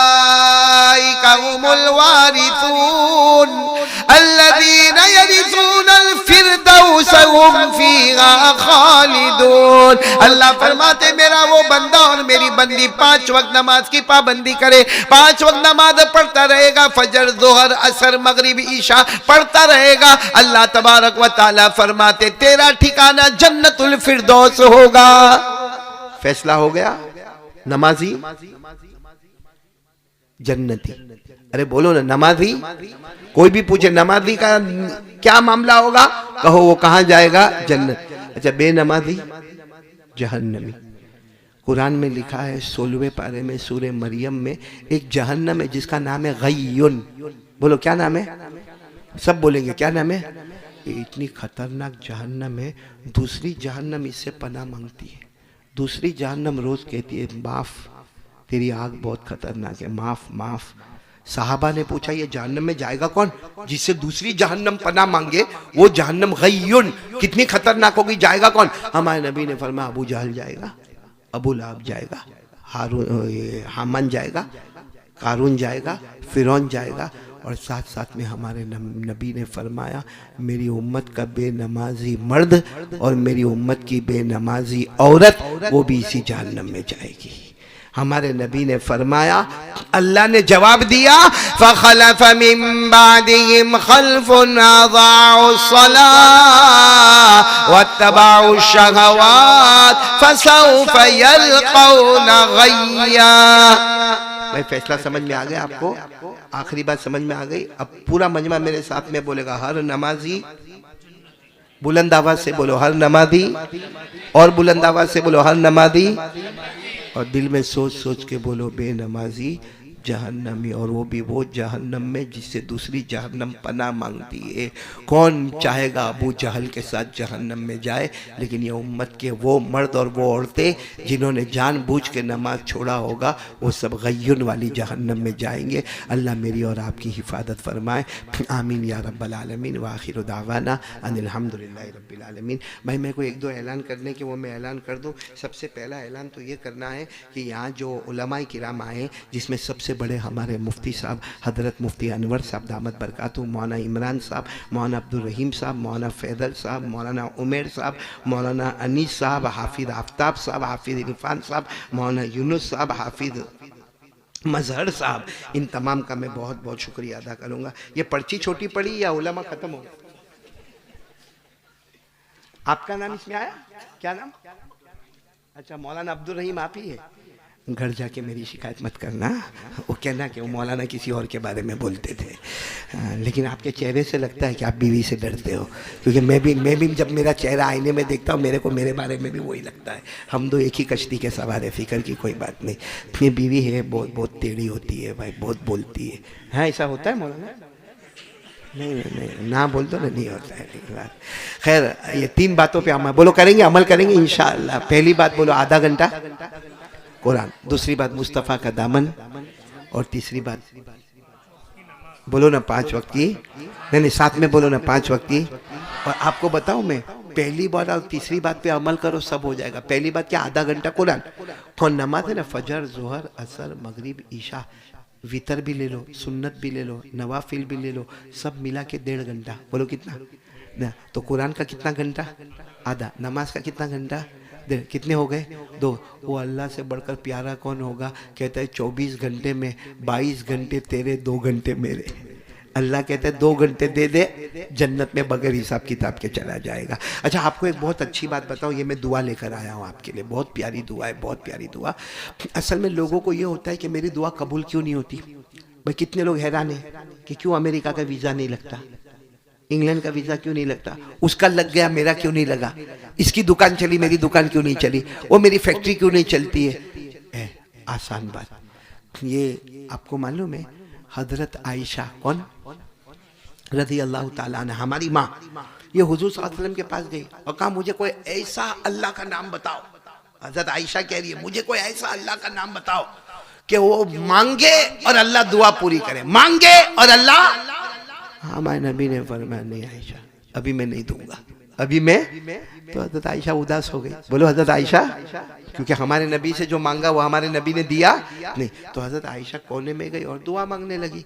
उलाइका हुमुल वारिसून अल्लज़ीना यरिसूनल फिरदौस हुम फीहा खालिदून। अल्लाह फरमाते मेरा वो बंदा और मेरी बंदी 5 वक्त नमाज की पाबंदी करे, 5 वक्त नमाज पढ़ता रहेगा, फजर, जोहर, असर, मगरिब, ईशा पढ़ता रहेगा। अल्लाह तबारक व ताला फरमाते तेरा ठिकाना जन्नतुल फिरदौस होगा। फैसला हो गया, नमाजी जन्नती। अरे बोलो ना, नमाजी। कोई भी पूछे नमाजी का क्या मामला होगा, कहो वो कहां जाएगा? जन्नत। अच्छा, बेनमाजी जहन्नमी। कुरान में लिखा है 16वें पारे में सूरे मरियम में एक जहन्नम है जिसका नाम है गय्युन। बोलो क्या नाम है? सब बोलेंगे क्या नाम है? इतनी खतरनाक जहन्नम है। दूसरी जहन्नम इससे पनाह मांगती है। दूसरी जहन्नम रोज कहती है माफ, तेरी आग बहुत खतरनाक है, माफ माफ। साहबा ने पूछा ये जहन्नम में जाएगा कौन? जिससे दूसरी जहन्नम पनाह मांगे वो जहन्नम गय्युन कितनी खतरनाक होगी, जाएगा कौन? हमारे नबी ने फरमाया अबू जहल जाएगा, अबू लहब जाएगा, हामान जाएगा, कारून जाएगा, फिरौन जाएगा, और साथ साथ में हमारे नबी ने फरमाया मेरी उम्मत का बेनमाजी मर्द और मेरी उम्मत की बेनमाजी औरत वो भी इसी जहन्नम में जाएगी। हमारे नबी ने फरमाया, अल्लाह ने जवाब दिया, फ़ख़लफ़ मिन बादिहिम ख़ल्फ़ुन अज़ाउस सलाह वत्तबअुश शहवात फ़सौफ़ यल्क़ौना ग़य्या। भाई फैसला समझ में आ गया आपको? आखिरी बात समझ में आ गई? अब पूरा मजमा मेरे साथ में बोलेगा, हर नमाजी, बुलंद आवाज से बोलो हर नमाजी, और बुलंद आवाज से बोलो हर नमाजी, और दिल में सोच सोच के बोलो बेनमाजी जहन्नमी, और वो भी वो जहन्नम में जिससे दूसरी जहन्नम पनाह मांगती है। कौन चाहेगा अबू जहल के साथ जहन्नम में जाए? लेकिन ये उम्मत के वो मर्द और वो औरतें जिन्होंने जानबूझ के नमाज छोड़ा होगा वो सब गय्युन वाली जहन्नम में जाएंगे। अल्लाह मेरी और आपकी हिफाजत फरमाए, आमीन या रब्बल आलमीन। व आखिरु दावाना अनिल हम्दुलिल्लाहि रब्बिल आलमीन। भाई मेरे को एक दो ऐलान करने के, वो मैं ऐलान कर दूँ। सबसे पहला ऐलान तो ये करना है कि यहाँ जो उलमाए किराम आए, जिसमें सबसे बड़े हमारे मुफ्ती साहब हज़रत मुफ्ती अनवर साहब दामत बरकातहू, मौलाना इमरान साहब, मौलाना अब्दुल रहीम साहब, मौलाना फैदल साहब, मौलाना उमेर साहब, मौलाना अनीस साहब, हाफिज़ आफ्ताब साहब, हाफिज़ इरफान साहब, मौलाना यूनुस साहब, हाफिज़ मजहर साहब, इन तमाम का मैं बहुत बहुत शुक्रिया अदा करूँगा। ये पर्ची छोटी पड़ी या उलमा ख़त्म हो गया? आपका नाम इसमें आया? क्या नाम? अच्छा, मौलाना अब्दुल रहीम आप ही है। घर जाके मेरी शिकायत मत करना, वो कहना कि वो मौलाना किसी और के बारे में बोलते थे। लेकिन आपके चेहरे से लगता है कि आप बीवी से डरते हो, क्योंकि मैं भी जब मेरा चेहरा आईने में देखता हूँ मेरे को मेरे बारे में भी वही लगता है। हम दो एक ही कश्ती के सवार है, फिक्र की कोई बात नहीं। ये बीवी है बहुत बहुत टेढ़ी होती है भाई, बहुत बोलती है। हाँ ऐसा होता है मौलाना? नहीं ना बोल दो ना, नहीं होता है। खैर ये तीन बातों पे अमल बोलो करेंगे, अमल करेंगे इंशाअल्लाह। पहली बात बोलो आधा घंटा कुरान, दूसरी बात मुस्तफ़ा का दामन, और तीसरी बात बोलो ना 5 वक्त की, नहीं साथ में बोलो ना 5 वक्त की। और आपको बताऊं मैं, पहली बात और तीसरी बात पे अमल करो सब हो जाएगा। पहली बात क्या? आधा घंटा कुरान, और नमाज है ना फजर जोहर असर मगरिब ईशा, वितर भी ले लो, सुन्नत भी ले लो, नवाफिल भी ले लो, सब मिला के 1.5 घंटा। बोलो कितना ना? तो कुरान का कितना घंटा? आधा। नमाज का कितना घंटा? कितने हो गए? 2। वो अल्लाह से बढ़कर प्यारा कौन होगा? कहता है 24 घंटे में 22 घंटे तेरे, 2 घंटे मेरे। अल्लाह कहते हैं 2 घंटे दे दे, जन्नत में बगैर हिसाब किताब के चला जाएगा। अच्छा आपको एक बहुत अच्छी बात बताऊं, ये मैं दुआ लेकर आया हूँ आपके लिए, बहुत प्यारी दुआ है, बहुत प्यारी दुआ। असल में लोगों को ये होता है कि मेरी दुआ कबूल क्यों नहीं होती। भाई कितने लोग हैरान हैं कि क्यों अमेरिका का वीज़ा नहीं लगता, इंग्लैंड का वीज़ा क्यों नहीं लगता, उसका लग गया मेरा क्यों नहीं लगा, इसकी दुकान चली मेरी दुकान क्यों नहीं चली, वो मेरी फैक्ट्री क्यों नहीं चलती है। आसान बात, ये आपको मालूम है हजरत आयशा कौन रज़ी अल्लाह ताला अन्हा, हमारी माँ, ये हुजूर सल्लल्लाहु अलैहि वसल्लम के पास गई और कहा मुझे कोई ऐसा अल्लाह का नाम बताओ। हजरत आयशा कह रही है मुझे कोई ऐसा अल्लाह का नाम बताओ कि वो मांगे और अल्लाह दुआ पूरी करे, मांगे और अल्लाह। हमारे नबी ने फरमाया नहीं आयशा अभी मैं नहीं दूंगा, अभी मैं। तो हजरत आयशा उदास हो गई। बोलो हजरत आयशा, क्योंकि हमारे नबी से जो मांगा वो हमारे नबी ने दिया नहीं। तो हजरत आयशा कोने में गई और दुआ मांगने लगी।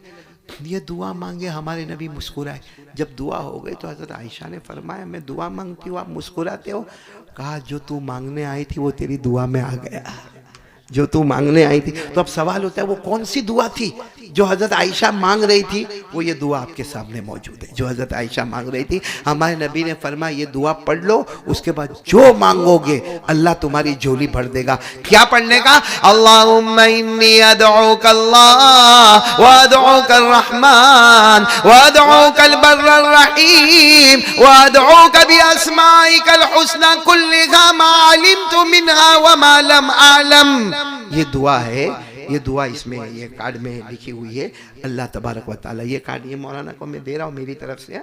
ये दुआ मांगे, हमारे नबी मुस्कुराए। जब दुआ हो गई तो हजरत आयशा ने फरमाया मैं दुआ मांगती हूँ आप मुस्कुराते हो। कहा जो तू मांगने आई थी वो तेरी दुआ में आ गया, जो तू मांगने आई थी। तो अब सवाल होता है वो कौन सी दुआ थी जो हजरत आयशा मांग रही थी? वो ये दुआ आपके सामने मौजूद है जो हजरत आयशा मांग रही थी। हमारे नबी ने फरमाया ये दुआ पढ़ लो, उसके बाद जो मांगोगे अल्लाह तुम्हारी झोली भर देगा। क्या पढ़ने का? अल्लाहुम्मा इन्नी अदऊका अल्लाह व अदऊका अर्रहमान व अदऊका अल-बर्रर रहीम व अदऊका बि अस्माइकल हुस्ना कुल्लिहा मा अलिमतु मिनहा व मा लम अअलम। ये दुआ है, ये दुआ इसमें ये कार्ड में लिखी हुई है। अल्लाह तबारक व ताला, ये कार्ड ये मौलाना को मैं दे रहा हूँ मेरी तरफ से।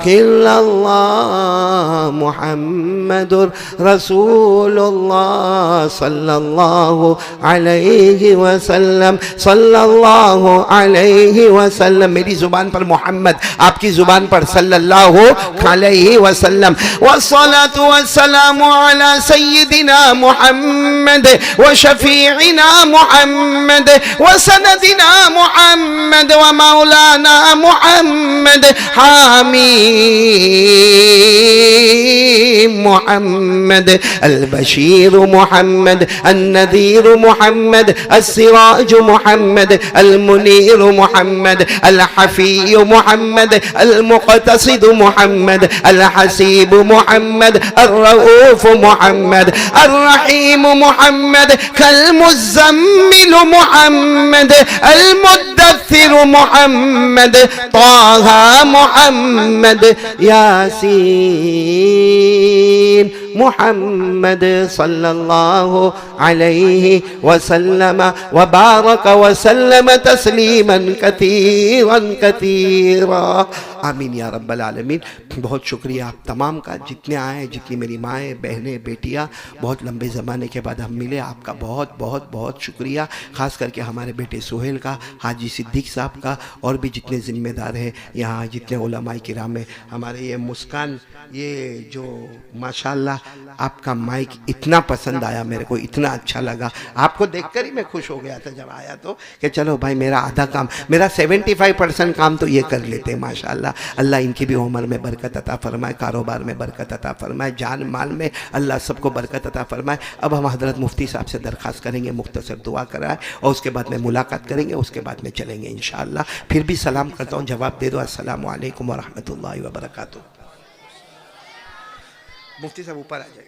इल्लल्लाह मुहम्मदुर रसूलुल्लाह सल्लल्लाहु अलैहि वसल्लम, सल्लल्लाहु अलैहि वसल्लम। मेरी जुबान पर मोहम्मद, आपकी जुबान पर सल्लल्लाहु अलैहि वसल्लम। वस्सलातु वस्सलामु अला सय्यिदिना मुहम्मद व शफीइना मुहम्मद व सनदिना मुहम्मद व मौलाना मुहम्मद हामी मुहम्मद अल बशीर मुहम्मद अन नज़ीर मुहम्मद अस्सिराज मुहम्मद अल मुनीर मुहम्मद अल हफी मुहम्मद अल मुक़तसिद मुहम्मद अल हसीब मुहम्मद अर रऊफ मुहम्मद अर रहीम मुहम्मद कल मुज़म्मिल मुहम्मद अल मुद्दस्सिर मुहम्मद ताहा मुहम्मद यासीन मुहम्मद सल्लल्लाहु अलैहि वसल्लम व बारक वसल्लम तस्लीमन कतीरन कतीरा। आमीन या रब्बल आलमीन। बहुत शुक्रिया आप तमाम का, जितने आए, जितनी मेरी माएँ, बहनें, बेटियाँ, बहुत लंबे ज़माने के बाद हम मिले, आपका बहुत बहुत बहुत शुक्रिया। ख़ास करके हमारे बेटे सुहेल का, हाजी सिद्दीक साहब का, और भी जितने ज़िम्मेदार हैं यहाँ, जितने उलमाए किराम में, हमारे ये मुस्कान, ये जो माशाल्लाह आपका माइक इतना पसंद आया मेरे को, इतना अच्छा लगा। आपको देखकर ही मैं खुश हो गया था जब आया तो, कि चलो भाई मेरा आधा काम, मेरा 75% काम तो ये कर लेते हैं माशाल्लाह। अल्लाह इनकी भी उम्र में बरकत अता फरमाए, कारोबार में बरकत अता फरमाए, जान माल में अल्लाह सबको बरकत अता फरमाए। अब हम हज़रत मुफ्ती साहब से दरख्वास्त करेंगे मुख्तसर दुआ कराए, और उसके बाद में मुलाकात करेंगे, उसके बाद में चलेंगे इंशाअल्लाह। फिर भी सलाम करता हूँ, जवाब दे दो। अस्सलामु अलैकुम व रहमतुल्लाहि व बरकातुहू। मुफ्ती साहब ऊपर आ जाए।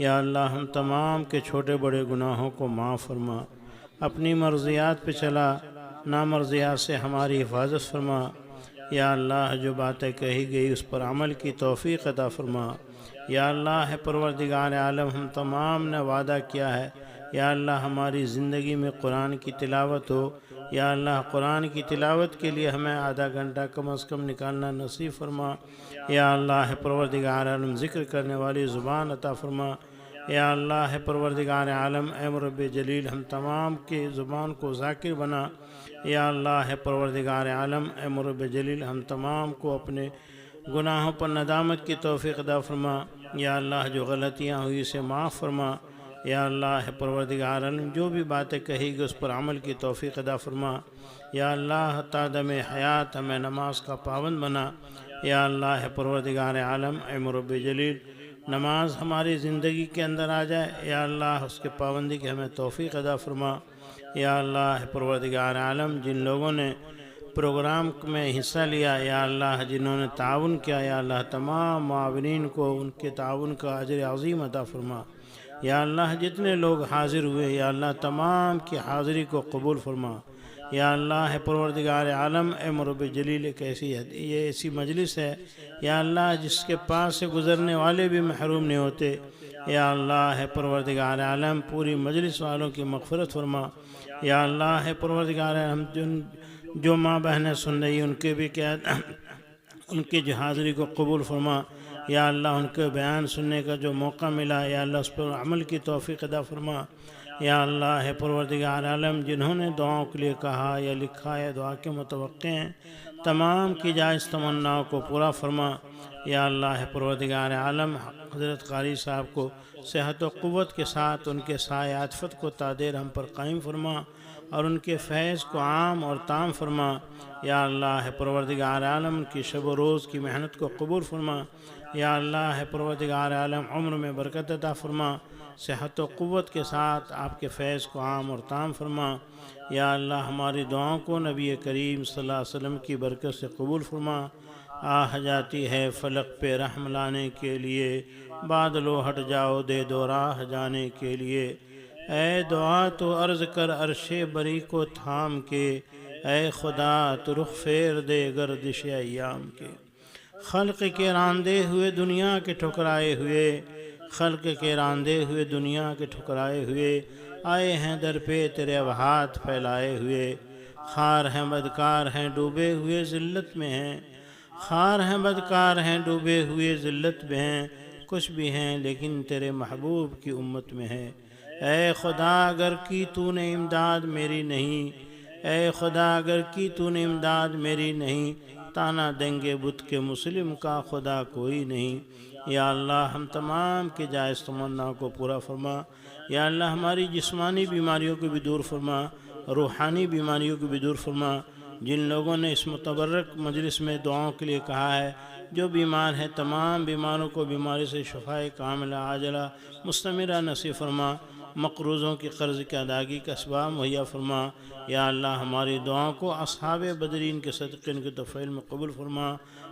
या अल्लाह हम तमाम के छोटे बड़े गुनाहों को माफ़ फरमा, अपनी मर्ज़ियात पे चला, नामर्ज़ियात से हमारी हिफाजत फरमा। या अल्लाह जो बातें कही गई उस पर अमल की तौफ़ीक़ अता फरमा। या अल्लाह है परवरदिगार आलम, हम तमाम ने वादा किया है या अल्लाह हमारी ज़िंदगी में कुरान की तिलावत हो। या अल्लाह कुरान की तिलावत के लिए हमें आधा घंटा कम अज़ कम निकालना नसीब फरमा। या अल्लाह है परवरदिगार आलम, ज़िक्र करने वाली ज़ुबान अता फरमा। या अल्लाह है परवरदिगार आलम, ऐ रब जलील, हम तमाम के ज़ुबान को ज़ाकिर बना। या अल्लाह है परवरदिगार आलम, ऐ रब जलील, हम तमाम को अपने गुनाहों पर नदामत की तौफ़ीक़ अता फरमा। या अल्लाह जो गलतियाँ हुई उसे माफ़ फरमा। या अल्लाह है परवरदिगार आलम, जो भी बातें कही गई उस पर अमल की तौफ़ीक़ अता फरमा। या अल्लाह तादम हयात हमें नमाज का पाबंद बना। या अल्लाह है परवरदिगार आलम, ऐ रब जलील, नमाज हमारी ज़िंदगी के अंदर आ जाए। या अल्लाह उसके पाबंदी की हमें तौफ़ीक़ अता फरमा। या अल्लाह है परवरदिगार आलम, जिन लोगों ने प्रोग्राम में हिस्सा लिया, या अल्लाह जिन्होंने ताउन किया, या अल्लाह तमाम मुआविनीन को उनके ताउन का अजर अज़ीम अता फरमा। या अल्लाह जितने लोग हाज़िर हुए, या अल्लाह तमाम की हाज़िरी को कबूल फरमा। या अल्लाह है परवरदिगार आलम, ए रब जलील, एक ऐसी मजलिस है या अल्लाह जिसके पास से गुज़रने वाले भी महरूम नहीं होते। या अल्लाह है परवरदिगार आलम पूरी मजलिस वालों की मग़फ़िरत फरमा। या अल्लाह है परवरदिगार आलम जो माँ बहनें सुन रही उनके भी क्या उनकी जो हाज़िरी को कबूल फरमा। या अल्लाह उनके बयान सुनने का जो मौका मिला या अल्लाह उस पर अमल की तौफ़ीक़ अता फरमा। या अल्लाह है परवरदिगार आलम जिन्होंने दुआओं के लिए कहा या लिखा या दुआ के मुतवक्के हैं तमाम की जायज़ तमन्नाओं को पूरा फरमा। या अल्लाह है परवरदिगार आलम हज़रत क़ारी साहब को सेहत व क़ुव्वत के साथ उनके साए आतफ़त को तादेर हम पर कायम फरमा और उनके फैज़ को आम और ताम फरमा। या अल्लाह है परवरदिगार आलम उनकी शब व रोज़ की मेहनत को कबूल फरमा। या अल्लाह है परवरदिगार आलम उम्र में बरकत अता फरमा, सेहत व क़ुव्वत के साथ आपके फैज़ को आम और ताम फरमा। या अल्लाह हमारी दुआओं को नबी करीम सल्लल्लाहु अलैहि वसल्लम की बरकत से कबूल फरमा। आह जाती है फ़लक पे रहम लाने के लिए, बादलो हट जाओ दे दो राह जाने के लिए। ए दुआ तो अर्ज़ कर अर्शे बरी को थाम के, ए खुदा तो रुख फेर दे गर्दिश अय्याम के। खल्क़ के रांदे हुए दुनिया के ठुकराए हुए, खल्क़ के रांदे हुए दुनिया के ठुकराए हुए आए हैं दर पे तेरे अब हाथ फैलाए हुए। खार हैं बदकार हैं डूबे हुए ज़िल्लत में हैं, खार हैं बदकार हैं डूबे हुए ज़िल्लत में हैं, कुछ भी हैं लेकिन तेरे महबूब की उम्मत में है। ए खुदा अगर की तूने इमदाद मेरी नहीं, ए खुदा अगर की तूने इमदाद मेरी नहीं, ताना देंगे बुत के मुस्लिम का खुदा कोई नहीं। या अल्लाह हम तमाम के जायज़ तमन्ना को पूरा फरमा। या अल्लाह हमारी जिस्मानी बीमारियों को भी दूर फरमा, रूहानी बीमारियों को भी दूर फरमा। जिन लोगों ने इस मुतबर्रक मजलिस में दुआओं के लिए कहा है, जो बीमार हैं तमाम बीमारों को बीमारी से शफ़ाए कामिला आजला मुस्तमिरा नसीब फरमा। मक़रूज़ों की कर्ज़ की अदायगी का असबाब मुहैया फरमा। या अल्लाह हमारी दुआओं को अस्हाब बदरीन के सदक़े के तफ़ैल में कबूल फरमा।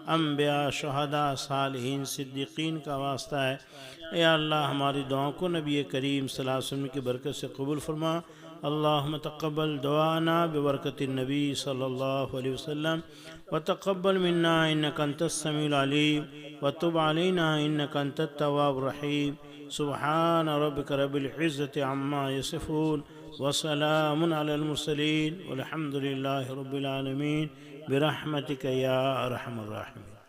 अम्बिया शहदा सालिहीन सिद्दीक़ीन का वास्ता है। या अल्लाह हमारी दुआओं को नबी करीम सल्लल्लाहु अलैहि वसल्लम की बरकत से कबूल फरमा। अल्लाहुम्मा तक़ब्बल दुआना बिबरकति नबी सल्लल्लाहु अलैहि वसल्लम व तक़ब्बल मिन्ना इन्नका अंतस समीउल अलीम व तुब अलैना इन्नका अंतत तव्वाबुर रहीम। सुब्हान रब्बिका रब्बिल इज़्ज़ति अम्मा यसिफ़ून व सलामुन अलल मुरसलीन वल्हम्दुलिल्लाहि रब्बिल आलमीन बिरहमतिका या अरहमर राहिमीन।